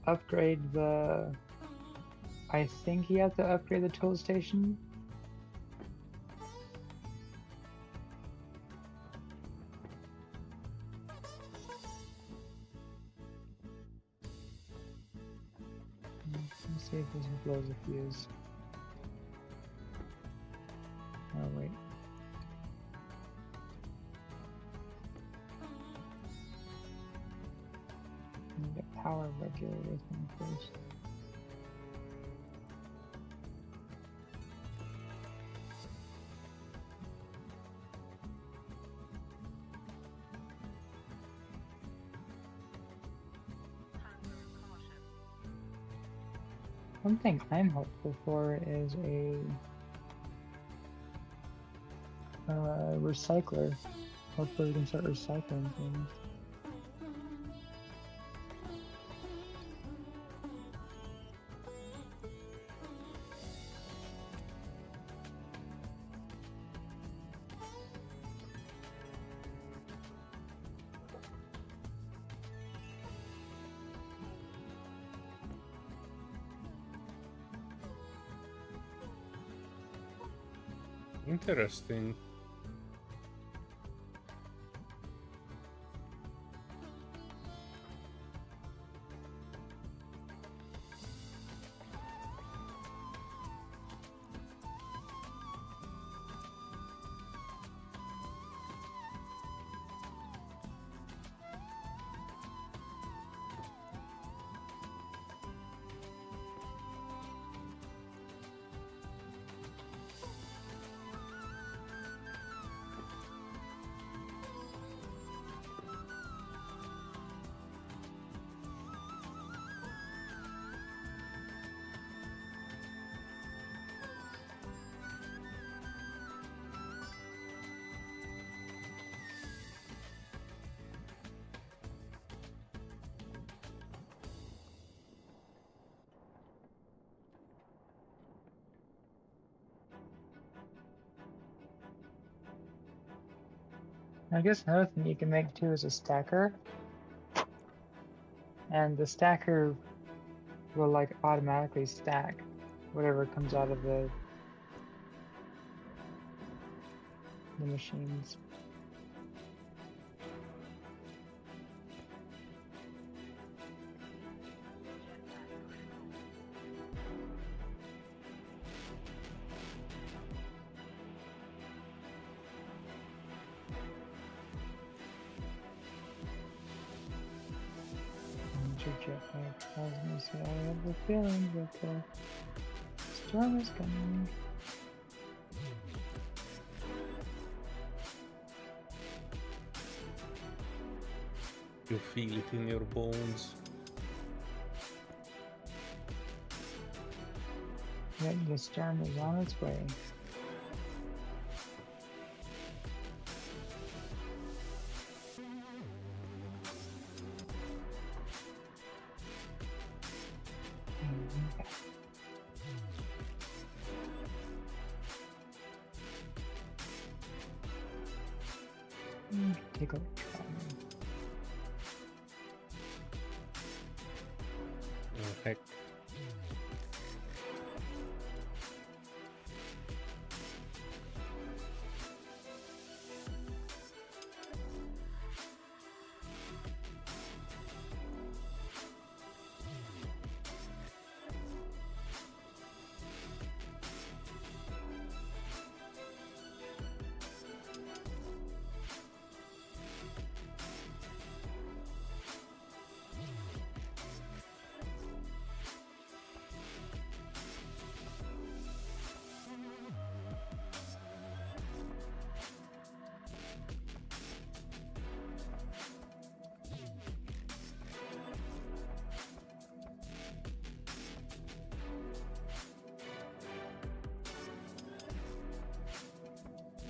upgrade the... I think you have to upgrade the tool station. Let's see if this blows a fuse. Oh wait. Need a power regulator thing first. One thing I'm hopeful for is a recycler. Hopefully we can start recycling things. Interesting. I guess another thing you can make too is a stacker. And the stacker will like automatically stack whatever comes out of the machines. Jetpack tells me, so I have the feeling that the storm is coming. You feel it in your bones. Yep, the storm is on its way. Take a look. Oh, heck.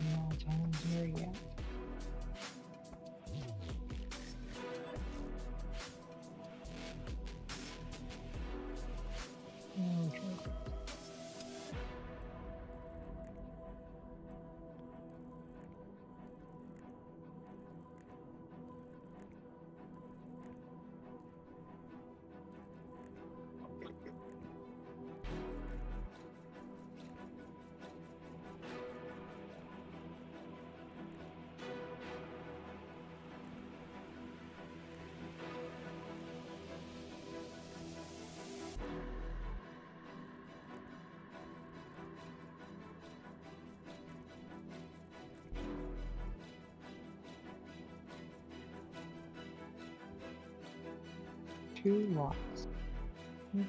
No time's here yet. Okay. 2 watts. Mhm.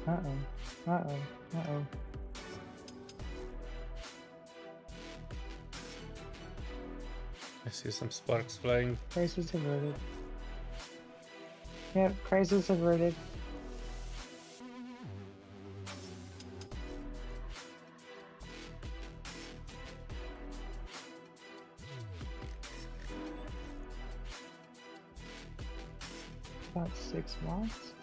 Uh-oh. Uh-oh. Uh-oh. I see some sparks flying. Crisis averted. Yep, crisis averted. About 6 watts.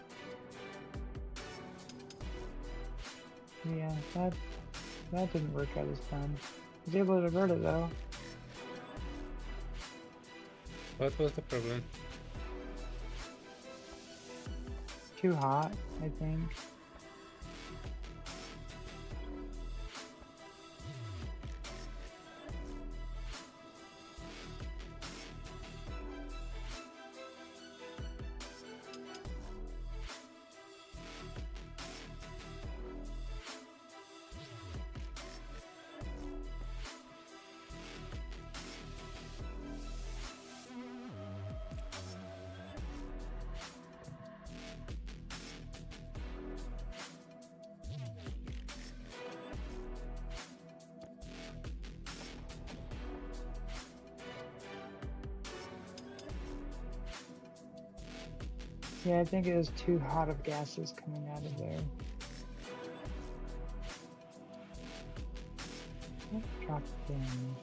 Yeah, that didn't work out as planned. I was able to avert it though. What was the problem? Too hot, I think. Yeah, I think it was too hot of gases coming out of there. Let's drop it in.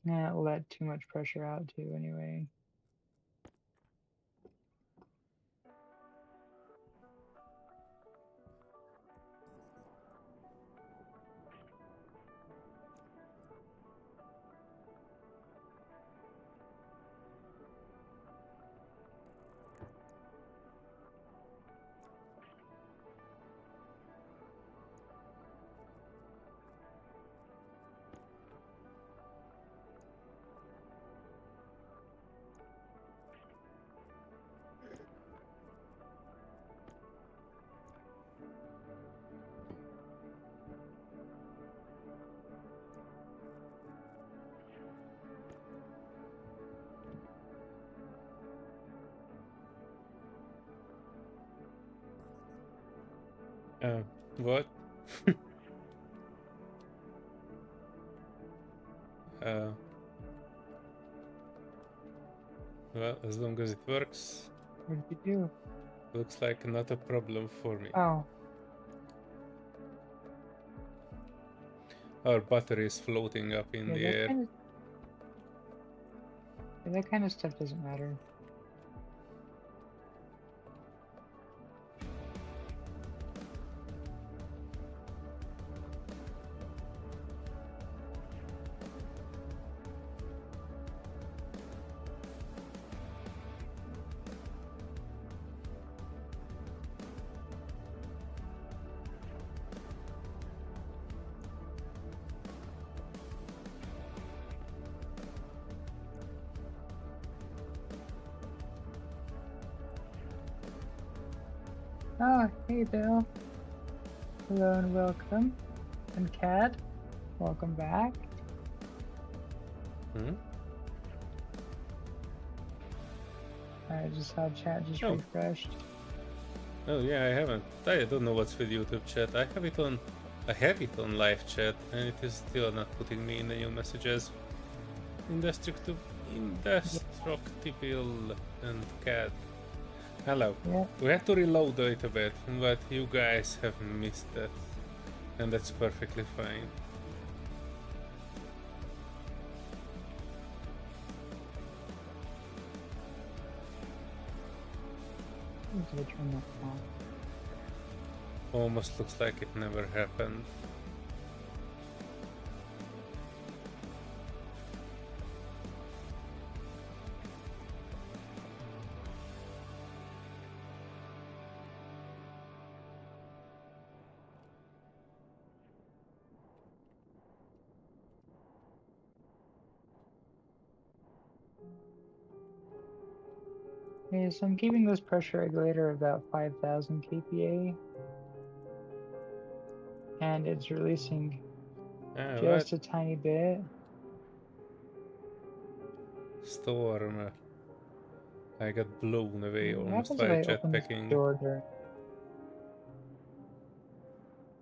Nah, it'll let too much pressure out too anyway. What? uh, well, as long as it works, What did you do? looks like not a problem for me. Oh, Our battery is floating up in yeah, the air. that kind of stuff doesn't matter. Oh, hey Bill. Hello and welcome. And Kat, welcome back. Hmm? I just saw chat just Oh. refreshed. Oh yeah, I haven't. I don't know what's with YouTube chat. I have it on live chat, and it is still not putting me in the new messages. Indestructible and Cat. Hello. Yeah. We had to reload it a bit, but you guys have missed it, and that's perfectly fine. Did I turn that off? Almost looks like it never happened. Okay, so I'm keeping this pressure regulator about 5,000 kPa. And it's releasing Ah, what? just a tiny bit. Storm. I got blown away What almost happens if by I open this jetpacking. door during?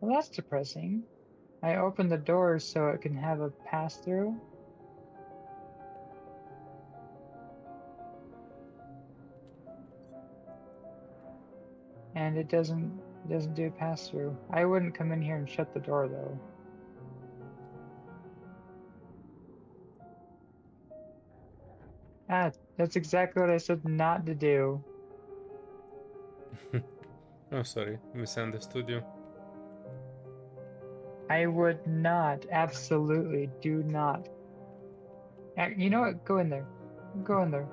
Well, that's depressing. I opened the door so it can have a pass through. And it doesn't do a pass through. I wouldn't come in here and shut the door though. Ah, that's exactly what I said not to do. Oh, sorry, misunderstood you. I would not, absolutely do not. You know what? Go in there. Go in there.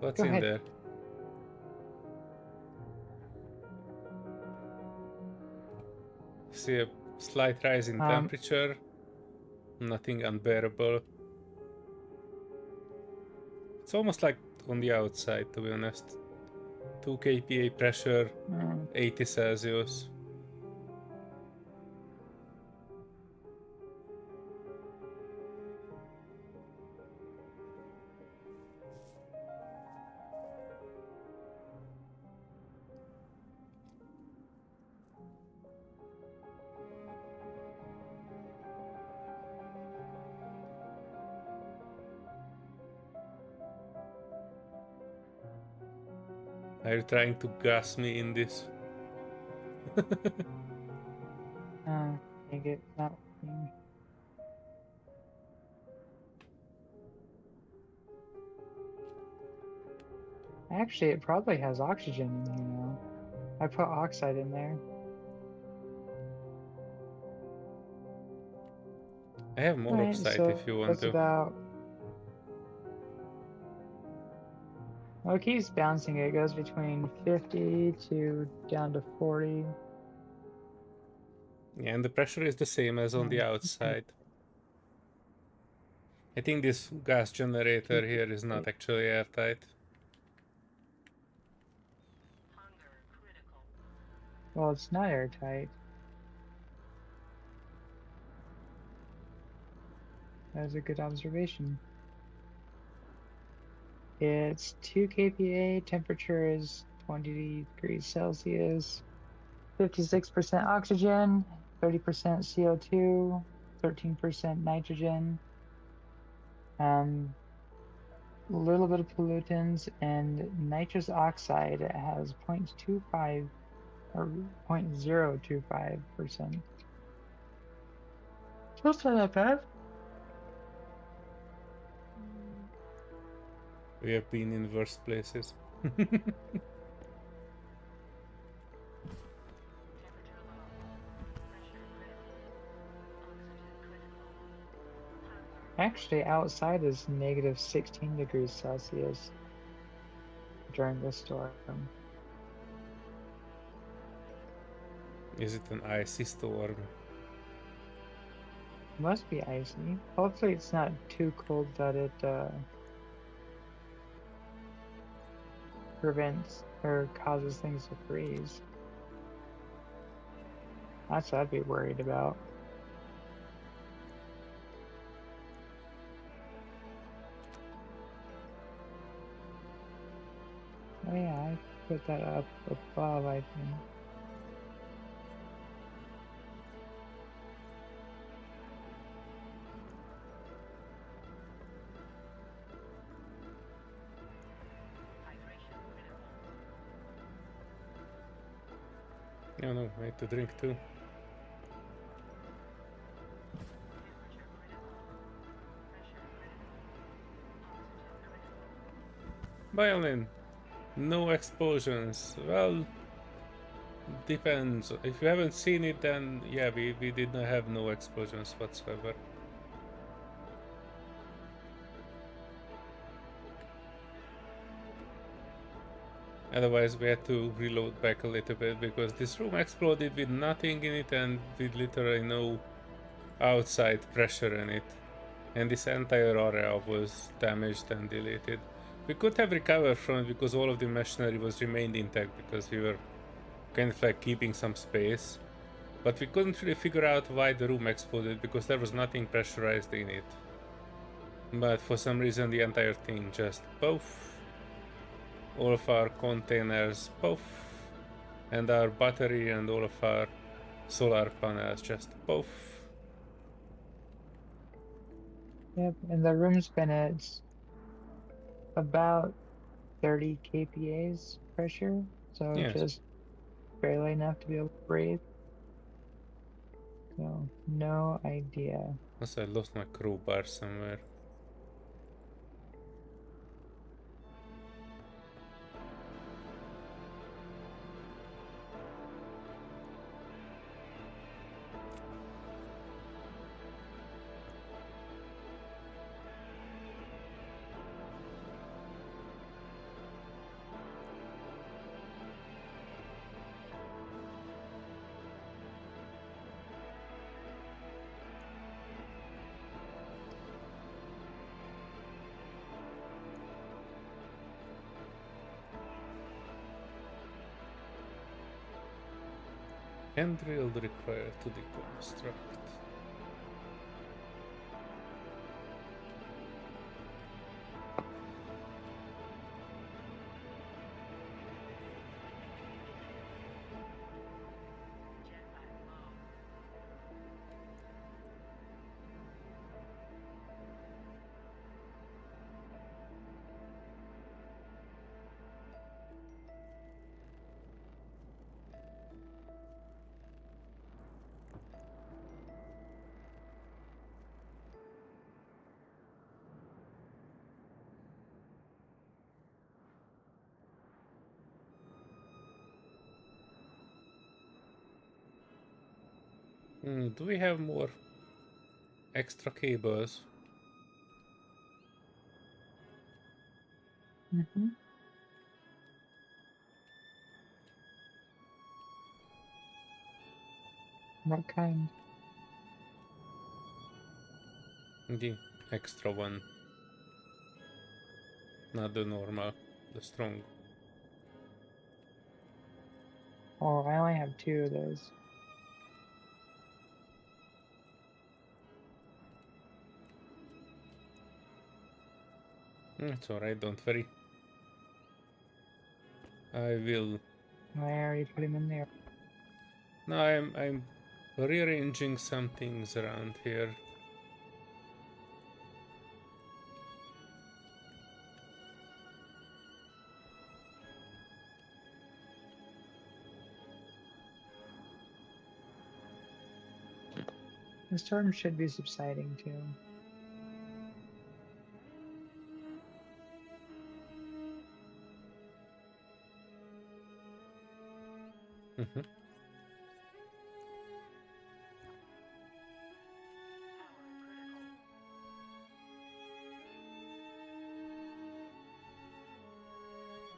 What's Go in ahead. there? See a slight rise in temperature. Nothing unbearable. It's almost like on the outside, to be honest. 2 kPa pressure, 80 Celsius. Are you trying to gas me in this? Dang it, not working. Actually, it probably has oxygen in here now. I put oxide in there. I have more Alright, oxide so if you want that's to. about... Well, it keeps bouncing. It goes between 50 to down to 40. Yeah, and the pressure is the same as on the outside. I think this gas generator here is not actually airtight. Hunger critical. Well, it's not airtight. That was a good observation. It's 2 kPa, temperature is 20 degrees Celsius, 56% oxygen, 30% CO2, 13% nitrogen, a little bit of pollutants, and nitrous oxide has 0.25 or 0.025%. That's not that bad. We have been in worse places. Temperature low. Pressure critical. Oxygen critical. Hunger. Actually, outside is negative 16 degrees Celsius during this storm. Is it an icy storm? Must be icy. Hopefully it's not too cold that it prevents or causes things to freeze. That's what I'd be worried about. Oh yeah, I put that up above, I think. Hydration critical. No, no, I need to drink too. Temperature critical. Pressure critical. Oxygen critical. Violin. No explosions. Well, depends. If you haven't seen it, then yeah, we did not have no explosions whatsoever. Otherwise we had to reload back a little bit because this room exploded with nothing in it and with literally no outside pressure in it. And this entire area was damaged and deleted. We could have recovered from it because all of the machinery was remained intact because we were kind of like keeping some space. But we couldn't really figure out why the room exploded because there was nothing pressurized in it. But for some reason the entire thing just poof. All of our containers poof. And our battery and all of our solar panels just poof. Yep, and the room's been at about 30 kPa's pressure, so Yes. just barely enough to be able to breathe. So, no idea. Also, I lost my crowbar somewhere. Hand drill required to deconstruct. Jet lag low. Do we have more extra cables? Mm-hmm. What kind? The extra one. Not the normal, the strong. Oh, I only have 2 of those. It's alright, don't worry. I will. I already put him in there. No, I'm rearranging some things around here. The storm should be subsiding too. Mhm. Power critical.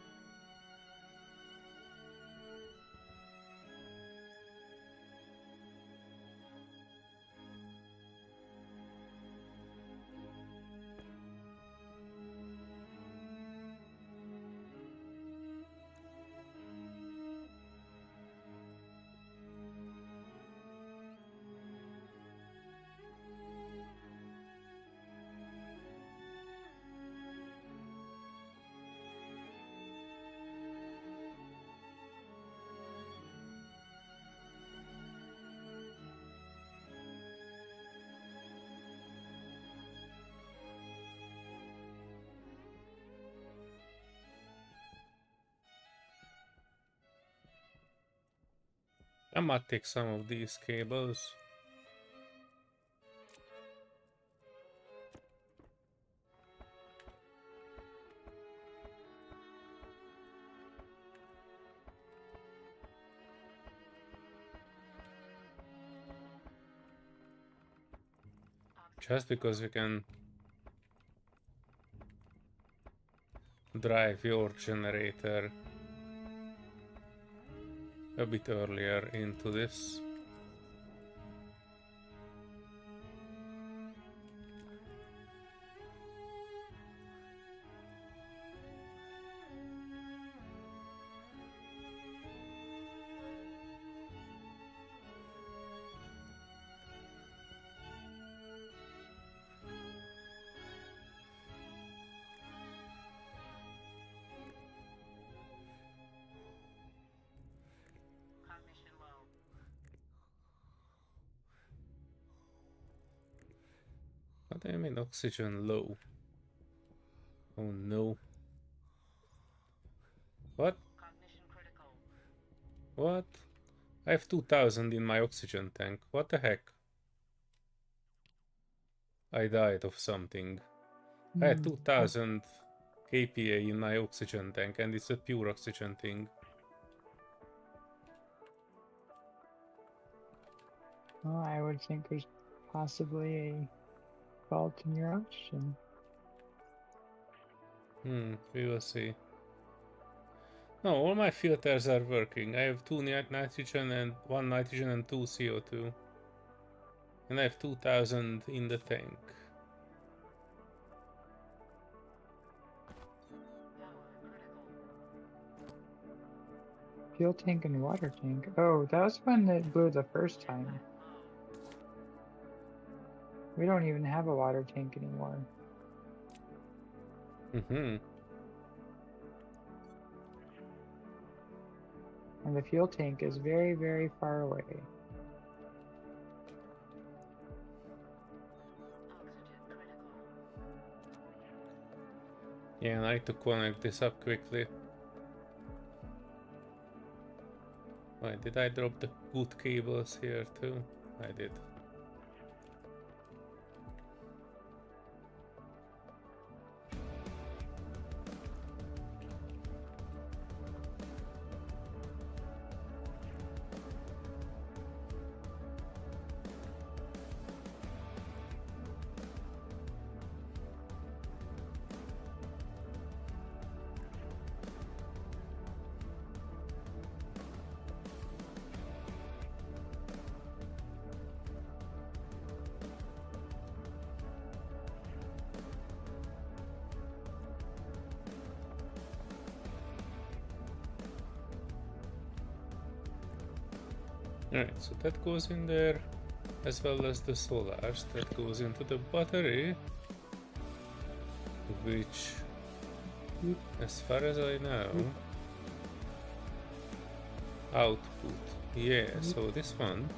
I might take some of these cables. Just because we can drive your generator a bit earlier into this. What do you mean oxygen low? Oh no. What? Cognition critical. What? I have 2000 in my oxygen tank. What the heck? I died of something. I had 2000 kPa in my oxygen tank and it's a pure oxygen thing. Well, I would think there's possibly a fault in your oxygen. We will see. No, all my filters are working. I have 2 nitrogen and 1 nitrogen and 2 CO2. And I have 2000 in the tank. Power critical. Fuel tank and water tank. Oh, that was when it blew the first Jet time. low. We don't even have a water tank anymore. And the fuel tank is very, very far away. Oxygen critical. Yeah, I need to connect this up quickly. Wait, did I drop the good cables here too? I did. Alright, so that goes in there, as well as the solars. That goes into the battery, which, as far as I know, output. Yeah, so this one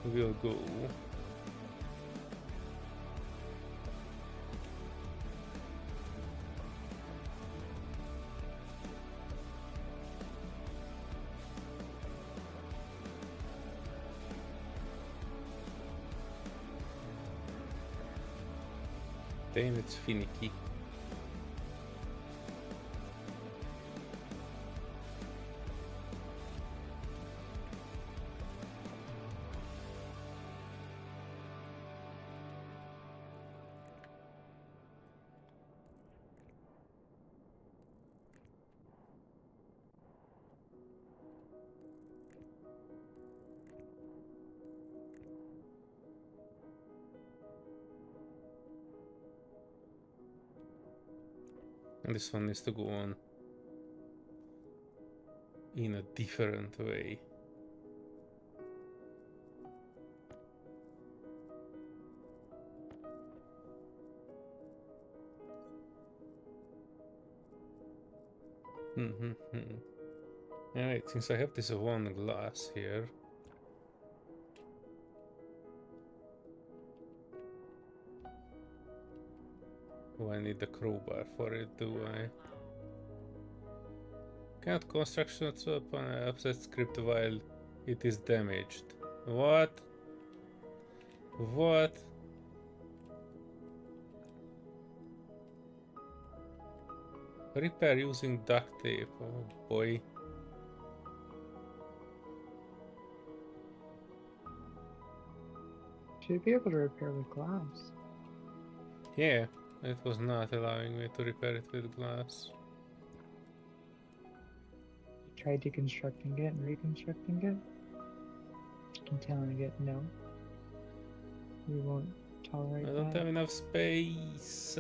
will go damn, it's finicky. And this one needs to go on in a different way. Alright, since I have this one glass here, do I need the crowbar for it, do I? Cannot construction upon an upset script while it is damaged. What? What? Repair using duct tape. Oh boy. Should be able to repair with glass. Yeah, it was not allowing me to repair it with glass. Try deconstructing it and reconstructing it. And telling it no. We won't tolerate I don't that. have enough space.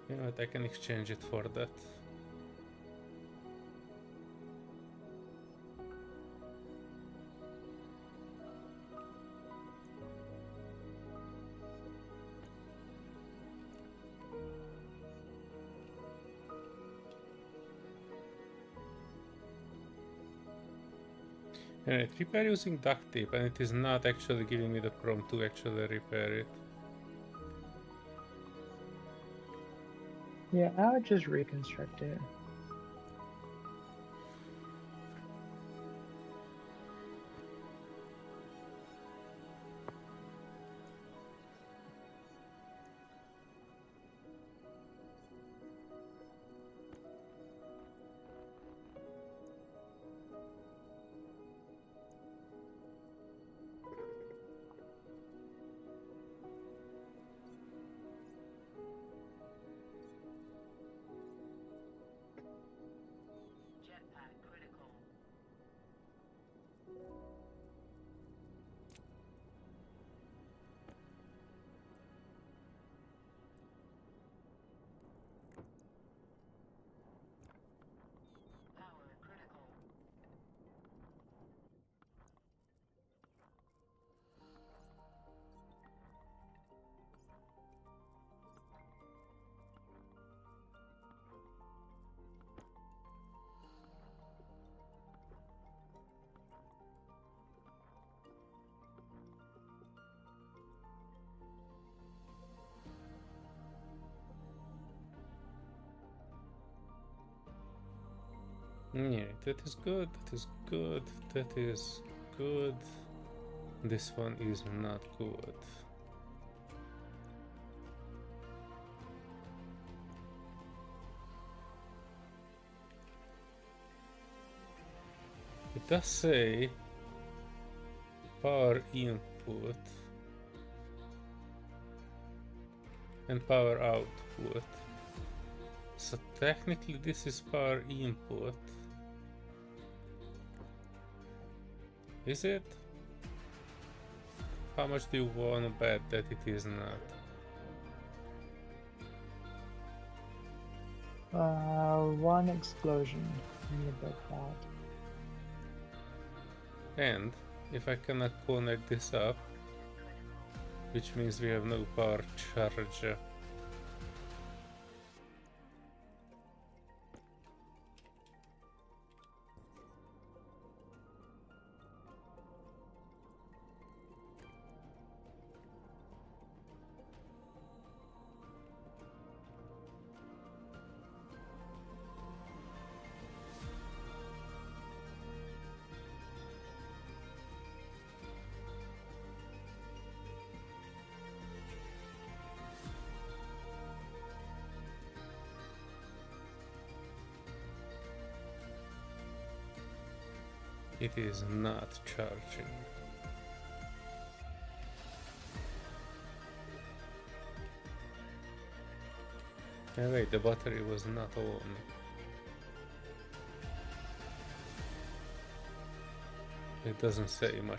You know what, I can exchange it for that. Alright, repair using duct tape, and it is not actually giving me the prompt to actually repair it. Yeah, I would just reconstruct it. Jetpack critical. Power critical. Yeah, that is good, that is good, that is good. This one is not good. It does say power input and power output. So technically this is power input. Is it? How much do you want to bet that it is not? One explosion. I need to bet that. And if I cannot connect this up, which means we have no power charger. It is not charging. Oh wait, the battery was not on. It doesn't say much.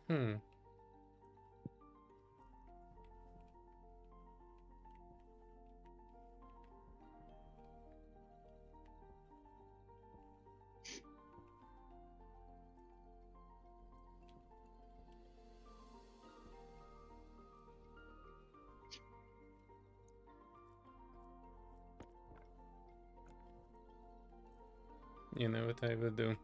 Hmm. You know what I will do?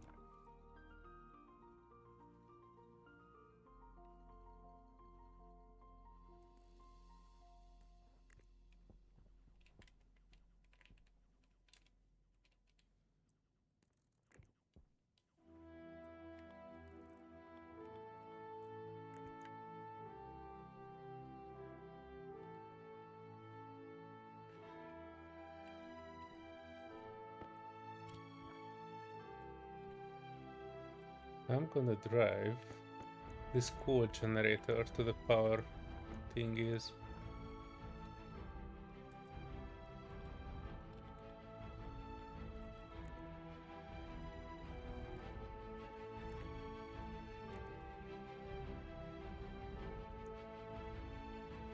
I'm gonna drive this coal generator to the power thingies.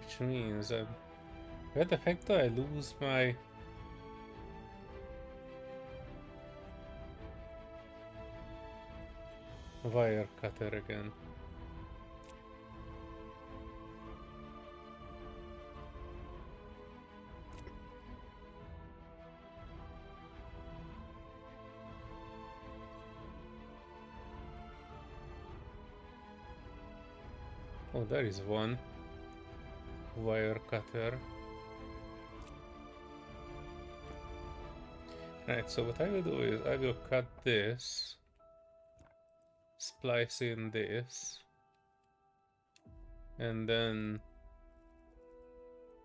Which means, where the heck do I lose my... wire cutter again. Oh, there is one wire cutter. Right, so what I will do is I will cut this, splice in this, and then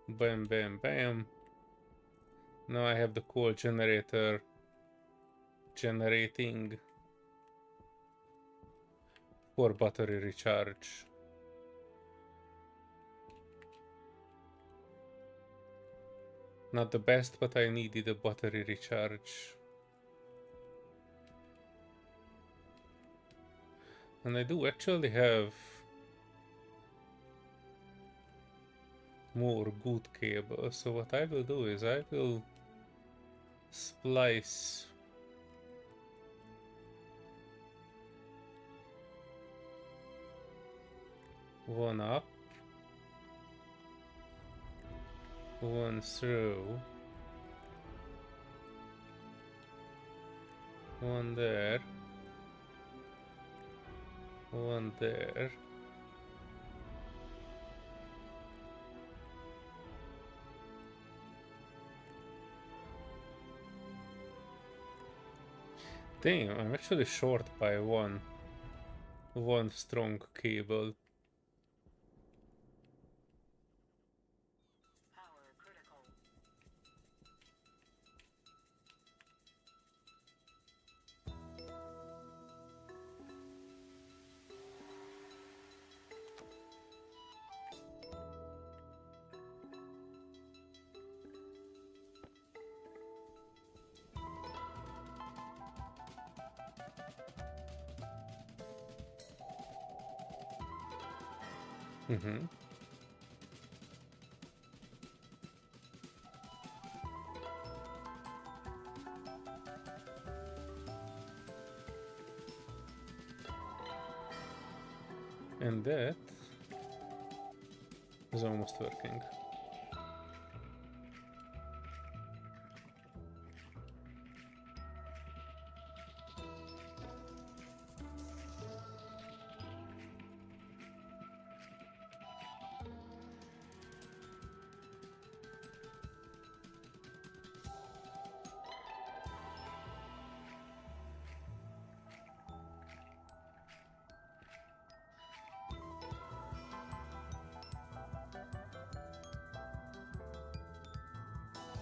bam, bam, bam. Now I have the cool generator generating for battery recharge. Not the best, but I needed a battery recharge. And I do actually have more good cable. So what I will do is I will splice one up, one through, one there, one there. Damn, I'm actually short by one strong cable. Power critical. Mm-hmm. And that is almost working.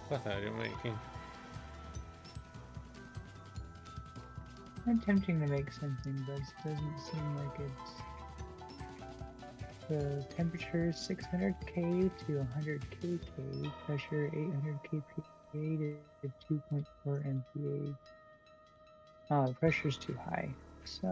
What are you making? I'm attempting to make something, but it doesn't seem like it's. The temperature 600K to 100kK, pressure 800 kPa to 2.4 MPa. Oh, the pressure's too high. So.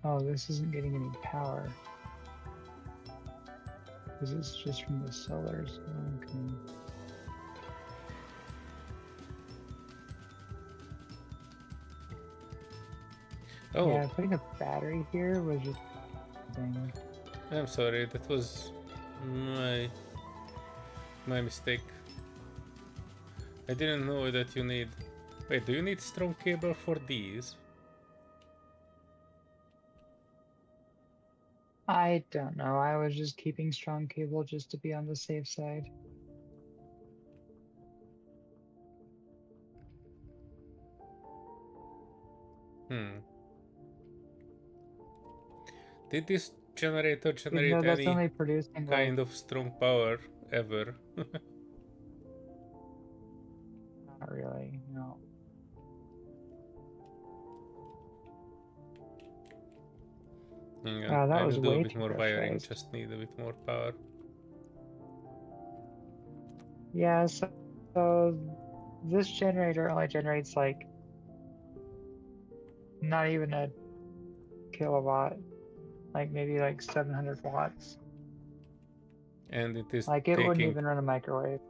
Oh, this isn't getting any power. Because it's just from the solar, so okay. Oh, Yeah, putting a battery here was just thing. I'm sorry, that was my mistake. I didn't know that you need... Wait, do you need strong cable for these? I don't know. I was just keeping strong cable just to be on the safe side. Did this generator Even generate though that's any only producing kind like, of strong power ever? not really, no. Hang on, Wow, that I was will do a way bit too more wiring, pressurized. just need a bit more power. Yeah, so this generator only generates like not even a kilowatt. like maybe like 700 watts. And it is Like it wouldn't taking... even run a microwave.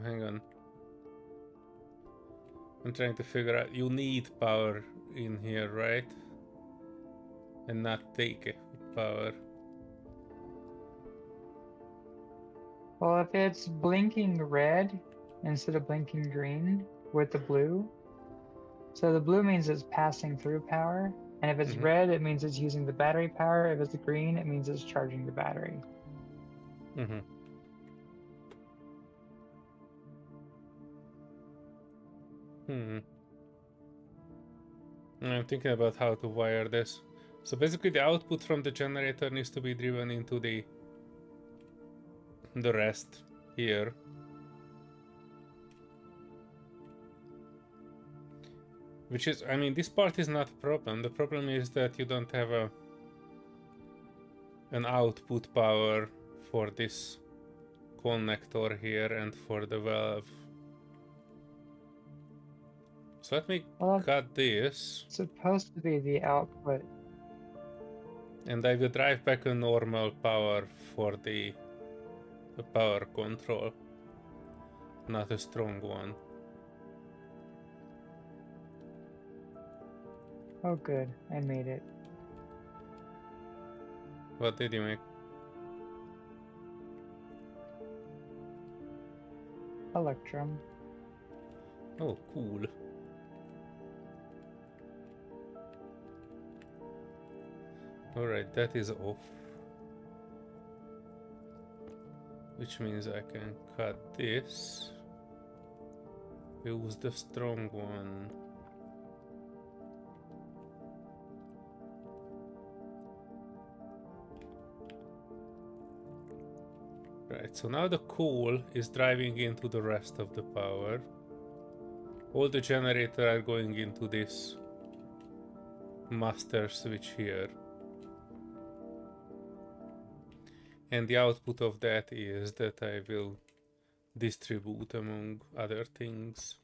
hang on. I'm trying to figure out, you need power in here, right? And not take it with power. Well, if it's blinking red instead of blinking green with the blue, so the blue means it's passing through power, and if it's red, it means it's using the battery power. If it's green, it means it's charging the battery. Mm-hmm. I'm thinking about how to wire this. So basically the output from the generator needs to be driven into the rest here. Which is, I mean, this part is not a problem. The problem is that you don't have an output power for this connector here and for the valve. So let me cut this. It's supposed to be the output. And I will drive back a normal power for the power control. Not a strong one. Oh good, I made it. What did you make? Electrum. Oh, cool. Alright, that is off. Which means I can cut this. Use the strong one. Right, so now the coal is driving into the rest of the power. All the generators are going into this master switch here. And the output of that is that I will distribute among other things.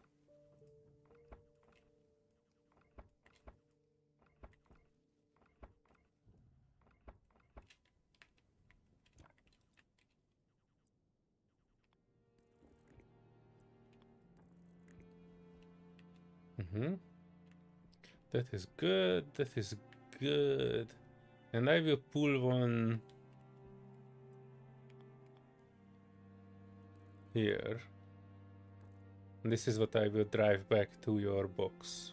That is good, that is good. And I will pull one here. And this is what I will drive back to your box.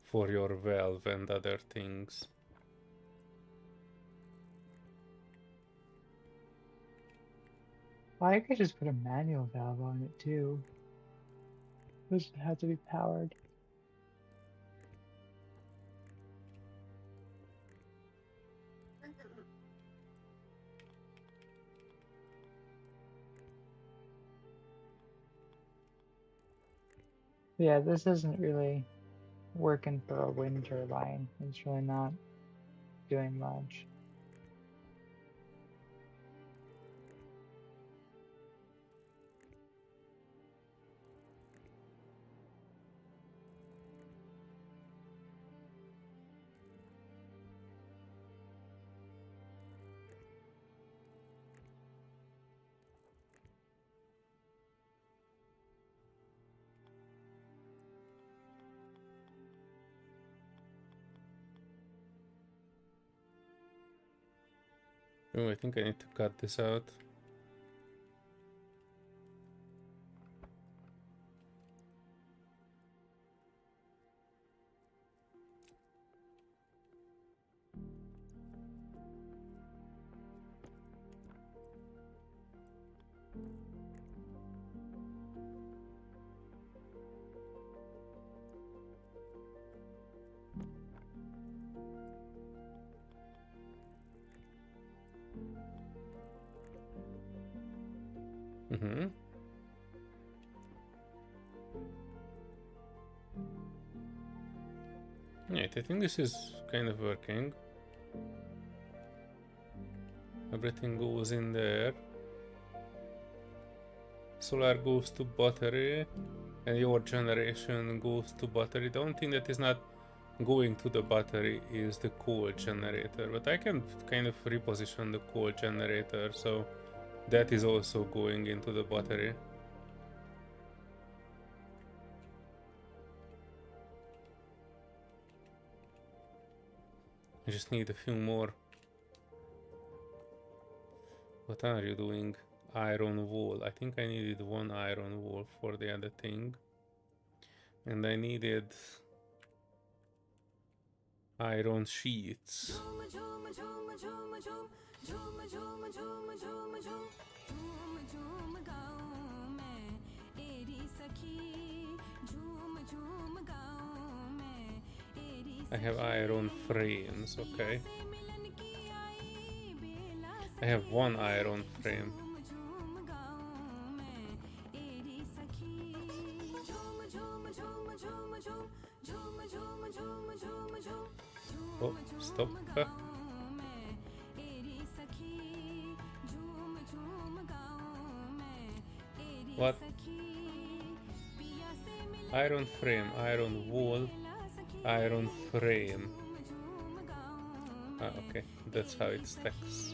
For your valve and other things. Well, I could just put a manual valve on it too. It doesn't have to be powered. Yeah, this isn't really working for a wind turbine. It's really not doing much. Oh, I think I need to cut this out. Right, I think this is kind of working. Everything goes in there. Solar goes to battery, and your generation goes to battery. The only thing that is not going to the battery is the coal generator, but I can kind of reposition the coal generator, so that is also going into the battery. I just need a few more. What are you doing? Iron wool. I think I needed one iron wool for the other thing. And I needed iron sheets. I have iron frames, okay. I have one iron frame. Oh, stop. What? Iron frame, iron wall, iron frame. Ah, okay, that's how it stacks.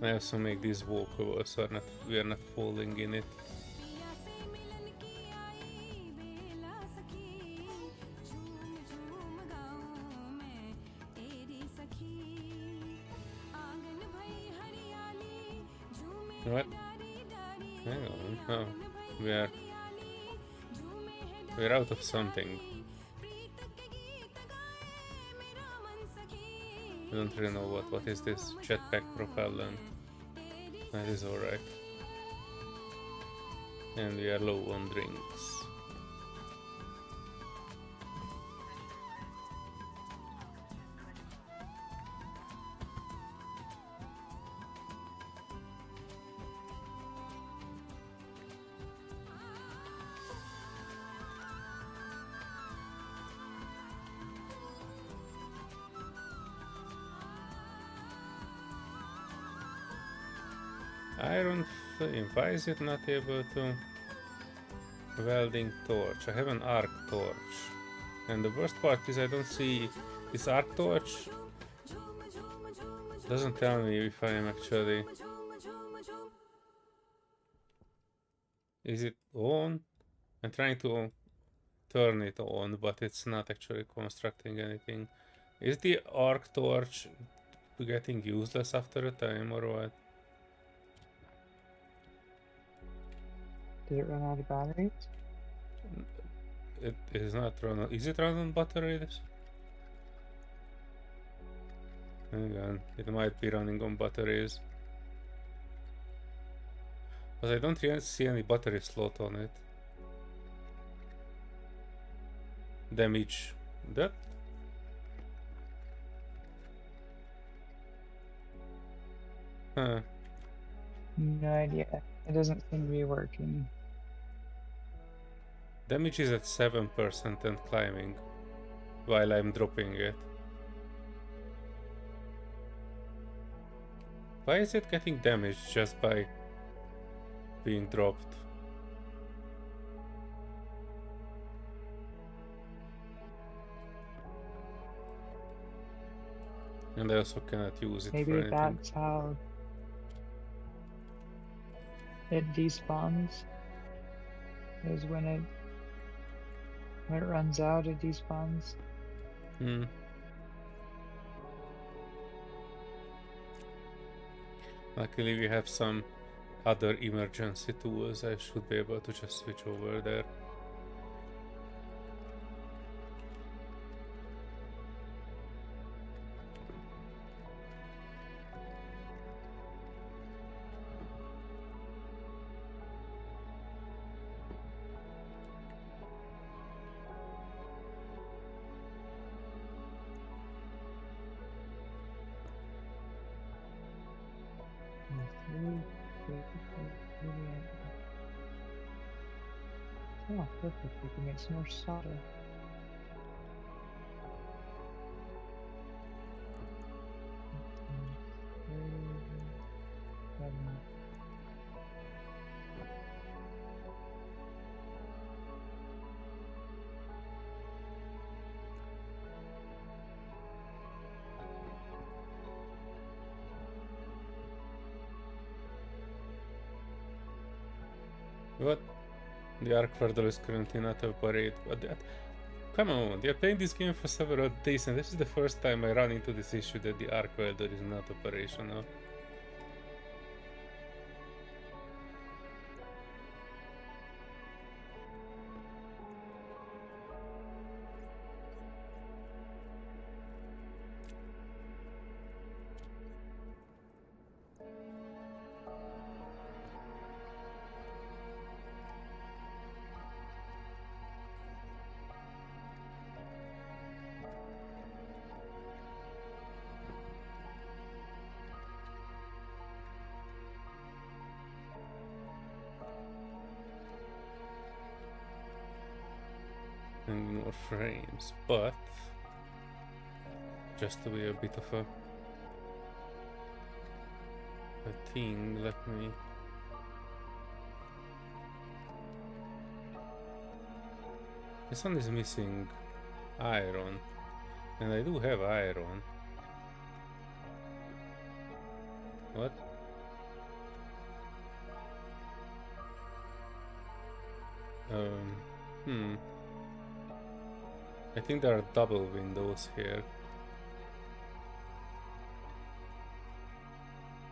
I also make these walkable so we are not falling in it. What? Hang on. Oh, we're out of something. I don't really know what is this jetpack propellant. That is alright. And we are low on drinks. Iron flame. Why is it not able to? Welding torch. I have an arc torch. And the worst part is I don't see this arc torch. Doesn't tell me if I am actually. Is it on? I'm trying to turn it on, but it's not actually constructing anything. Is the arc torch getting useless after a time or what? Did it run out of batteries? It is not run on. Is it run on batteries? Hang on, it might be running on batteries. But I don't really see any battery slot on it. Damage. That? Huh. No idea. It doesn't seem to be working. Damage is at 7% and climbing while I'm dropping it. Why is it getting damaged just by being dropped? And I also cannot use it for Maybe anything. that's how it despawns. Is when it runs out, it despawns. Luckily we have some other emergency tools. I should be able to just switch over there. Oh, perfect. We can make some more solder. What? The arc Ferdal is currently not a parade. What that? Come on, we are playing this game for several days and this is the first time I run into this issue that the arc welder is not operational. And more frames, but just to be a bit of a thing, let me this one is missing iron, and I do have iron. What? I think there are double windows here.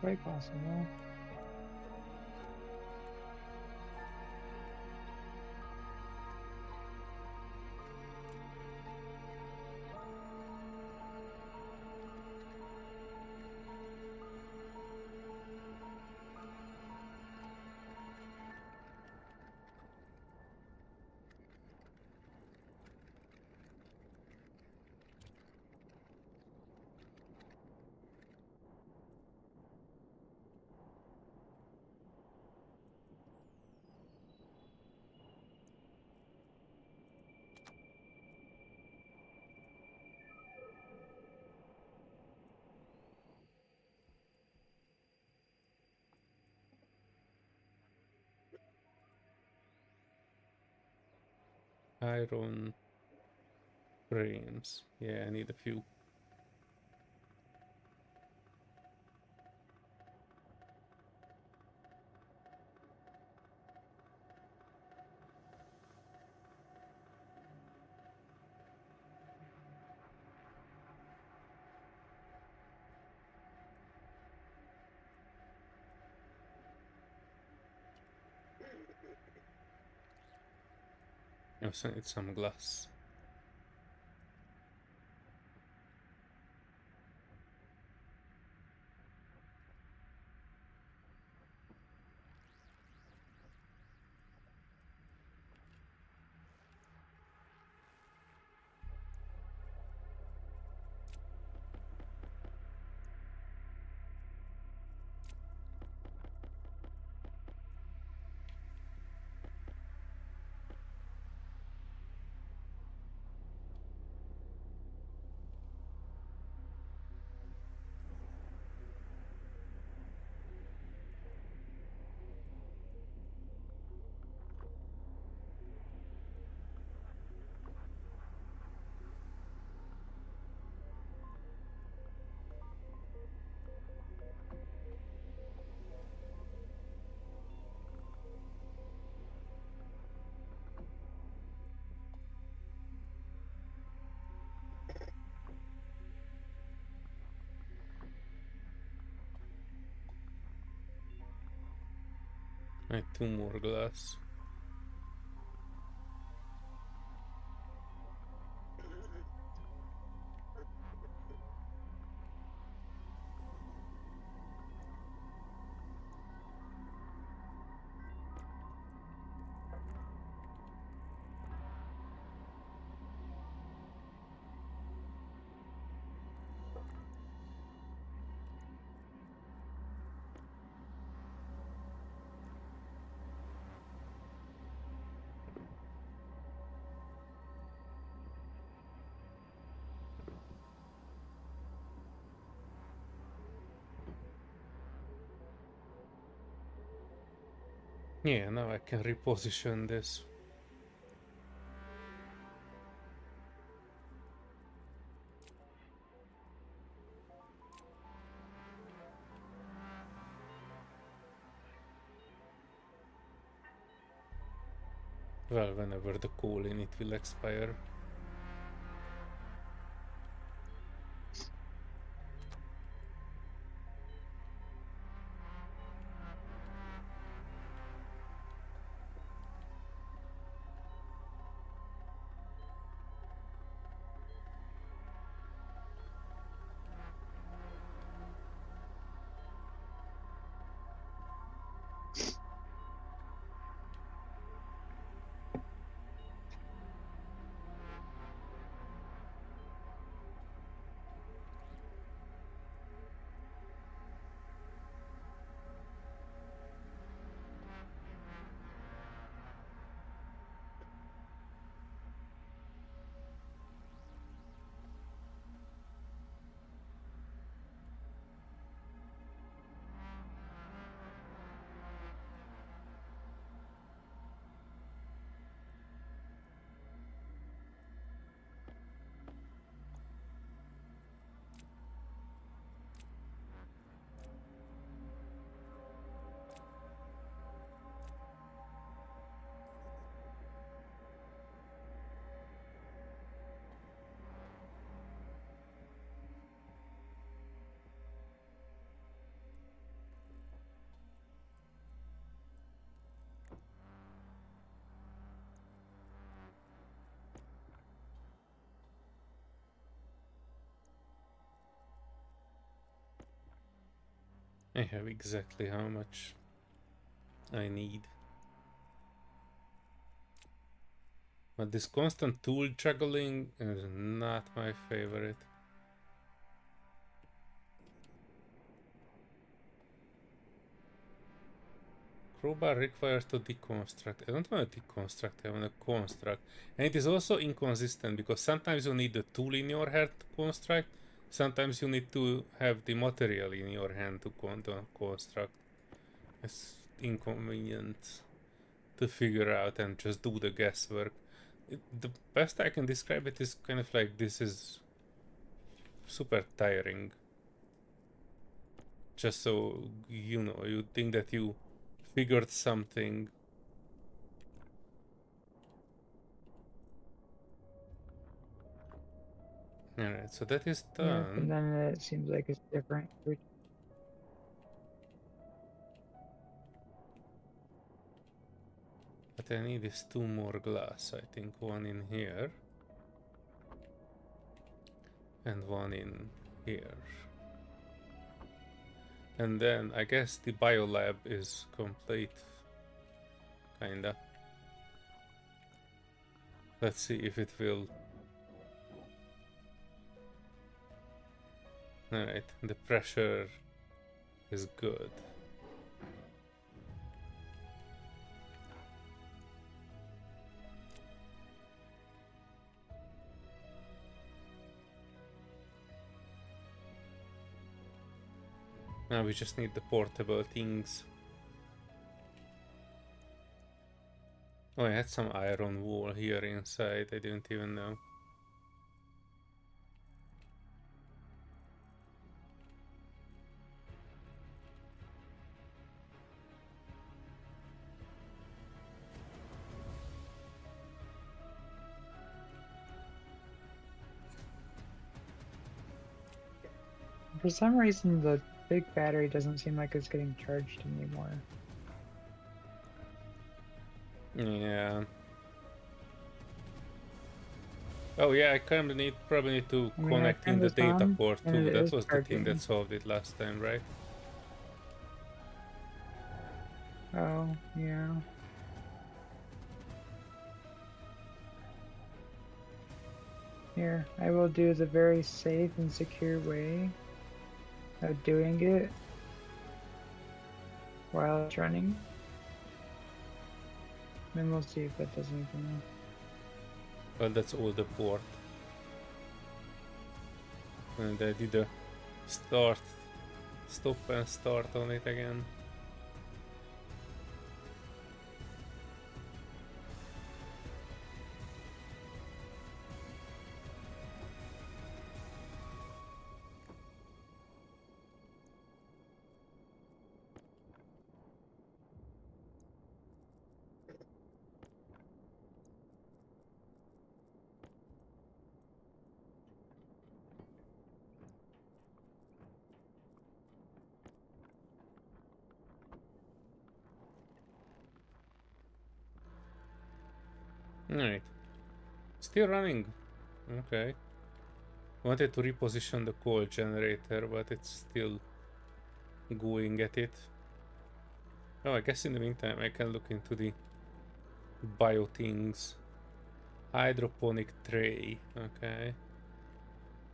Quite possible. Iron frames. Yeah, I need a few. I also need some glass. I need 2 more glass. Yeah, now I can reposition this. Well, whenever the coal in it will expire. I have exactly how much I need. But this constant tool juggling is not my favorite. Crowbar requires to deconstruct. I don't want to deconstruct, I want to construct. And it is also inconsistent because sometimes you need the tool in your hand to construct, sometimes you need to have the material in your hand to construct. It's inconvenient to figure out and just do the guesswork. The best I can describe it is kind of like this is super tiring. Just so you know, you think that you figured something. Alright, so that is Yeah, and done. then it seems like it's different. What I need is 2 more glass. I think one in here and one in here. And then I guess the biolab is complete. Kinda. Let's see if it will. Alright, the pressure is good. Now we just need the portable things. Oh, I had some iron wool here inside, I didn't even know. For some reason, the big battery doesn't seem like it's getting charged anymore. Yeah. Oh yeah, I kind of probably need to I mean, I connect in turned the this data on, port and too. it That is was the thing charging. that solved it last time, right? Oh, yeah. Here, I will do the very safe and secure way of doing it while it's running. Then we'll see if that does anything. Well, that's all the port. And I did a stop and start on it again. Alright. Still running. Okay. Wanted to reposition the coal generator, but it's still going at it. Oh, I guess in the meantime I can look into the bio things. Hydroponic tray. Okay.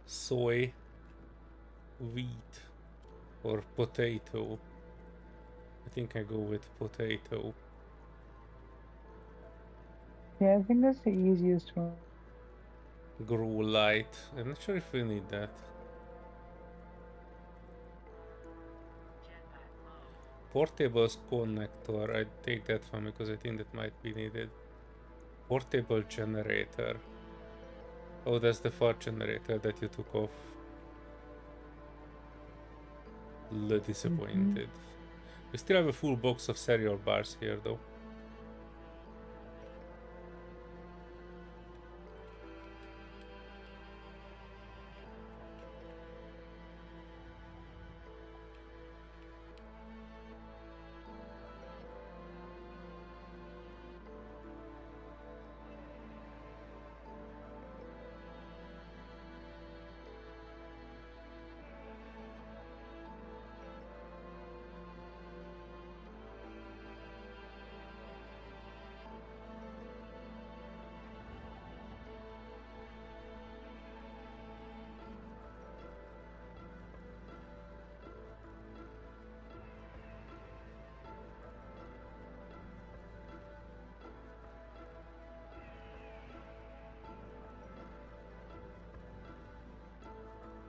Soy. Wheat. Or potato. I think I go with potato. Yeah, I think that's the easiest one. Grow light. I'm not sure if we need that. Jetpack low. Portables connector. I take that one because I think that might be needed. Portable generator. Oh, that's the fart generator that you took off. Disappointed. We still have a full box of cereal bars here though.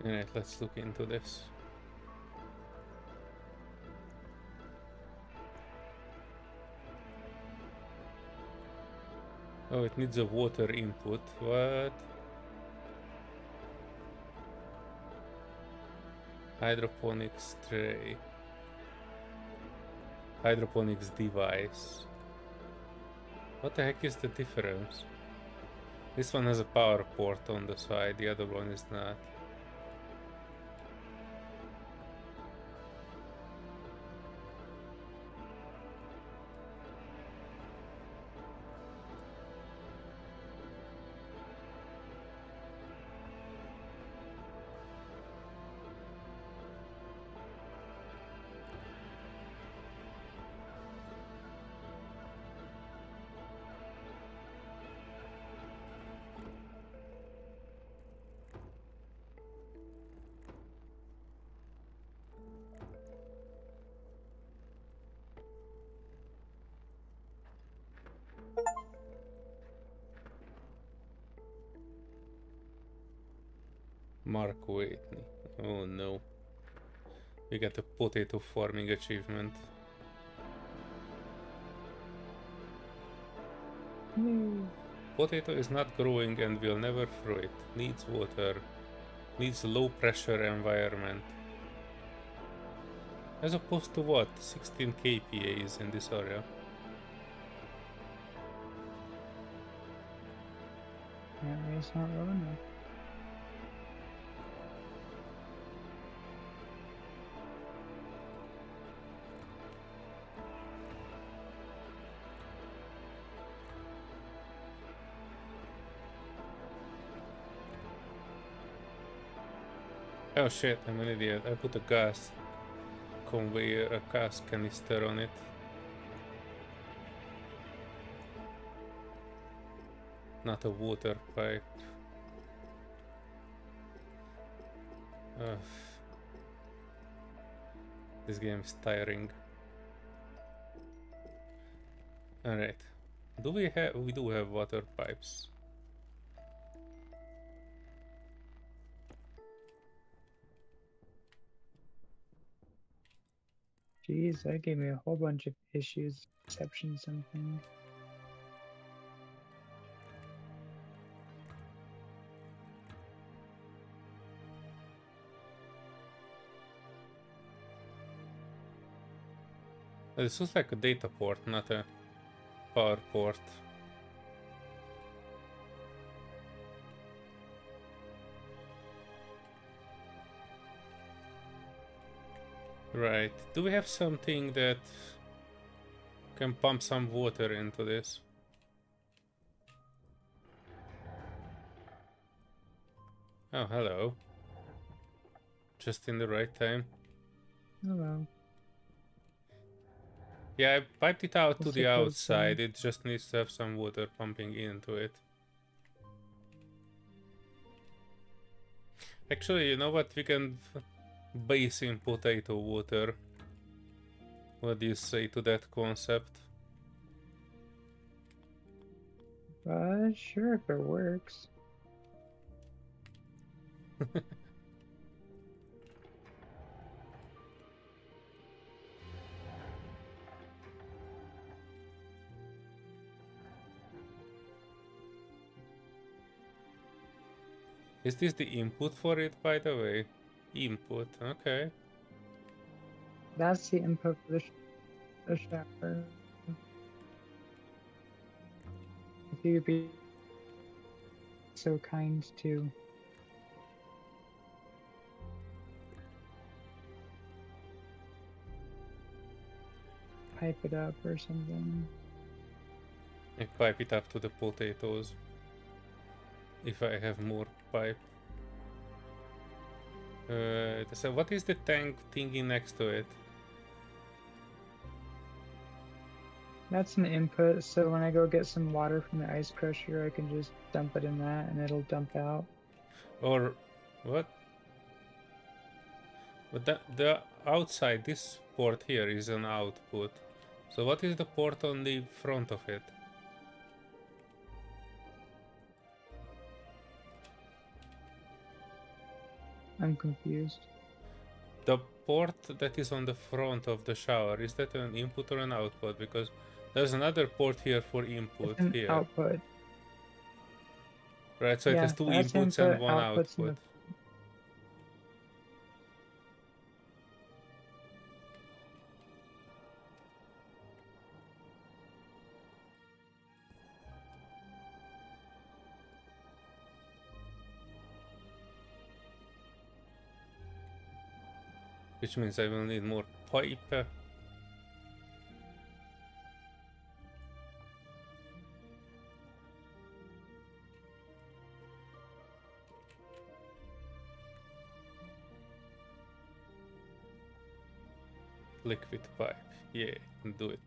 Alright, let's look into this. Oh, it needs a water input. What? Hydroponics tray. Hydroponics device. What the heck is the difference? This one has a power port on the side, the other one is not. Mark Whitney. Oh no. We got a potato farming achievement. Potato is not growing and will never fruit. Needs water. Needs low pressure environment. As opposed to what? 16 kPa in this area. Yeah, it's not low enough. Oh shit, I'm an idiot. I put a gas conveyor, a gas canister on it. Not a water pipe. Ugh. This game is tiring. Alright. We do have water pipes. Jeez, that gave me a whole bunch of issues. Exception something. This looks like a data port, not a power port. Right. Do we have something that can pump some water into this? Oh, hello. Just in the right time. Hello. Yeah, I piped it out I to the suppose so. outside. It just needs to have some water pumping into it. Actually, you know what? We can base in potato water. What do you say to that concept? Sure, if it works. Is this the input for it, by the way? Input, okay. That's the input for the shower. If you could be so kind to pipe it up or something. I pipe it up to the potatoes. If I have more pipe. So what is the tank thingy next to it? That's an input, so when I go get some water from the ice crusher, I can just dump it in that and it'll dump out. Or what? But the outside, this port here is an output. So what is the port on the front of it? I'm confused. The port that is on the front of the shower, is that an input or an output? Because there's another port here for input It's an here. output. Right, so it Yeah, has two that's inputs and input, one outputs in output. the Which means I will need more pipe. Liquid pipe, yeah, do it.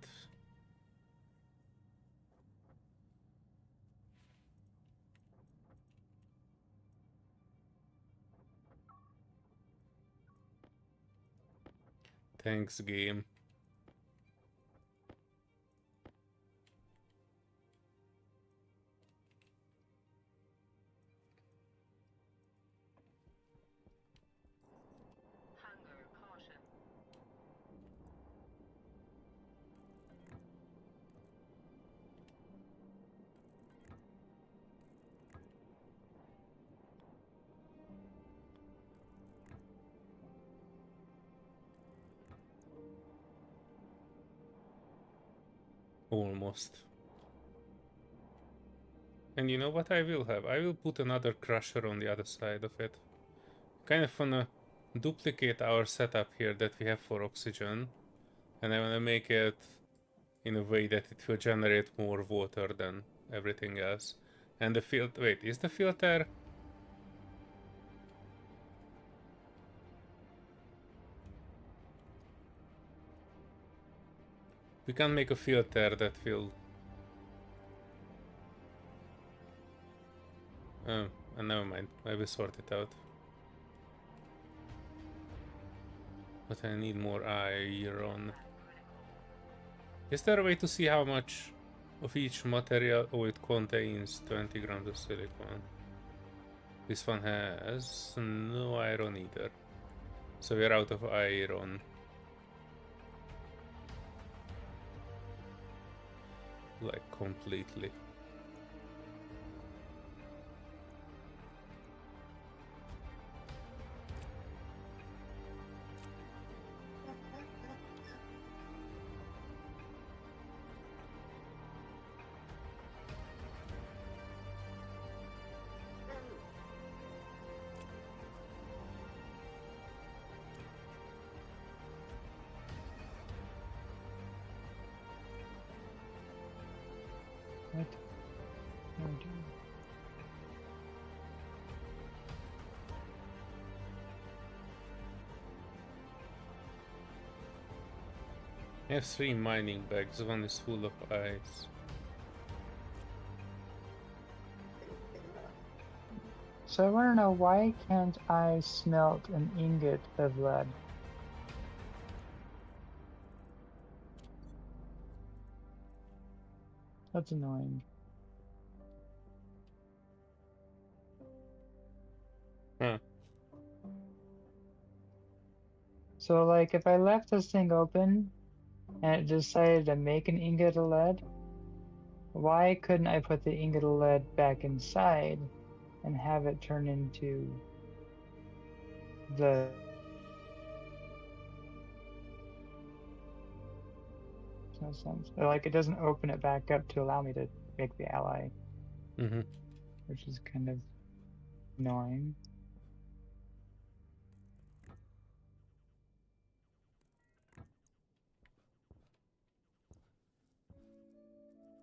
Thanks, game. Hunger caution. Almost. And you know what I will have? I will put another crusher on the other side of it. Kind of wanna duplicate our setup here that we have for oxygen. And I wanna make it in a way that it will generate more water than everything else. And the filter, wait, is the filter? We can make a filter that will... never mind, I will sort it out. But I need more iron. Is there a way to see how much of each material? Oh, it contains 20 grams of silicon. This one has no iron either. So we're out of iron. Like completely. what? Oh, dear. I have 3 mining bags, one is full of ice. So I want to know, why can't I smelt an ingot of lead? That's annoying. Huh. So like if I left this thing open and it decided to make an ingot of lead, why couldn't I put the ingot of lead back inside and have it turn into the no sense. Like it doesn't open it back up to allow me to make the ally, Mm-hmm. which is kind of annoying.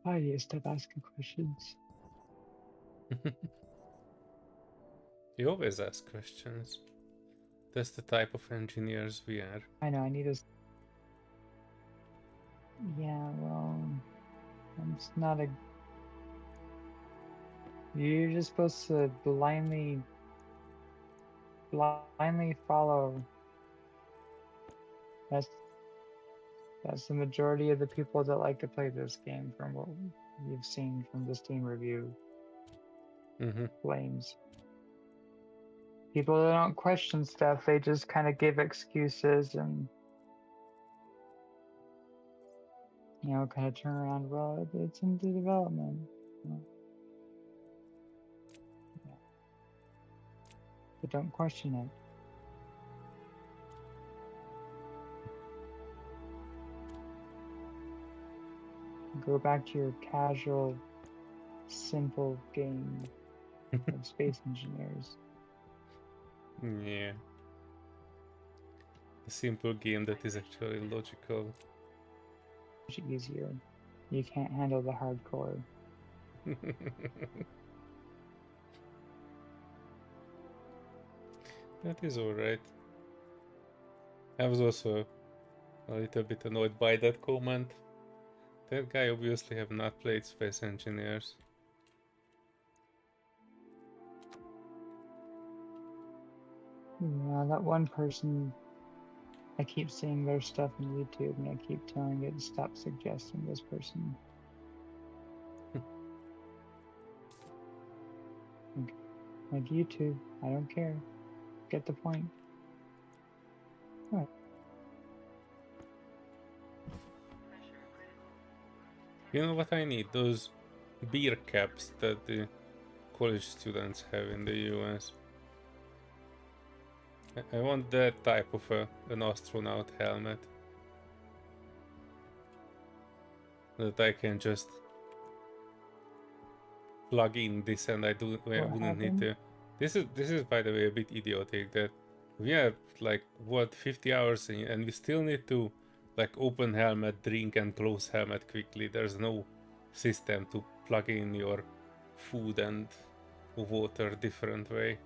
Why do you stop asking questions? You always ask questions. That's the type of engineers we are. I know, I need to. Yeah, well, it's not a. You're just supposed to blindly follow. That's that's the majority of the people that like to play this game, from what you've seen from the Steam review Mm-hmm. flames. People that don't question stuff, they just kind of give excuses and, you know, kind of turn around. Well, it's into development. Well, yeah, but don't question it. Go back to your casual, simple game of Space Engineers. Yeah. A simple game that is actually logical. Much easier. You can't handle the hardcore. That is alright. I was also a little bit annoyed by that comment. That guy obviously have not played Space Engineers. Yeah, that one person, I keep seeing their stuff on YouTube and I keep telling it to stop suggesting this person. Like YouTube, I don't care. Get the point. What? Pressure critical. You know what I need? Those beer caps that the college students have in the US. I want that type of an astronaut helmet. That I can just plug in this and I wouldn't need to. This is by the way a bit idiotic that we have like what 50 hours in and we still need to like open helmet, drink and close helmet quickly. There's no system to plug in your food and water different way.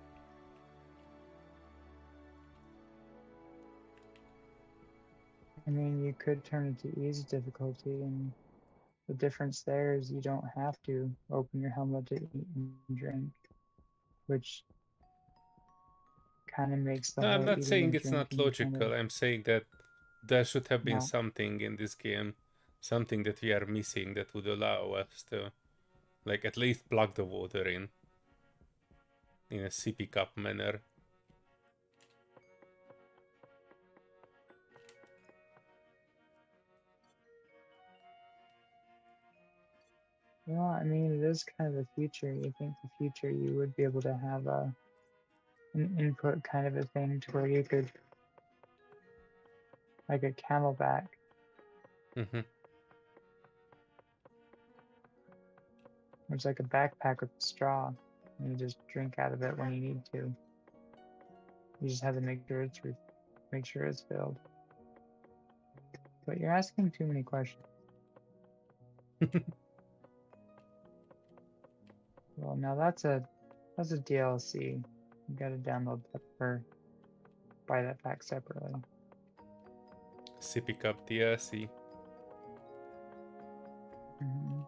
I mean, you could turn it to easy difficulty, and the difference there is you don't have to open your helmet to eat and drink, which kind of makes the No, I'm whole not eating saying and it's not drinking kind logical. of I'm saying that there should have been not. something in this game, something that we are missing that would allow us to, like, at least plug the water in a sippy cup manner. Well, I mean, it is kind of the future. You think the future you would be able to have an input kind of a thing to where you could, like a camelback. Mm-hmm. It's like a backpack with a straw, and you just drink out of it when you need to. You just have to make sure it's filled. But you're asking too many questions. Well, now that's a DLC. You gotta download that or buy that pack separately. Sippy cup DLC. Mhm.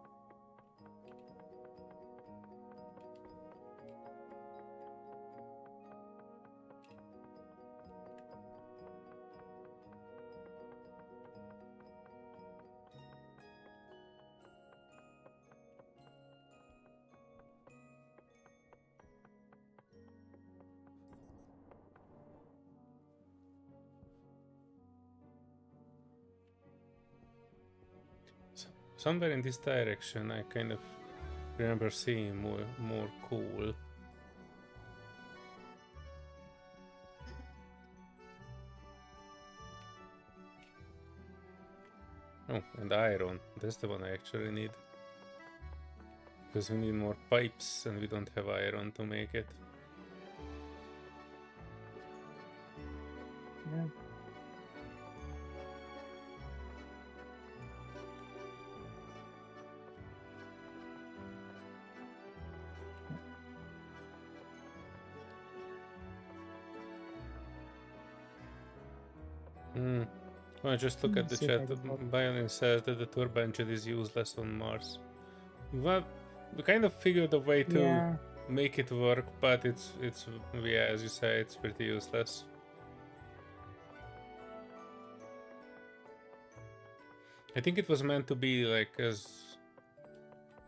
Somewhere in this direction, I kind of remember seeing more coal. Oh, and iron. That's the one I actually need. Because we need more pipes and we don't have iron to make it. Yeah. Well, just look at the See if I chat. can help. Biolin says that the turbine jet is useless on Mars. Well, we kind of figured a way to Yeah. make it work, but it's yeah, as you say, it's pretty useless. I think it was meant to be like as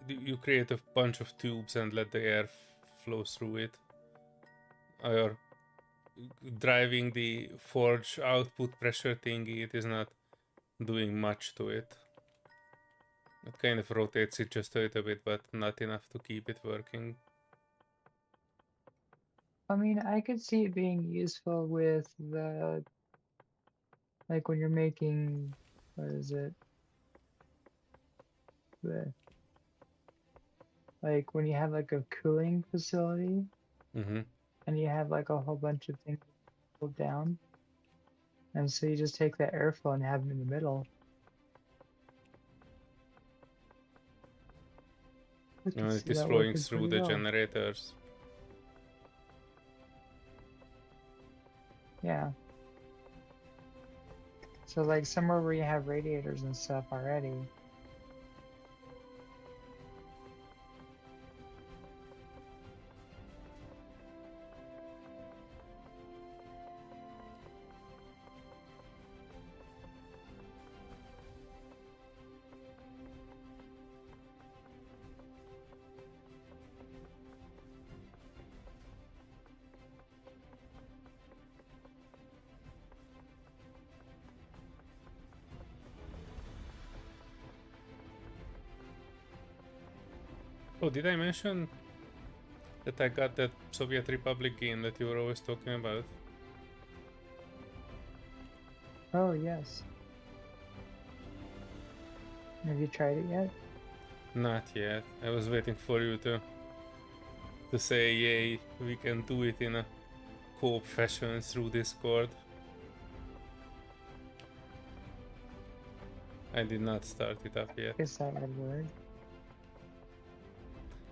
you create a bunch of tubes and let the air flow through it, or driving the forge output pressure thingy. It is not doing much to it. It kind of rotates it just a little bit, but not enough to keep it working. I mean, I could see it being useful with the, like when you're making, what is it? The, like when you have like a cooling facility Mm-hmm. and you have like a whole bunch of things pulled down. And so you just take that airflow and have them in the middle. I can It see is that flowing working through pretty the well. generators. Yeah. So like somewhere where you have radiators and stuff already. Oh, did I mention that I got that Soviet Republic game that you were always talking about? Oh, yes. Have you tried it yet? Not yet. I was waiting for you to say, yay, we can do it in a co-op fashion through Discord. I did not start it up yet. Guess that would work.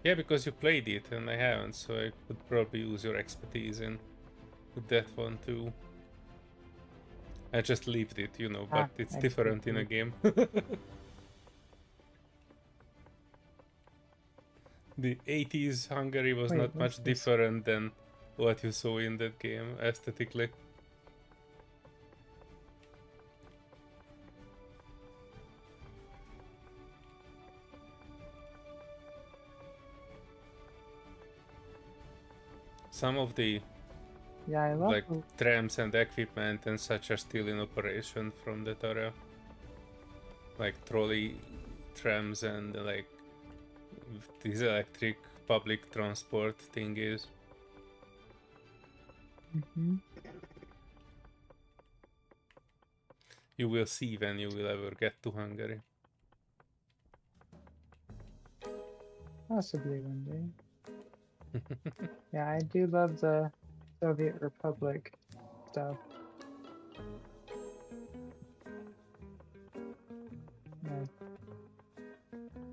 Yeah, because you played it and I haven't, so I could probably use your expertise in that one too. I just leaved it, you know, but it's different in a game. The 80s Hungary was Wait, not what's much this? different than what you saw in that game aesthetically. Some of the Yeah, I love like trams and equipment and such are still in operation from that era. Like trolley trams and like these electric public transport thingies. You will see when you will ever get to Hungary. Possibly one day. Yeah, I do love the Soviet Republic stuff. Yeah.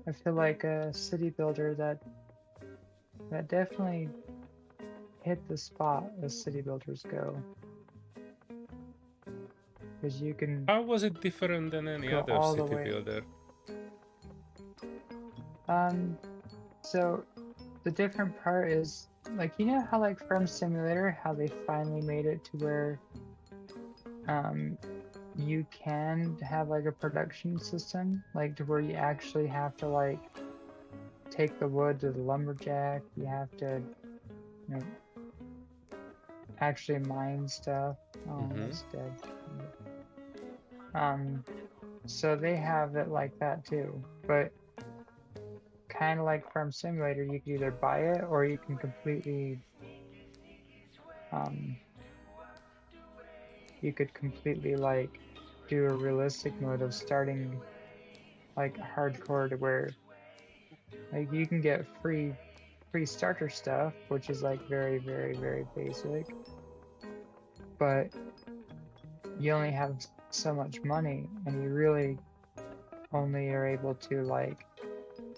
I feel like a city builder that definitely hit the spot as city builders go. Because you can How was it different than any go other all the city way. builder? So the different part is like, you know how like Farm Simulator, how they finally made it to where you can have like a production system, like to where you actually have to like take the wood to the lumberjack, you have to, you know, actually mine stuff. Oh, that's dead. So they have it like that too, but kind of like Farm Simulator, you can either buy it or you can completely, you could completely like do a realistic mode of starting like hardcore to where like you can get free starter stuff, which is like very, very, very basic, but you only have so much money and you really only are able to like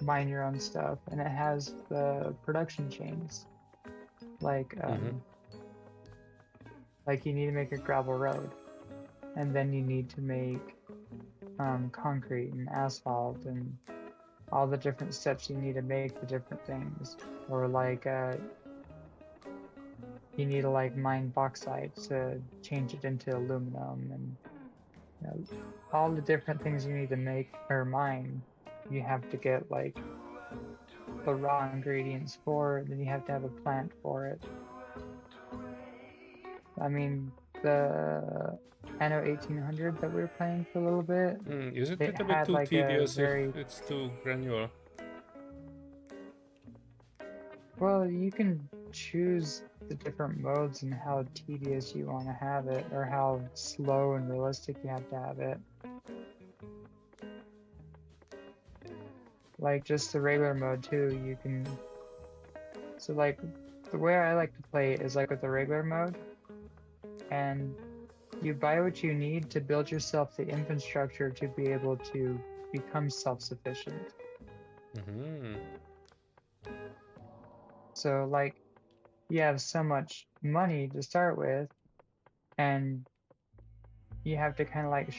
mine your own stuff, and it has the production chains like like you need to make a gravel road, and then you need to make concrete and asphalt and all the different steps you need to make the different things, or like you need to like mine bauxite to change it into aluminum, and you know, all the different things you need to make or mine, you have to get like the raw ingredients for, then you have to have a plant for it. I mean, the Anno 1800 that we were playing for a little bit, Is it it a bit had too like a tedious very, if it's too granular? well, you can choose the different modes and how tedious you want to have it, or how slow and realistic you have to have it. Like just the regular mode too, you can, so like the way I like to play it is like with the regular mode, and you buy what you need to build yourself the infrastructure to be able to become self-sufficient. So like you have so much money to start with, and you have to kind of like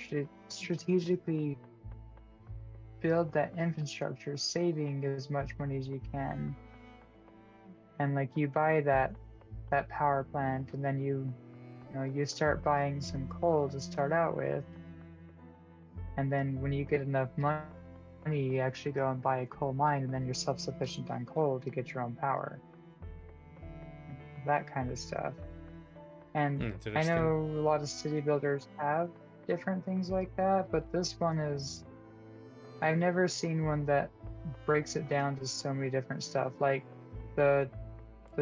strategically build that infrastructure, saving as much money as you can. And like you buy that power plant, and then you know you start buying some coal to start out with, and then when you get enough money, you actually go and buy a coal mine, and then you're self-sufficient on coal to get your own power. That kind of stuff. And I know a lot of city builders have different things like that, but this one is, I've never seen one that breaks it down to so many different stuff, like the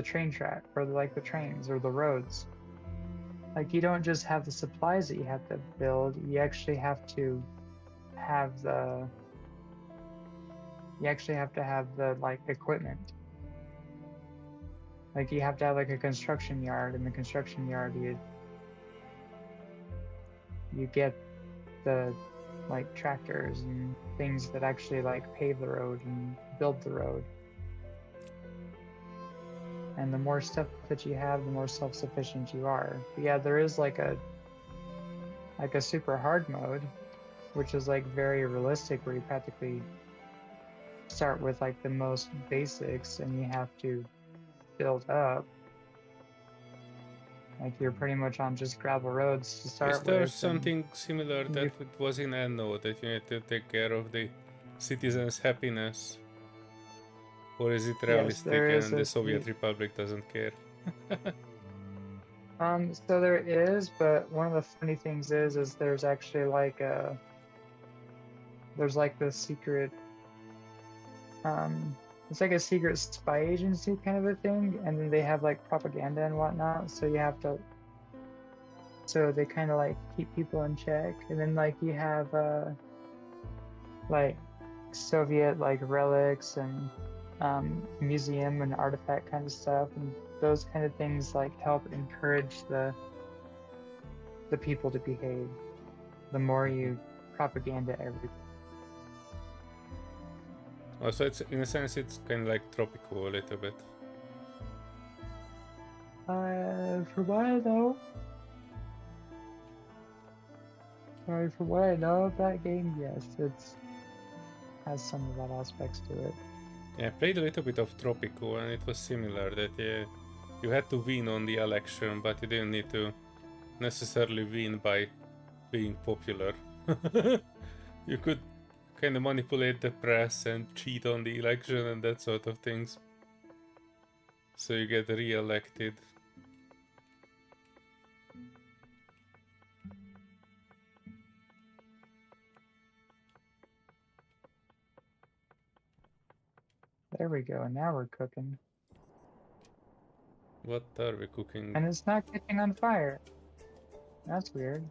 train track, or like the trains or the roads. Like you don't just have the supplies that you have to build, you actually have to have the like equipment. Like you have to have like a construction yard, and the construction yard you get the like tractors and things that actually like pave the road and build the road. And the more stuff that you have, the more self-sufficient you are. But yeah, there is like a super hard mode, which is like very realistic, where you practically start with like the most basics and you have to build up. Like you're pretty much on just gravel roads to start with. Is there something similar that it was in Anno, that you need to take care of the citizens' happiness? Or is it realistic and the Soviet Republic doesn't care? So there is, but one of the funny things is there's actually like there's like the secret, it's like a secret spy agency kind of a thing, and then they have like propaganda and whatnot, so you have to, so they kind of like keep people in check, and then like you have like Soviet like relics and museum and artifact kind of stuff, and those kind of things like help encourage the people to behave. The more you propaganda everything. Oh, so it's, in a sense, it's kind of like tropical a little bit. For what I know, of that game, yes, it's has some of that aspects to it. Yeah, I played a little bit of Tropico and it was similar that you had to win on the election, but you didn't need to necessarily win by being popular. You could kind of manipulate the press and cheat on the election and that sort of things. So you get re-elected. There we go. Now we're cooking. What are we cooking? And it's not catching on fire. That's weird.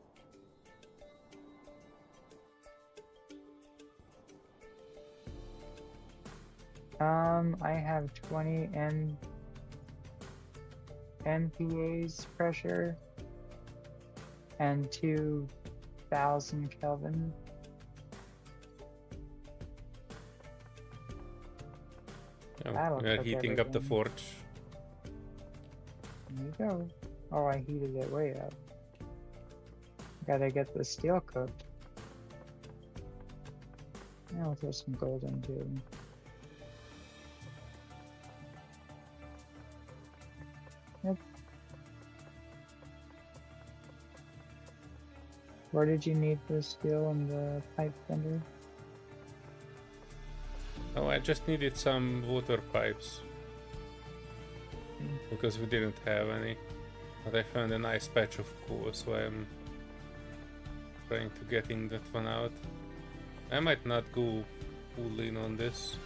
I have 20 MPA's pressure and 2000 Kelvin. That'll We are cook heating up the everything. forge. There you go. Oh, I heated it way up. Gotta get the steel cooked. I'll throw some gold in too. Yep. Where did you need the steel and the pipe fender? Oh, I just needed some water pipes. Because we didn't have any. But I found a nice patch of coal, so I'm trying to getting that one out. I might not go full in on this.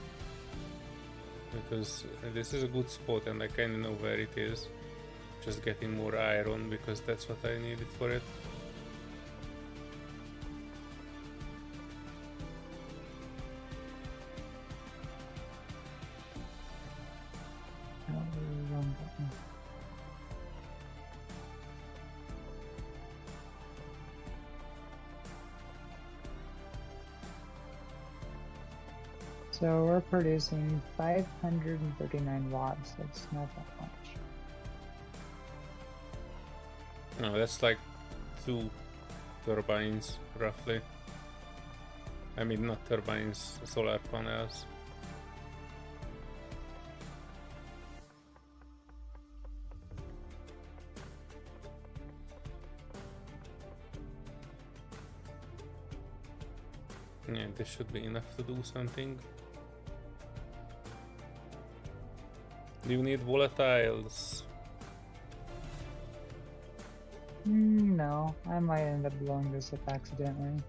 Because this is a good spot and I kinda know where it is. Just getting more iron because that's what I needed for it. Wrong button. So we're producing 539 watts. That's not that much. No, that's like 2 turbines, roughly. I mean, not turbines, solar panels. Yeah, this should be enough to do something. Do you need volatiles? No, I might end up blowing this up accidentally.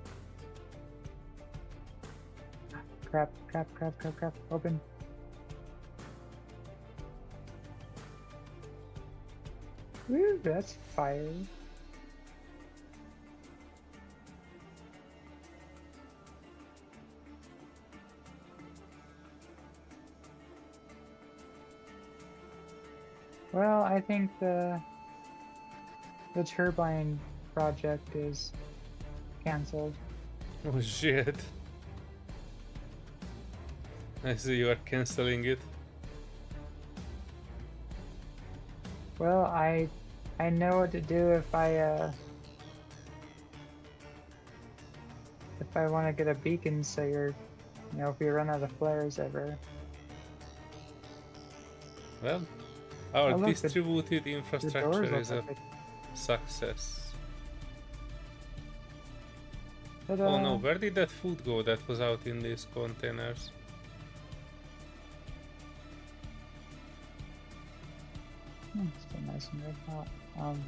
Crap, crap, crap, crap, crap. Open. Woo, that's fire. Well, I think the turbine project is cancelled. Oh shit. I see you are cancelling it. Well, I know what to do if I want to get a beacon, so if we run out of flares ever. Well, our Oh, look, distributed The doors infrastructure look is a like it. success. Ta-da. Oh no, where did that food go that was out in these containers? Still nice and red hot.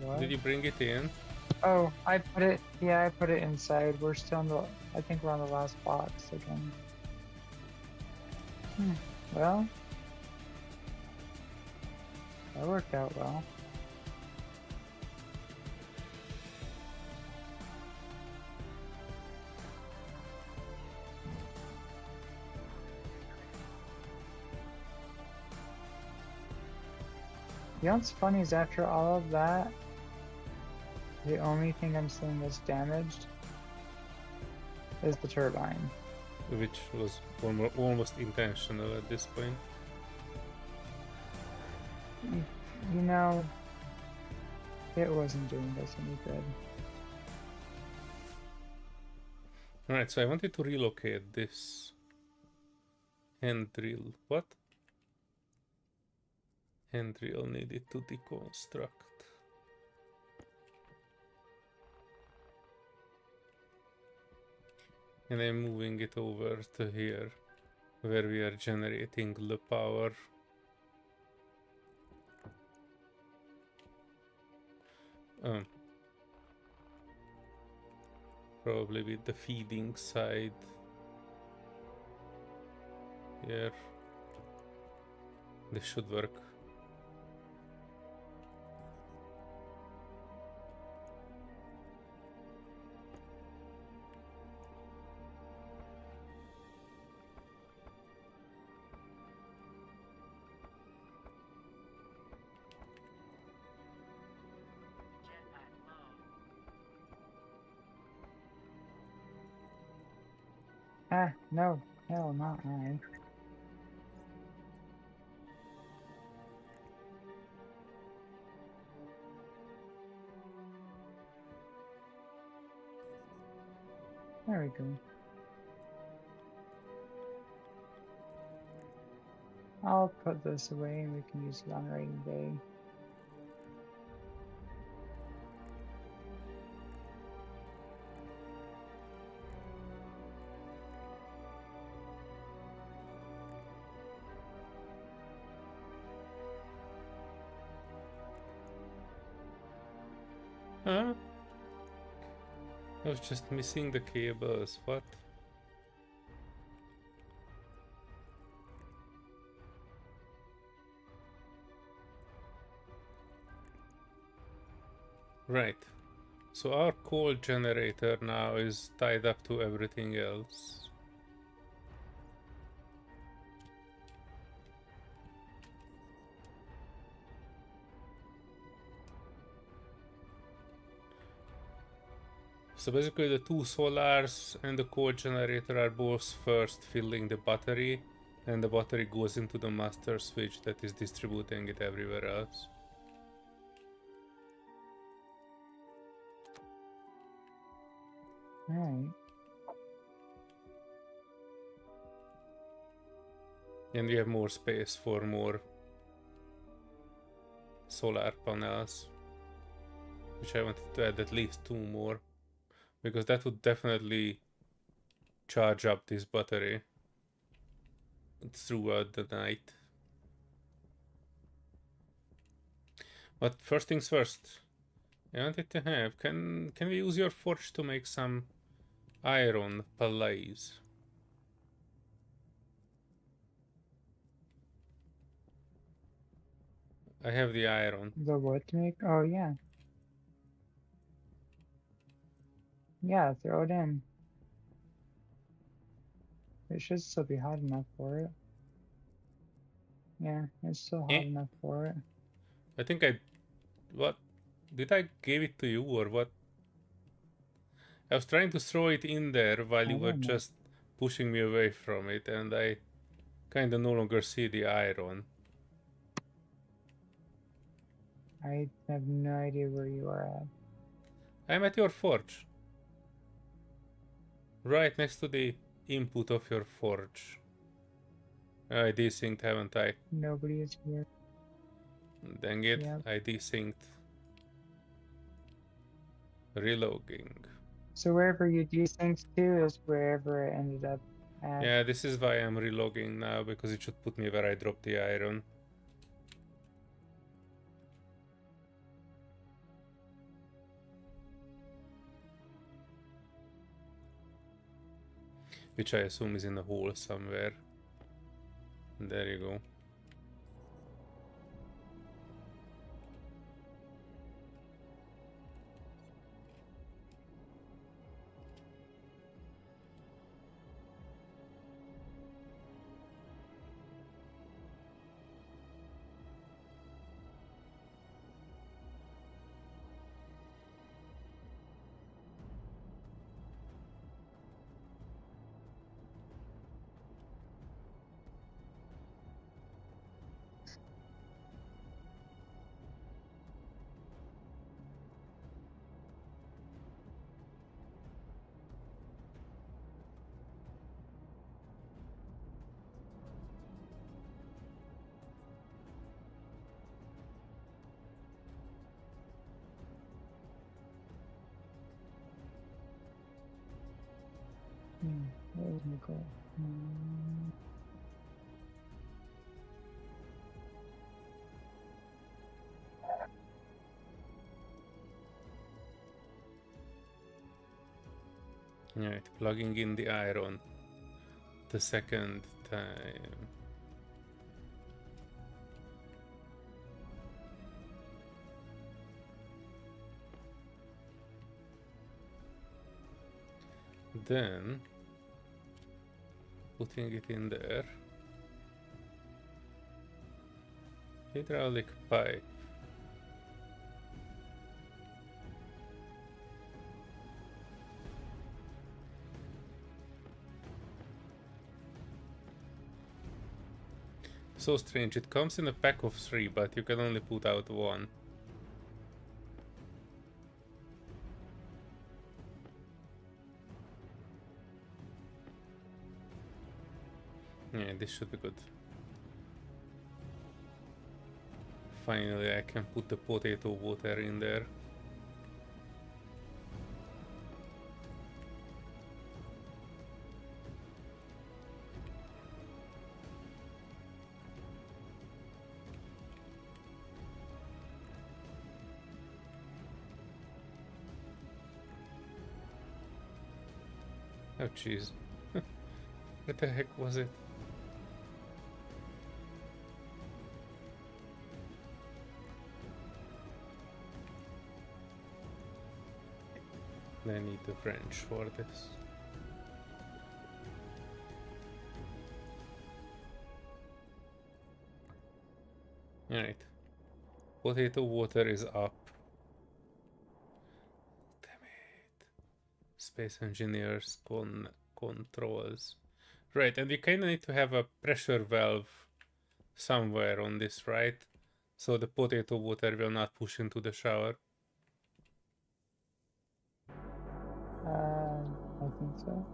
What? Did you bring it in? Oh, I put it inside. We're still in I think we're on the last box again. Well, that worked out well. You know what's funny is after all of that, the only thing I'm seeing that's damaged is the turbine. Which was almost intentional at this point. It wasn't doing us any good. Alright, so I wanted to relocate this Hand drill. What? Hand drill needed to deconstruct. And I'm moving it over to here, where we are generating the power. Probably with the feeding side here. This should work. Jetpack low. Ah, no, hell, not mine. There we go. I'll put this away and we can use it on rainy day. Huh? I was just missing the cables. What? Right. So our coal generator now is tied up to everything else. So basically the two solars and the coal generator are both first filling the battery, and the battery goes into the master switch that is distributing it everywhere else. Alright. And we have more space for more solar panels, which I wanted to add at least 2 more, because that would definitely charge up this battery throughout the night. But first things first, I wanted to have, can we use your forge to make some iron, please? I have the iron. The what to make? Oh, yeah. Yeah, throw it in. It should still be hot enough for it. Yeah, it's still hot Eh? enough for it. I think what? Did I give it to you or what? I was trying to throw it in there while I you were don't know. just pushing me away from it, and I kinda no longer see the iron. I have no idea where you are at. I'm at your forge. Right next to the input of your forge. I desynced, haven't I? Nobody is here. Dang it, Yep. I desynced. Relogging. So wherever you desynced to is wherever it ended up at. Yeah, this is why I'm relogging now, because it should put me where I dropped the iron. Which I assume is in a hole somewhere. There you go. technical. Right, plugging in the iron the second time. Then putting it in there. Hydraulic pipe. So strange, it comes in a pack of 3, but you can only put out 1. Yeah, this should be good. Finally, I can put the potato water in there. Oh jeez. What the heck was it? I need the French for this. Alright. Potato water is up. Damn it. Space engineers controls. Right, and we kinda need to have a pressure valve somewhere on this, right? So the potato water will not push into the shower. I think so.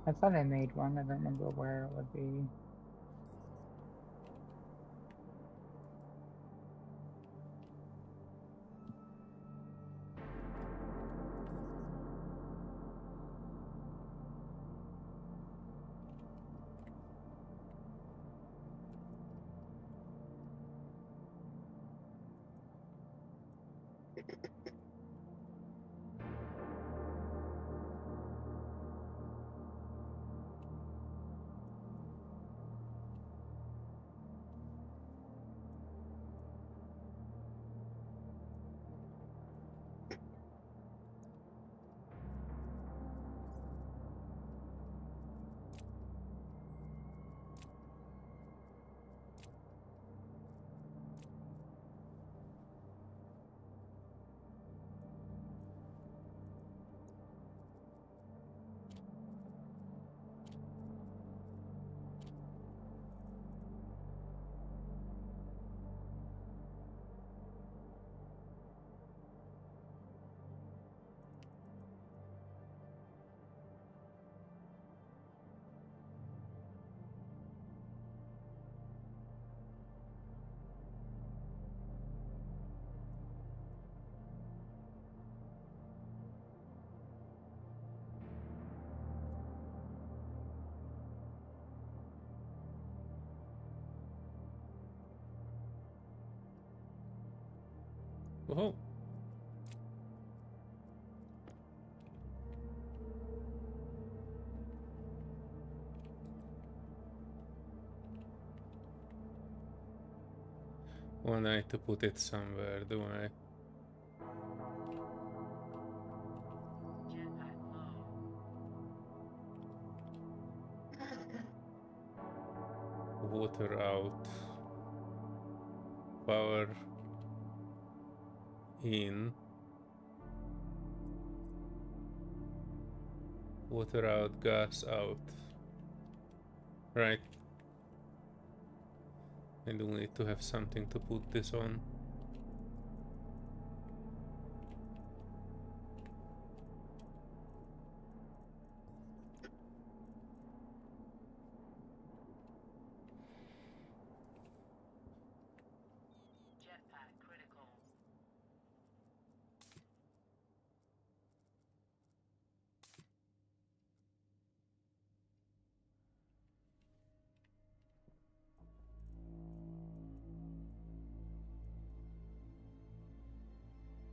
I thought I made one. I don't remember where it would be. Whoa. Well, I need to put it somewhere, do I? Jetpack low. Water out. Power in. Water out, gas out. Right. I do need to have something to put this on. Jetpack critical.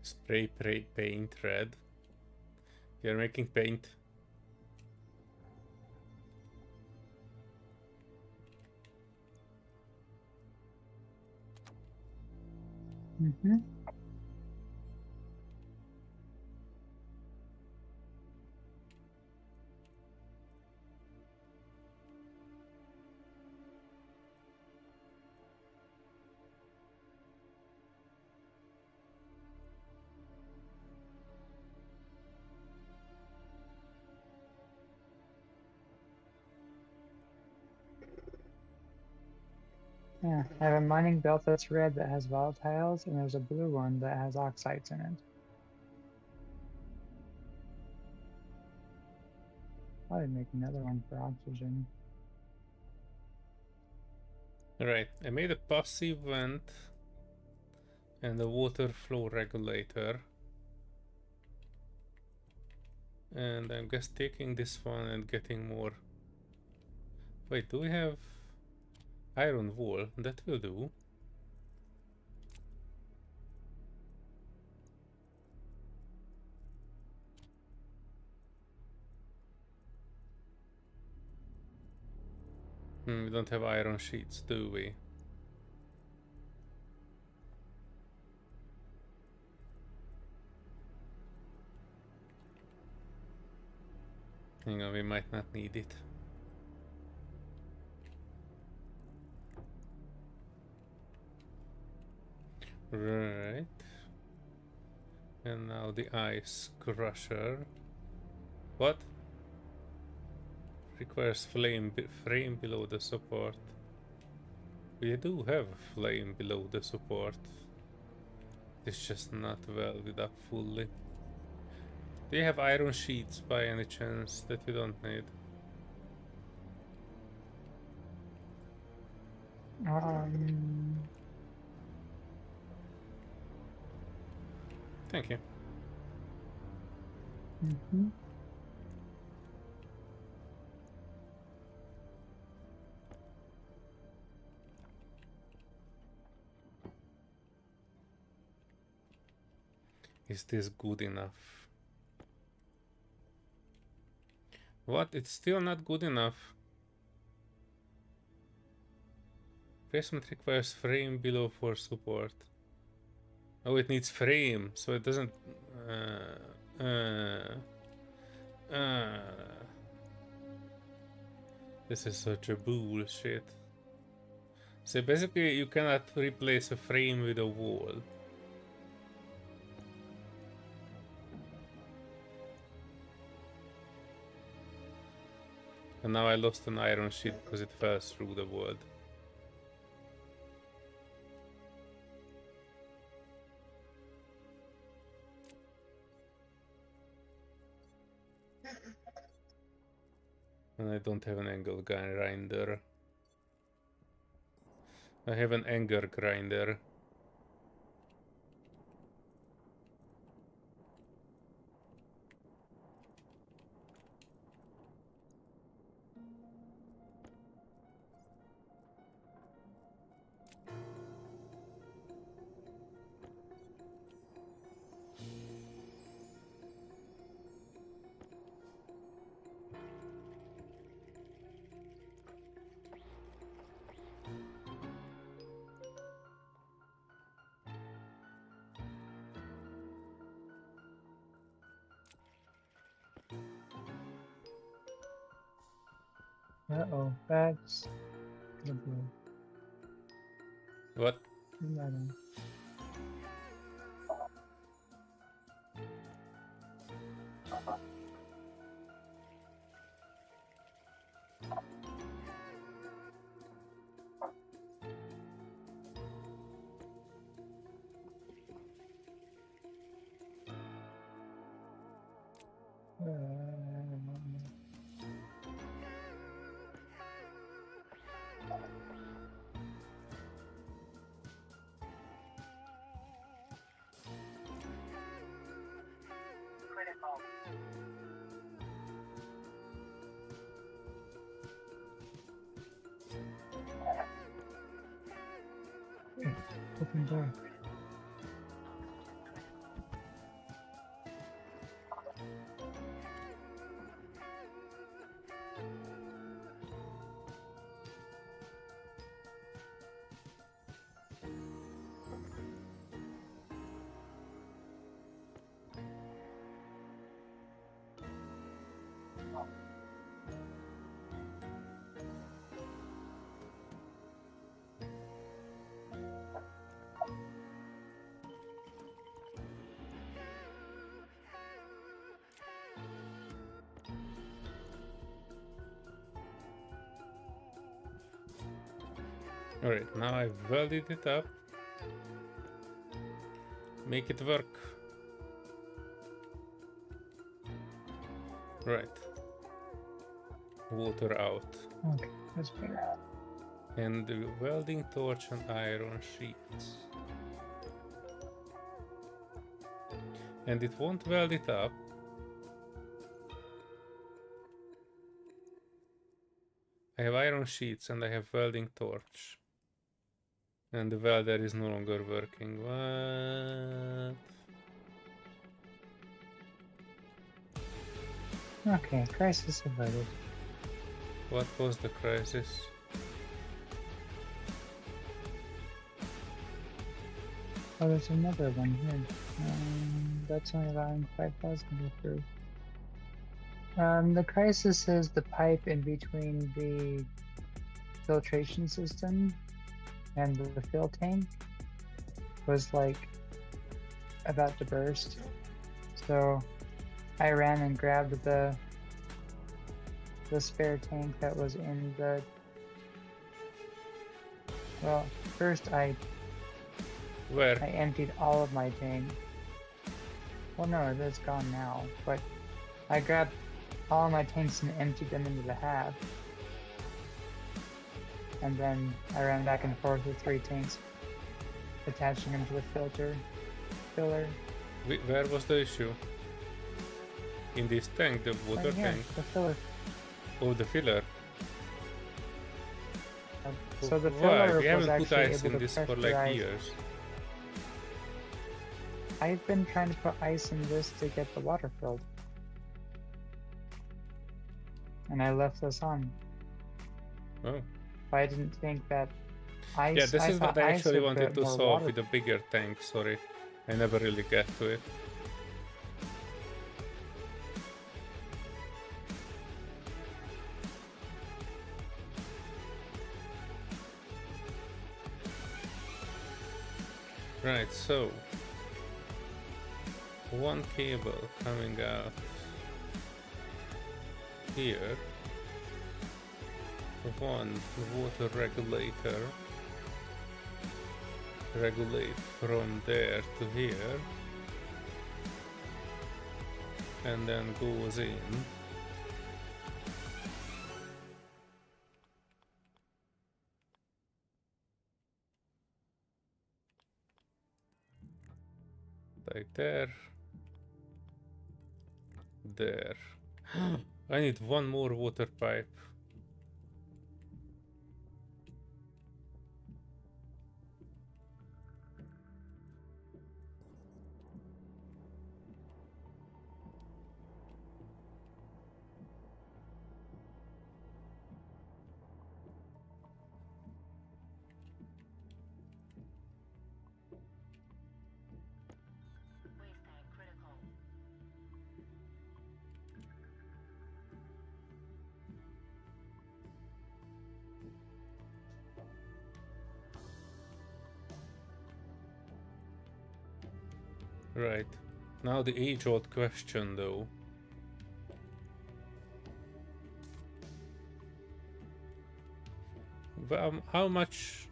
Spray paint red. You're making paint. Mm-hmm. Yeah, I have a mining belt that's red that has volatiles, and there's a blue one that has oxides in it. Probably make another one for oxygen. Right, I made a passive vent and a water flow regulator. And I'm just taking this one and getting more. Wait, do we have iron wool? That will do. We don't have iron sheets, do we? Hang on, we might not need it. Right. And now the ice crusher. What? Requires frame below the support. We do have a flame below the support. It's just not welded up fully. Do you have iron sheets by any chance that you don't need? Thank you. Mm-hmm. Is this good enough? What? It's still not good enough. Placement requires frame below for support. Oh, it needs frame, so it doesn't... This is such a bullshit. So basically you cannot replace a frame with a wall. And now I lost an iron sheet because it fell through the wood. And I don't have an angle grinder. I have an anger grinder. Uh-oh, that's the blue. What? Lemon. Critical. Open door. Alright, now I've welded it up. Make it work. Right. Water out. Okay, that's better. And the welding torch and iron sheets. And it won't weld it up. I have iron sheets and I have welding torch. And the welder is no longer working. What? Okay, crisis averted. What was the crisis? Oh, there's another one here. That's only allowing 5,000 to go through. The crisis is the pipe in between the filtration system and the fill tank was like about to burst. So I ran and grabbed the spare tank that was in the, well, first I Where? emptied all of my tank. Well, no, it's gone now, but I grabbed all of my tanks and emptied them into the half. And then I ran back and forth with 3 tanks, attaching them to the filler. Where was the issue? In this tank, the water Right here, tank? the filler. Oh, the filler. So the Why? filler We was haven't put actually ice able in to this for like pressurize. years. I've been trying to put ice in this to get the water filled. And I left this on. Oh. But I didn't think that ice. Yeah, this is what I actually wanted to solve water. with a bigger tank, sorry. I never really get to it. Right, so one cable coming out here, one water regulator regulate from there to here, and then goes in. Like there. There. I need one more water pipe. Waste tank critical. Right. Now the age-old question though. How much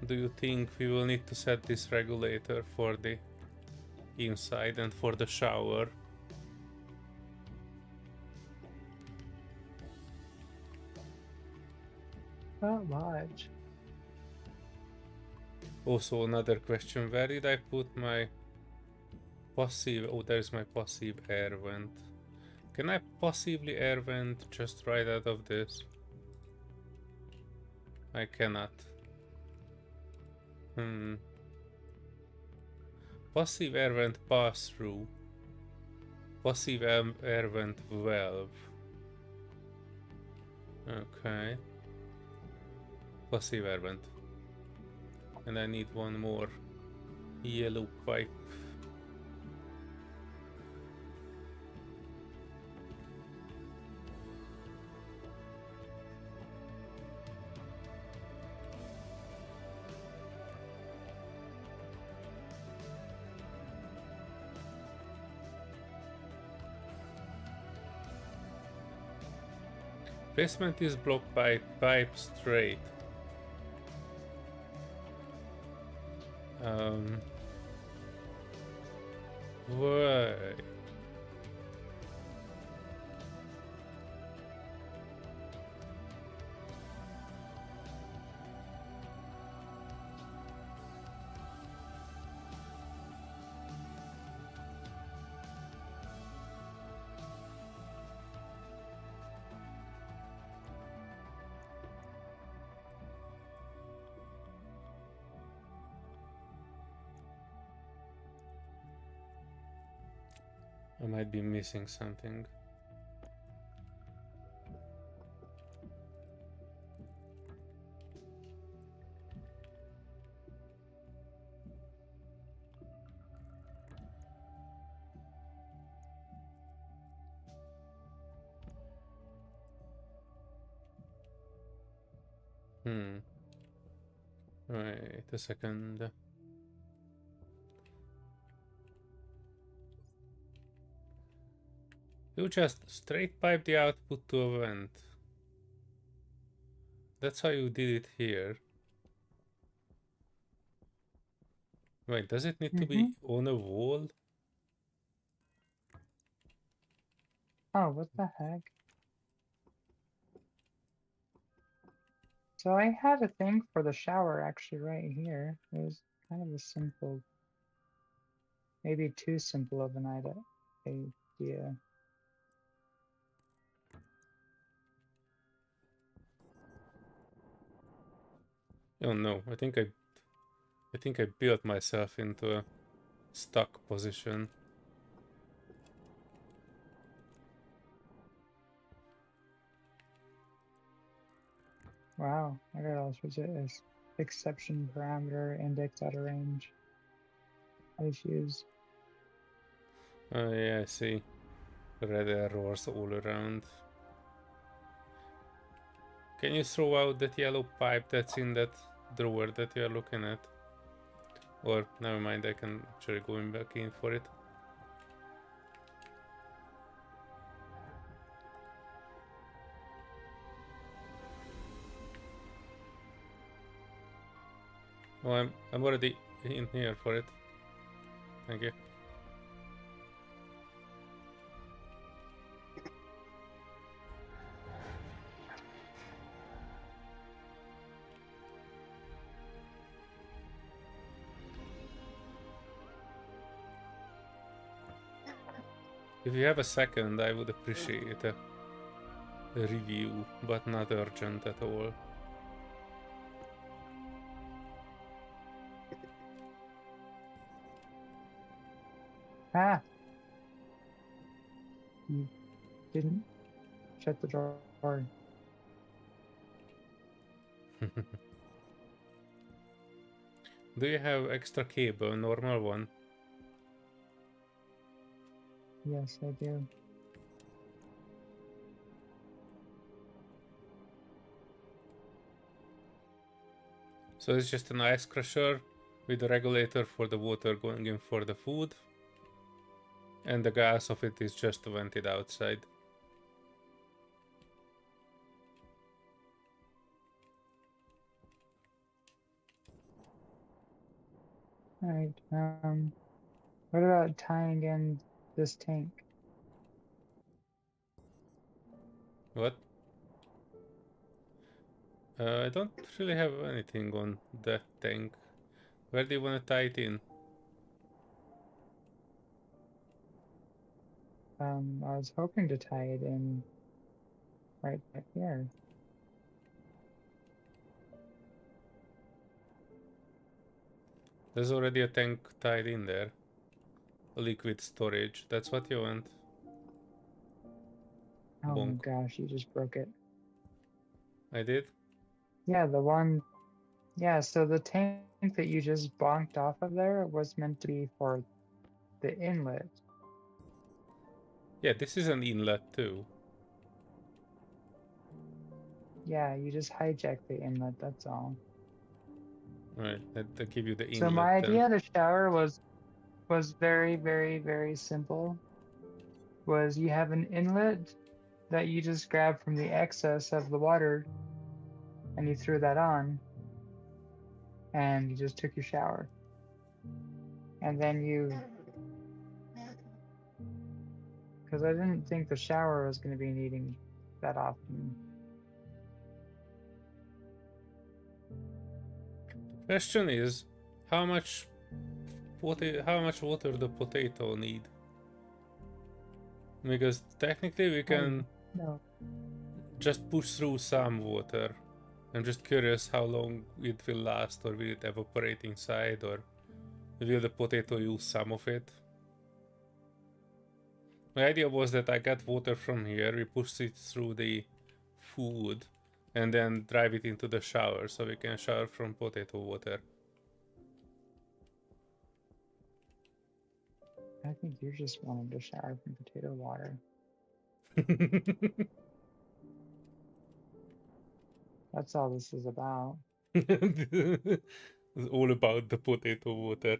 do you think we will need to set this regulator for the inside and for the shower? Not much. Also another question, where did I put my passive? Oh, there's my passive air vent. Can I passively air vent just right out of this? I cannot. Passive air vent pass through. Passive air vent valve. Okay. Passive air vent. And I need one more yellow pipe. Basement is blocked by pipe straight. Why? I might be missing something. Wait a second. You just straight pipe the output to a vent. That's how you did it here. Wait, does it need to be on a wall? Oh, what the heck? So I had a thing for the shower actually right here. It was kind of a simple, maybe too simple of an idea. Oh no, I think I built myself into a stuck position. Wow, I got all sorts of exception parameter index out of range issues. Oh yeah, I see. Red errors all around. Can you throw out that yellow pipe that's in that drawer that you're looking at? Or, never mind, I can actually go back in for it. Oh, I'm already in here for it. Thank you. If you have a second, I would appreciate a review, but not urgent at all. Ah! You didn't shut the door. Do you have extra cable, normal one? Yes, I do. So it's just an ice crusher with a regulator for the water going in for the food, and the gas of it is just vented outside. Alright, what about tying in this tank? What? I don't really have anything on that tank. Where do you want to tie it in? I was hoping to tie it in right back here. There's already a tank tied in there. Liquid storage, that's what you want. Oh my Bonk. gosh, you just broke it. I did? Yeah, the one, yeah, so the tank that you just bonked off of there was meant to be for the inlet. Yeah, this is an inlet too. Yeah, you just hijacked the inlet, that's all. Alright, I'll give you the inlet So my then. idea of the shower was very, very, very simple. Was you have an inlet that you just grabbed from the excess of the water and you threw that on and you just took your shower. And then because I didn't think the shower was going to be needing that often. Question is, how much water the potato need? Because technically we can No. just push through some water. I'm just curious how long it will last, or will it evaporate inside, or will the potato use some of it? My idea was that I got water from here, we push it through the food, and then drive it into the shower, so we can shower from potato water. I think you're just wanting to shower from potato water. That's all this is about. It's all about the potato water.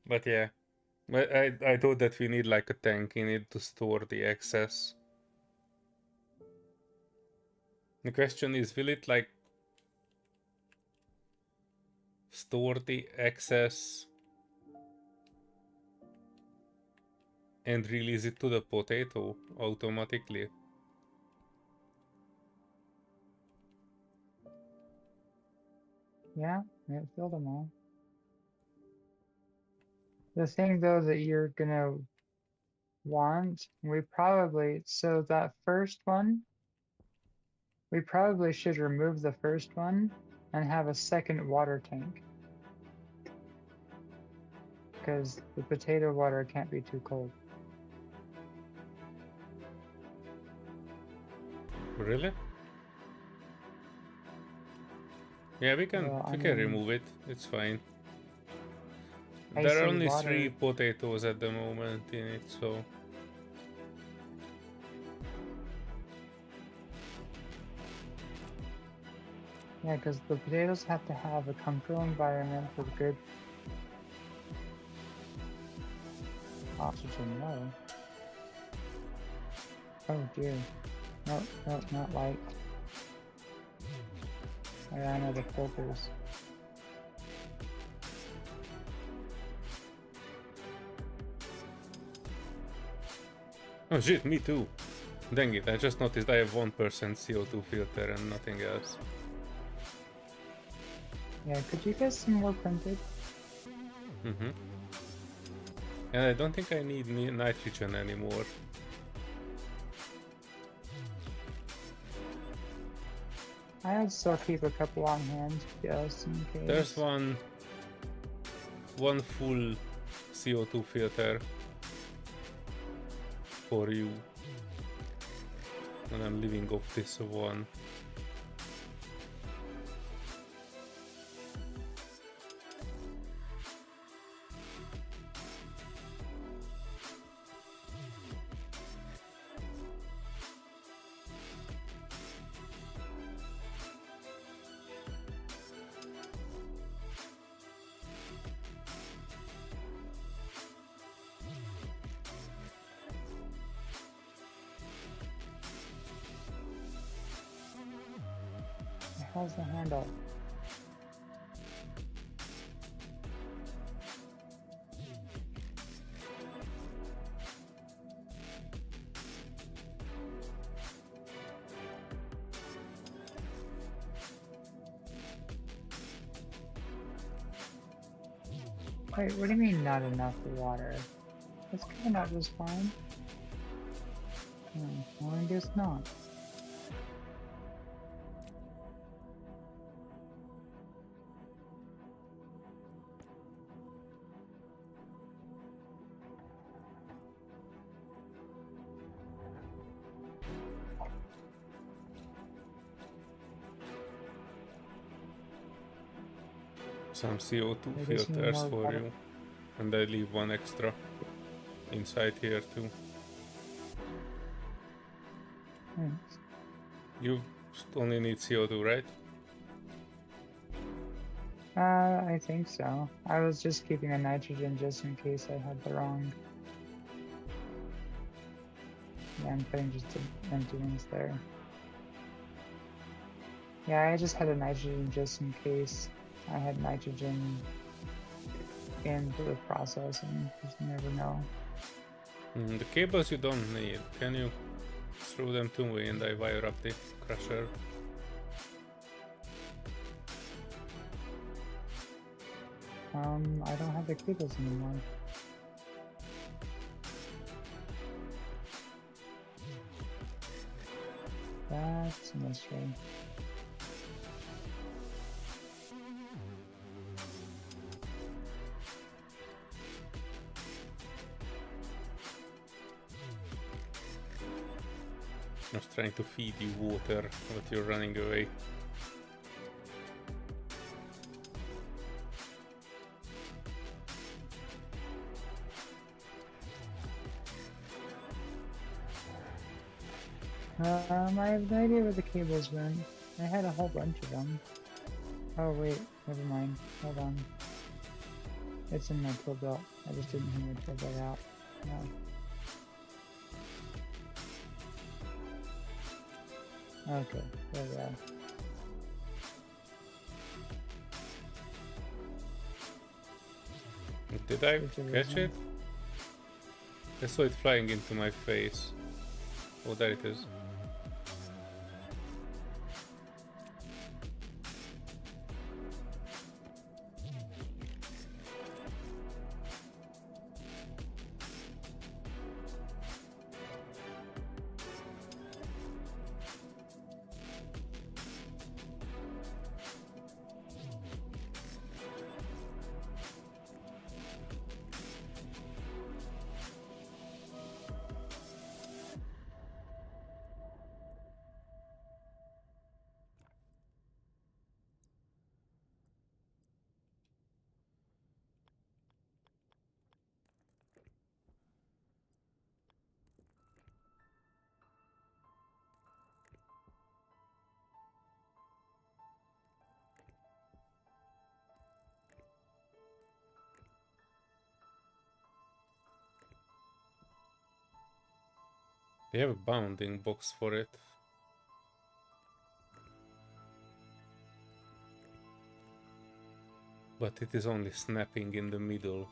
But yeah, I thought that we need like a tank in it to store the excess. The question is, will it like store the excess and release it to the potato automatically? Yeah, it filled them all. The thing though that you're gonna want, so that first one, we probably should remove the first one and have a second water tank. Because the potato water can't be too cold. Really? Yeah, we can Well, I we can mean, remove it. It's fine. I There are say only water. 3 potatoes at the moment in it, so Yeah, because the potatoes have to have a comfortable environment with good oxygen. No. Oh dear. No, no, not light. I ran out of filters. oh shit, me too. Dang it, I just noticed I have 1% CO2 filter and nothing else. Yeah, could you get some more printed? Mm-hmm. And I don't think I need nitrogen anymore. I'd still keep a couple on hand just in case. There's one full CO2 filter for you. And I'm living off this one. How's the handle? Wait, what do you mean not enough water? It's coming out just fine. Well, I guess not. Some CO2 I just need filters more for water. you. And I leave one extra inside here too. Thanks. You only need CO2, right? I think so. I was just keeping a nitrogen just in case I had the wrong. Yeah, I'm putting just the empty ones there. Yeah, I just had a nitrogen just in case I had nitrogen in for the processing, because you never know. The cables you don't need. Can you throw them to me and I wire up the crusher? I don't have the cables anymore. That's a mystery. I was trying to feed you water, but you're running away. I have no idea where the cables went. I had a whole bunch of them. Oh wait, never mind. Hold on. It's in my tool belt. I just didn't have my tool belt out. No. Okay, there we are. Did I catch it? I saw it flying into my face. Oh, there it is. They have a bounding box for it. But it is only snapping in the middle.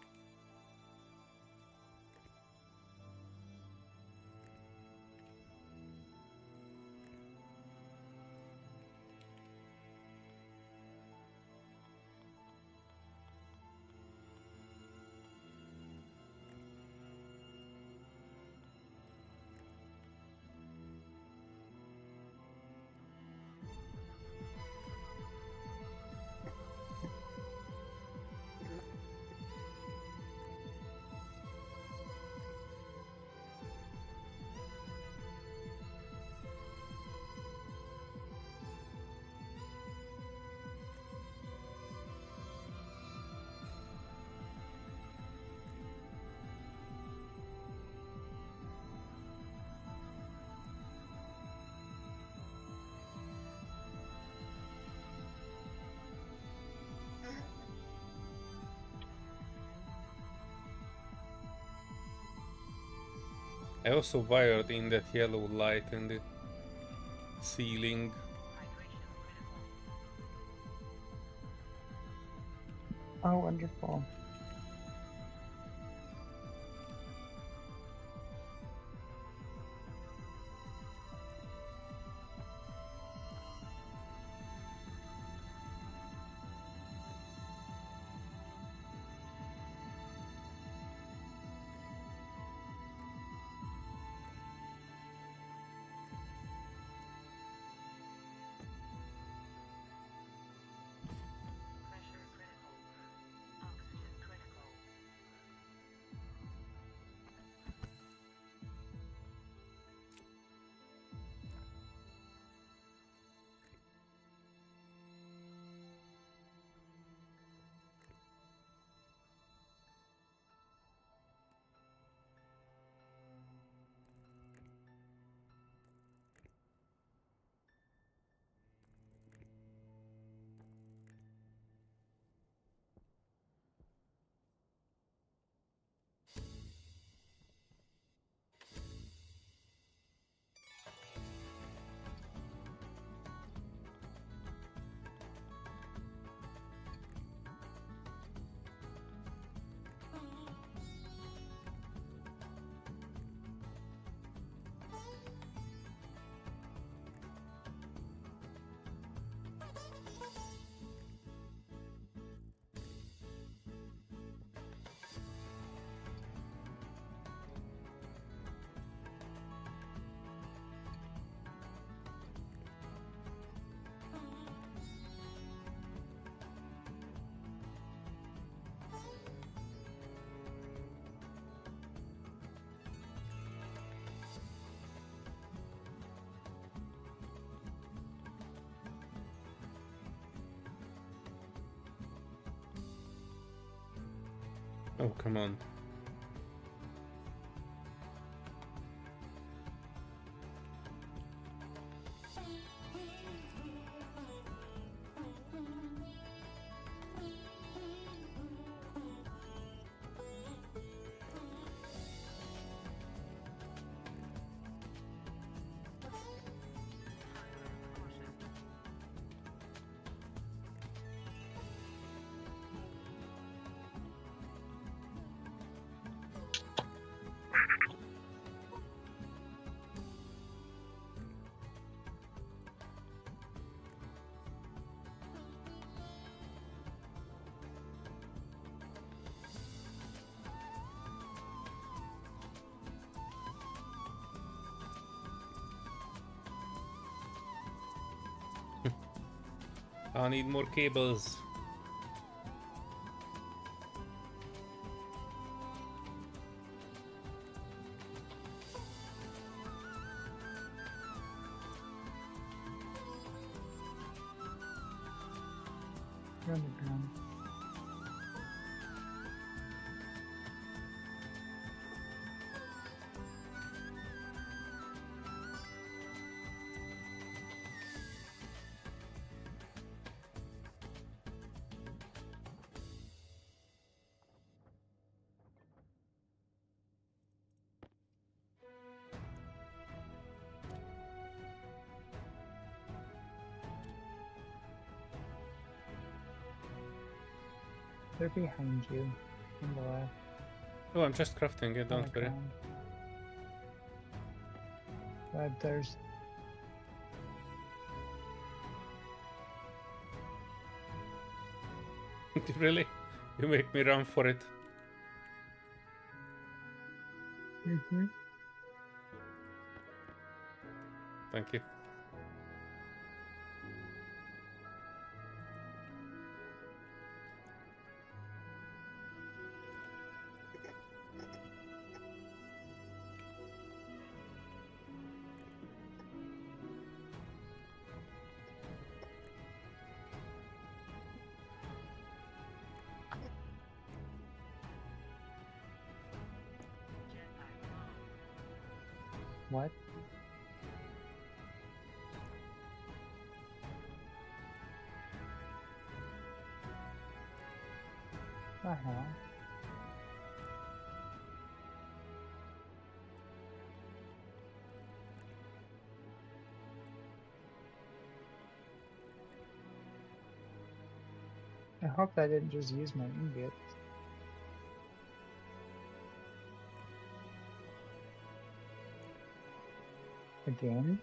I also wired in that yellow light in the ceiling. Oh, wonderful. Pressure critical. Oxygen Oh, come on. I need more cables. You're on the ground. They're behind you on the left. Oh, I'm just crafting it, on don't the worry. ground. But there's Really? You make me run for it. Thank you. Jetpack low. what? Uh-huh. I hope I didn't just use my ingots. Again?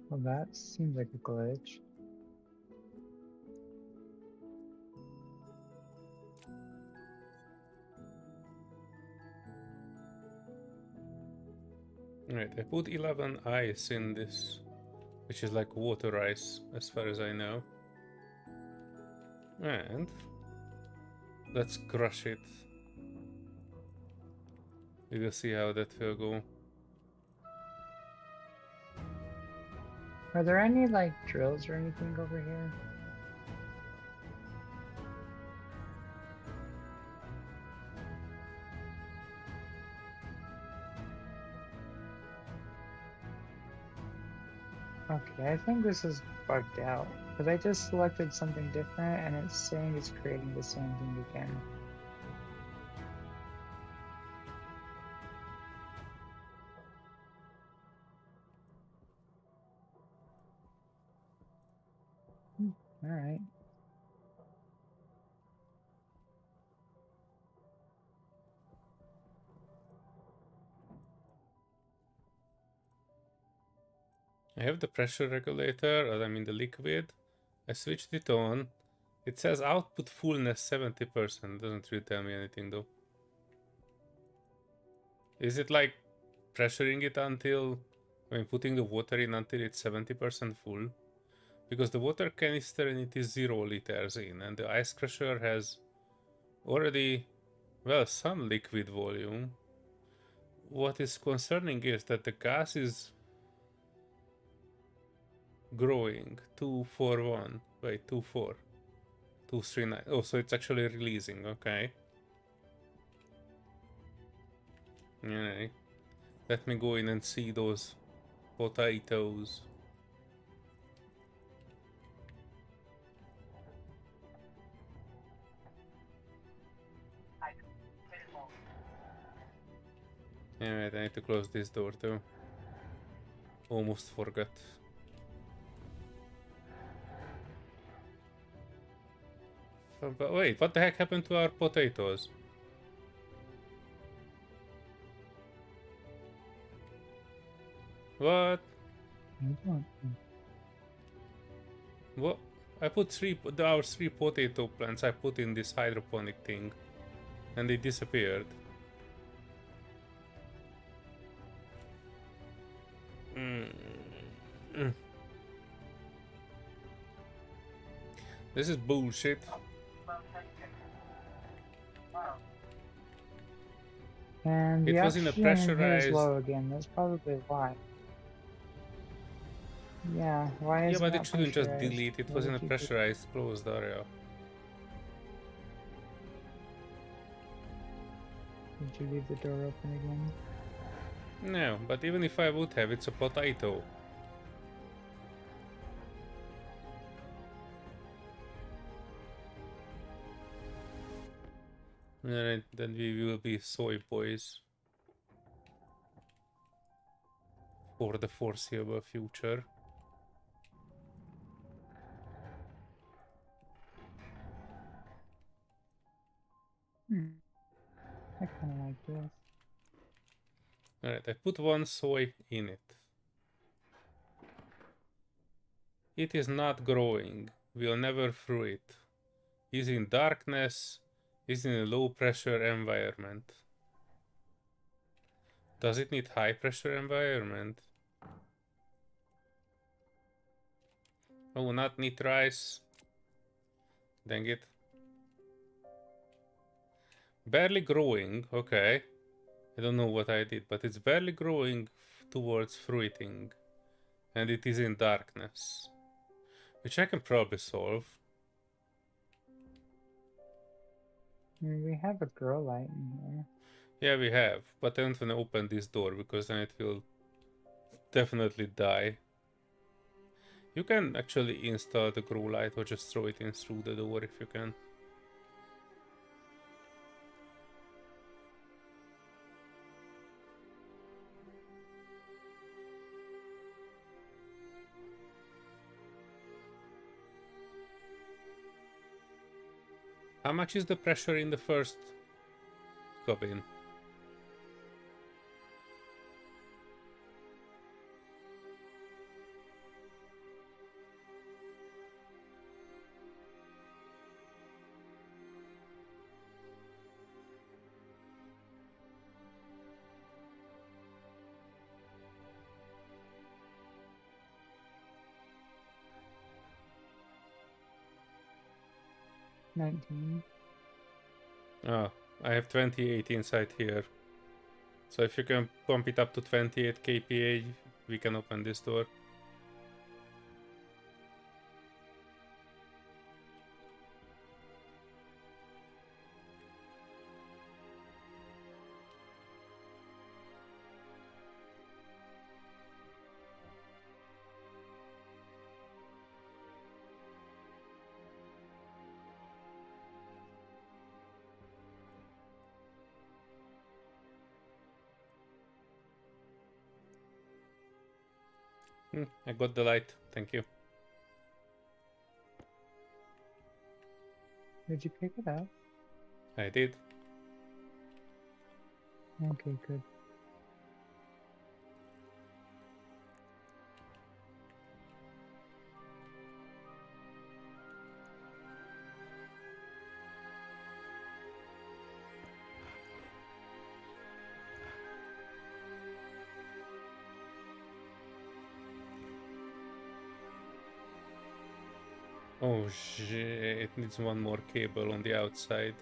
Well, that seems like a glitch. Alright, I put 11 ice in this, which is like water ice, as far as I know. And let's crush it. We will see how that will go. Are there any like drills or anything over here? Okay, I think this is bugged out. Because I just selected something different and it's saying it's creating the same thing again. Alright. I have the pressure regulator, I mean the liquid. I switched it on. It says output fullness 70%. Doesn't really tell me anything though. Is it like pressuring it until, I mean putting the water in until it's 70% full? Because the water canister in it is 0 liters in, and the ice crusher has already, well, some liquid volume. What is concerning is that the gas is growing 241 by 24. 239. Oh, so it's actually releasing. Okay. Alright. Let me go in and see those potatoes. Alright, I need to close this door too. Almost forgot. But wait, what the heck happened to our potatoes? What? What? I put our three potato plants I put in this hydroponic thing. And they disappeared. This is bullshit. And It the was in a oxygen in here is pressurized- low again. That's probably why. Yeah, why is Yeah, it but not it shouldn't just pressurized? delete. It Why was in did a you do- pressurized closed area. Did you leave the door open again? No, but even if I would have, it's a potato. Alright, then we will be soy boys. For the foreseeable future. I kind of like this. Alright, I put one soy in it. It is not growing. We'll never fruit it. Is in darkness. Is in a low pressure environment. Does it need high pressure environment? Oh, not need rice. Dang it. Barely growing, okay. I don't know what I did, but it's barely growing towards fruiting. And it is in darkness. Which I can probably solve. We have a grow light in here. Yeah, we have, but I don't want to open this door because then it will definitely die. You can actually install the grow light or just throw it in through the door if you can. How much is the pressure in the first cabin? $19. Ah, I have 28 inside here. So if you can pump it up to 28 kPa, we can open this door. I got the light, thank you. Did you pick it up? I did. Okay, good. Oh shit, it needs one more cable on the outside.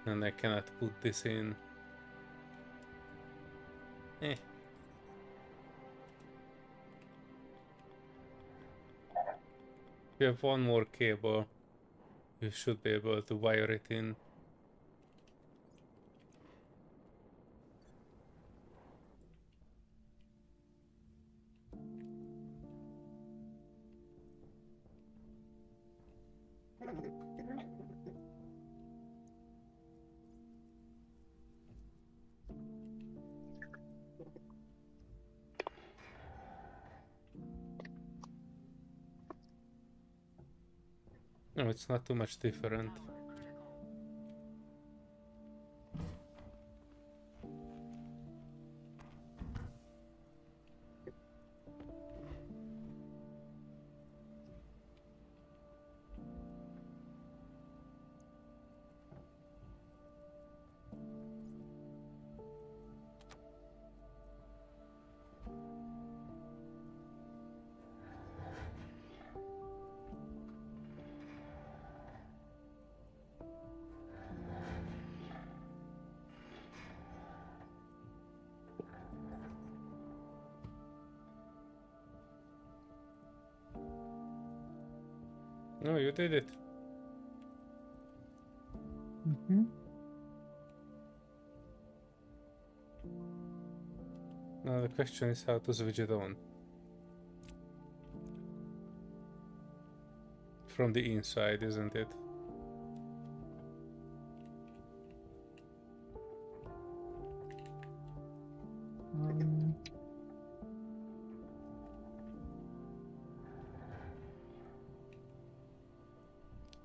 And I cannot put this in. Eh. We have one more cable. We should be able to wire it in. No, it's not too much different. No, you did it. Mm-hmm. Now the question is how to switch it on. From the inside, isn't it? Um,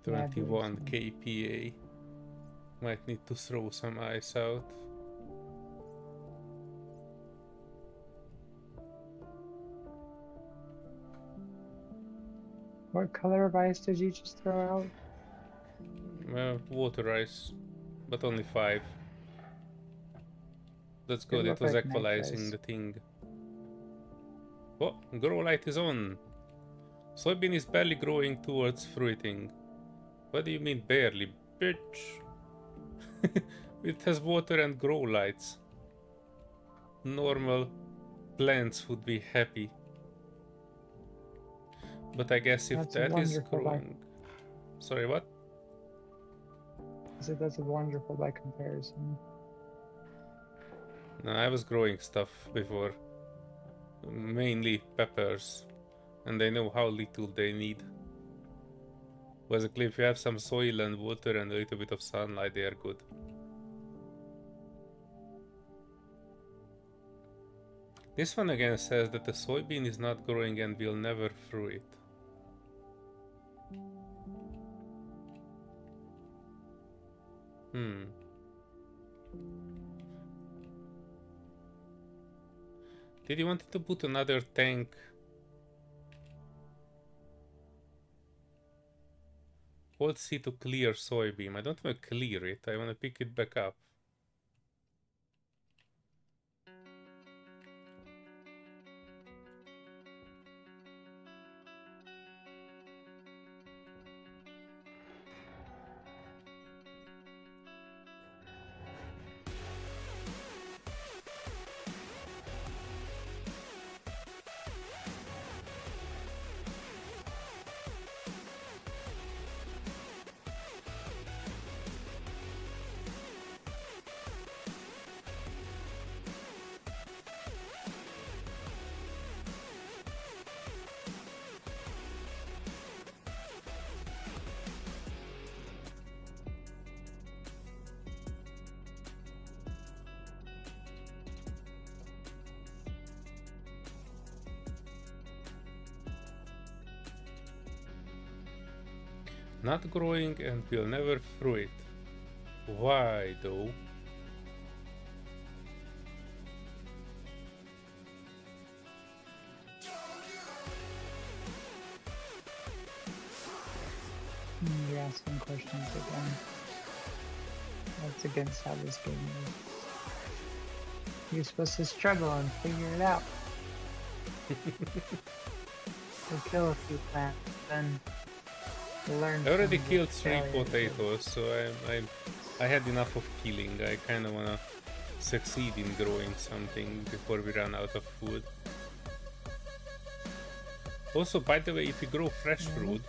21 kPa. Might need to throw some ice out. what color of ice did you just throw out? Well, water ice, but only 5. That's good, it looked was like nice equalizing ice. the thing. Oh, grow light is on. Soybean is barely growing towards fruiting. What do you mean barely, bitch? It has water and grow lights. Normal plants would be happy. But I guess if That's that is wonderful growing... Sorry, what? I said that's wonderful by comparison. No, I was growing stuff before. Mainly peppers. And I know how little they need. Basically, if you have some soil and water and a little bit of sunlight, they are good. This one again says that the soybean is not growing and will never fruit. Did you want to put another tank? Hold C to clear soybean. I don't want to clear it, I want to pick it back up. Not growing and will never fruit. Why though? You're asking questions again. That's against how this game is. You're supposed to struggle and figure it out. You'll kill a few plants, then learn. I already from the killed 3 failure. potatoes, so I had enough of killing. I kind of wanna succeed in growing something before we run out of food. Also, by the way, if you grow fresh Mhm. fruit,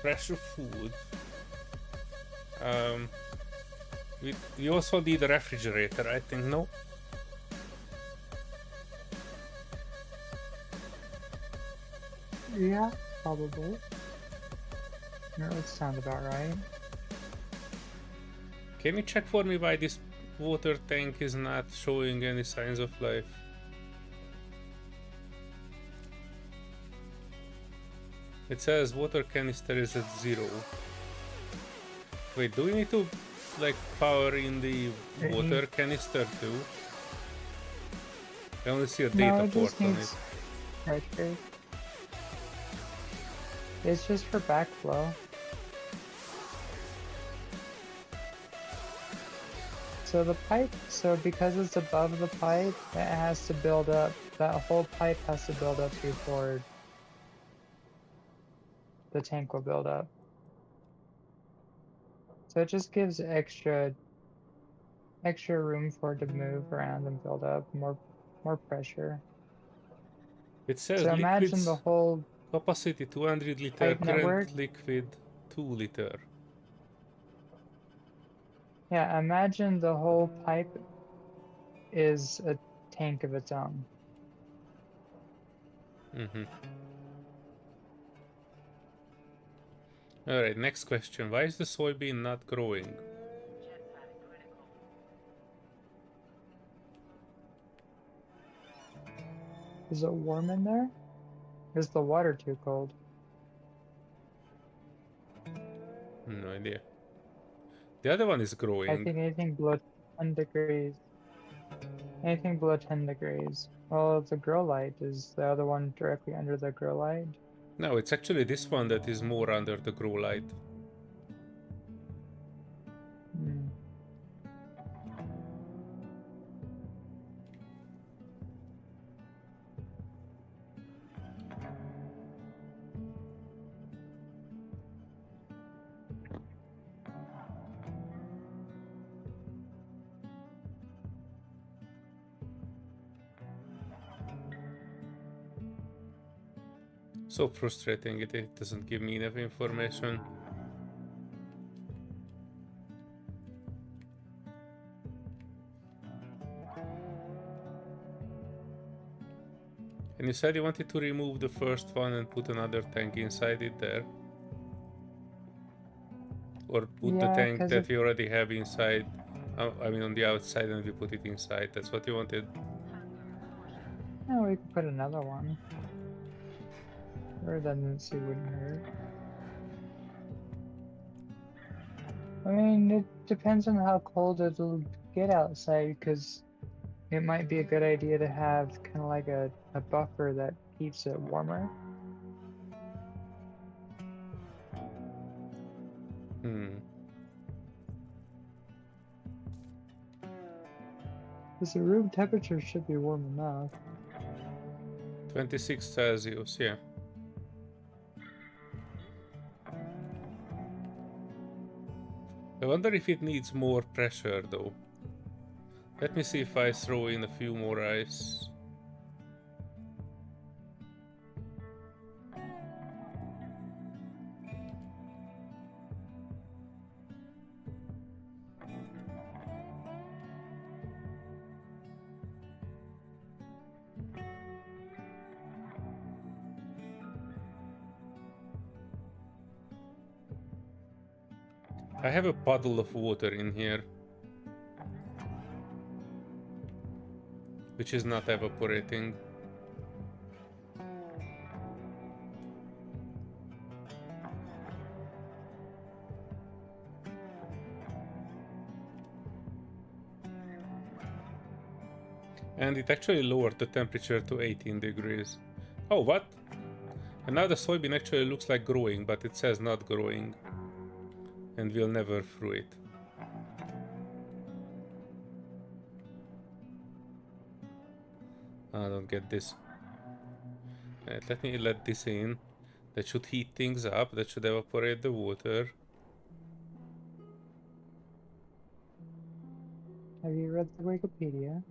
fresh food, um, we also need a refrigerator, I think, no? Yeah, probably. That would sound about right. Can you check for me why this water tank is not showing any signs of life? It says water canister is at 0. Wait, do we need to like power in the It water needs, canister too? I only see a no, data it port just on it. needs pressure. It's just for backflow. So the pipe, so because it's above the pipe, it has to build up, that whole pipe has to build up before the tank will build up. So it just gives extra room for it to move around and build up more pressure. It says So imagine the liquids whole capacity 200 liter, pipe current network. liquid 2 liter. Yeah, imagine the whole pipe is a tank of its own. Alright, next question. Why is the soybean not growing? Jetpack critical. Is it warm in there? Is the water too cold? No idea. The other one is I growing. think anything below 10 degrees. Anything below 10 degrees. Well, the grow light. Is the other one directly under the grow light? No, it's actually this one that is more under the grow light. Hmm. So frustrating, it doesn't give me enough information. And you said you wanted to remove the first one and put another tank inside it there? Or put the Yeah, tank because that if we already have inside, I mean on the outside, and we put it inside. That's what you wanted? no, we could put another one. Redundancy wouldn't hurt. I mean, it depends on how cold it'll get outside, because it might be a good idea to have kind of like a buffer that keeps it warmer. Hmm. Because the room temperature should be warm enough. 26 Celsius, yeah. I wonder if it needs more pressure though. Let me see if I throw in a few more ice. I have a puddle of water in here, which is not evaporating. And it actually lowered the temperature to 18 degrees. Oh, what? And now the soybean actually looks like growing, but it says not growing. And we'll never fruit it. I don't get this. Right, let me let this in. That should heat things up, that should evaporate the water. Have you read the Wikipedia?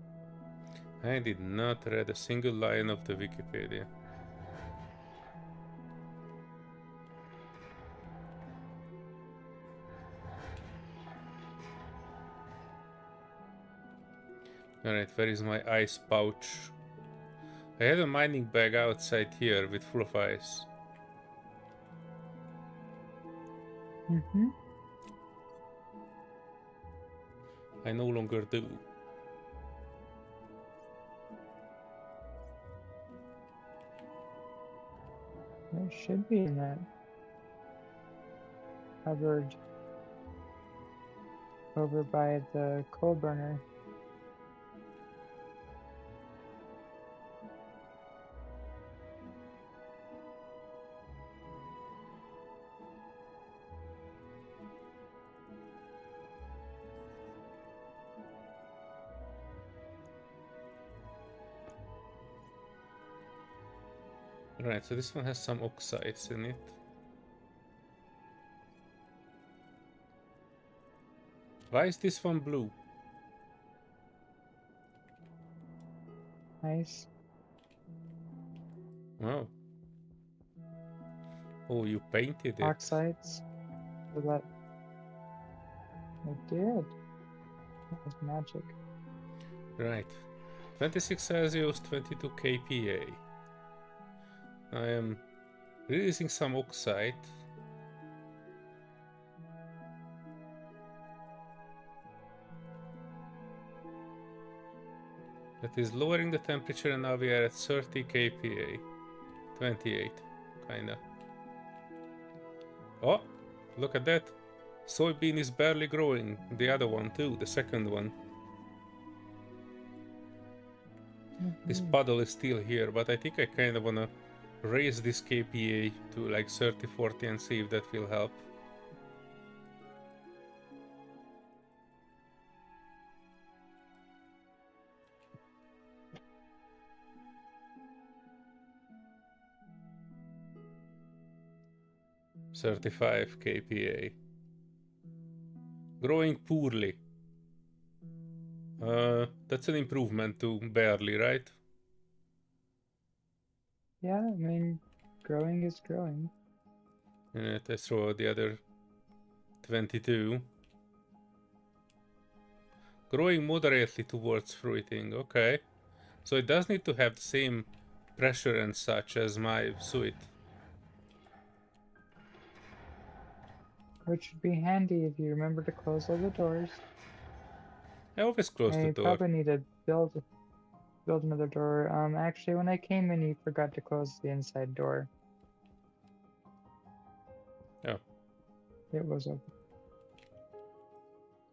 I did not read a single line of the Wikipedia. Alright, where is my ice pouch? I have a mining bag outside here with full of ice. Mm-hmm. I no longer do. It should be in that cupboard over by the coal burner. Right, so this one has some oxides in it. Why is this one blue? Nice. Oh. Oh, you painted it. Oxides. So that I did. That was magic. Right. 26 Celsius, 22 kPa. I am releasing some oxide. That is lowering the temperature, and now we are at 30 kPa. 28, kinda. Oh, look at that. Soybean is barely growing. The other one too, the second one. This puddle is still here, but I think I kinda wanna raise this kPa to like 30, 40 and see if that will help. $35 kPa. Growing poorly. That's an improvement to barely, right? Yeah, I mean, growing is growing. Let's throw out the other 22. Growing moderately towards fruiting, okay. So it does need to have the same pressure and such as my suit. Which would be handy if you remember to close all the doors. I always close And the you door. probably need to build another door. Actually, when I came in, you forgot to close the inside door. Oh. It was open.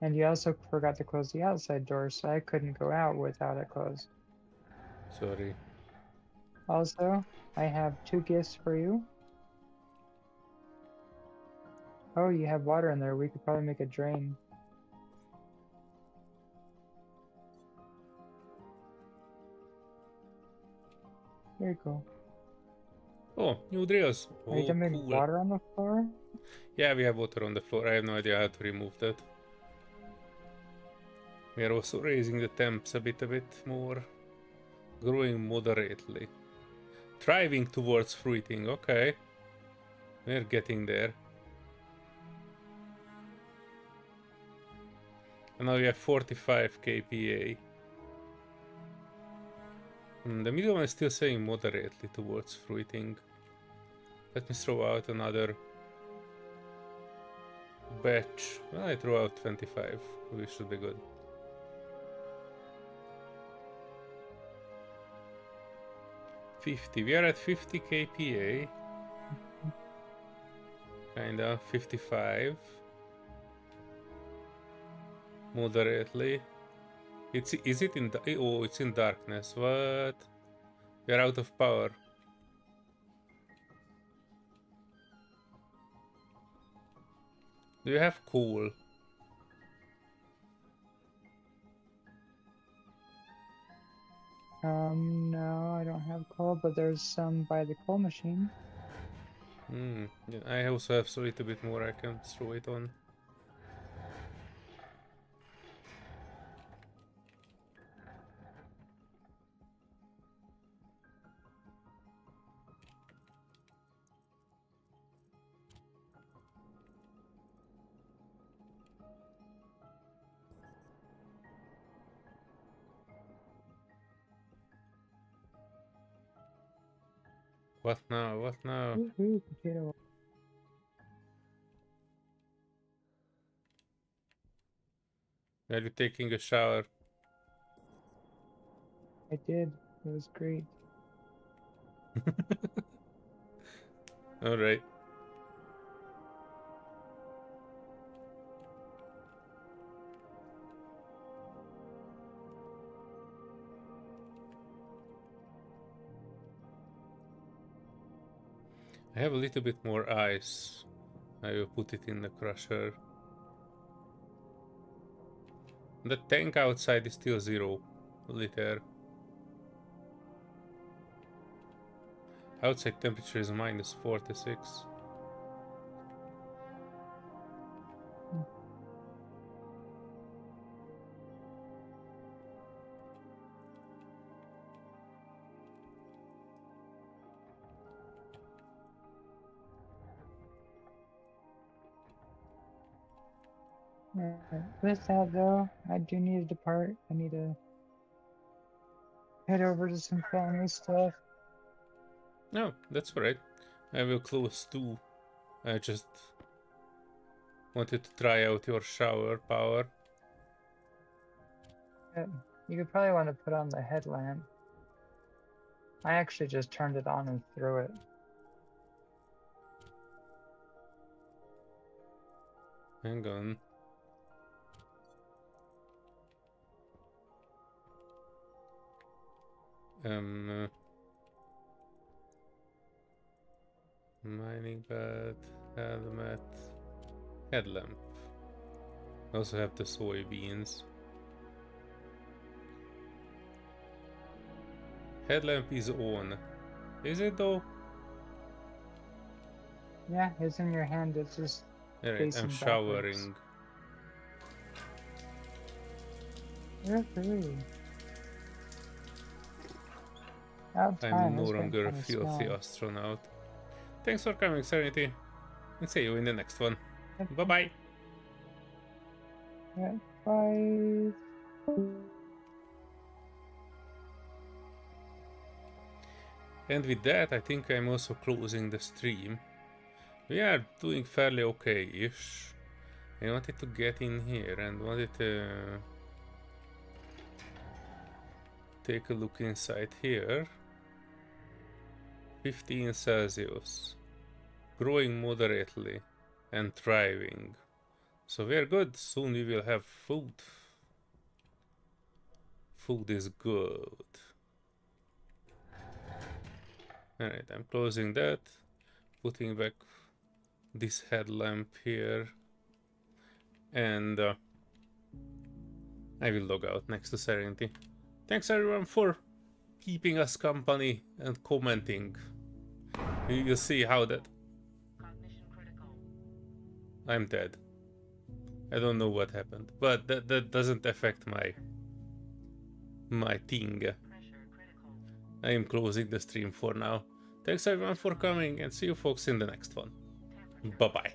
And you also forgot to close the outside door, so I couldn't go out without it closed. Sorry. Also, I have 2 gifts for you. Oh, you have water in there. We could probably make a drain. There you go. Oh, new drills. Are you Oh, dumping cool. water on the floor? Yeah, we have water on the floor. I have no idea how to remove that. We are also raising the temps a bit more. Growing moderately. Thriving towards fruiting, okay. We're getting there. And now we have 45 kPa. The middle one is still saying moderately towards fruiting. Let me throw out another batch. Well, I throw out 25. We should be good. We are at 50 kPa. Kinda 55. Moderately. Is it in oh, it's in darkness. What? We are out of power. Do you have coal? No, I don't have coal, but there's some by the coal machine. Yeah, I also have a little bit more I can throw it on. What now? What now? Woohoo, potato. Are you taking a shower? I did. It was great. Alright. I have a little bit more ice. I will put it in the crusher. The tank outside is still 0 liter. Outside temperature is -46. With that though, I do need to depart. I need to head over to some family stuff. No, that's alright. I will close too. I just wanted to try out your shower power. You could probably want to put on the headlamp. I actually just turned it on and threw it. Hang on. Mining bed, helmet, headlamp. Also have the soybeans. Headlamp is on. Is it though? Yeah, it's in your hand. It's just Alright, facing I'm backwards. showering. Woohoo. About I'm time. no It's getting longer a kinda filthy small. astronaut. Thanks for coming, Serenity. And see you in the next one. Yep. Bye bye. Yeah, bye. And with that, I think I'm also closing the stream. We are doing fairly okay-ish. I wanted to get in here and wanted to take a look inside here. 15 Celsius. Growing moderately and thriving. So we're good. Soon we will have food. Food is good. Alright, I'm closing that. Putting back this headlamp here. And I will log out next to Serenity. Thanks everyone for keeping us company and commenting. You'll see how that... Cognition critical. I'm dead. I don't know what happened, but that doesn't affect my thing. Pressure critical. I am closing the stream for now. Thanks everyone for coming and see you folks in the next one. Temperature. Bye bye.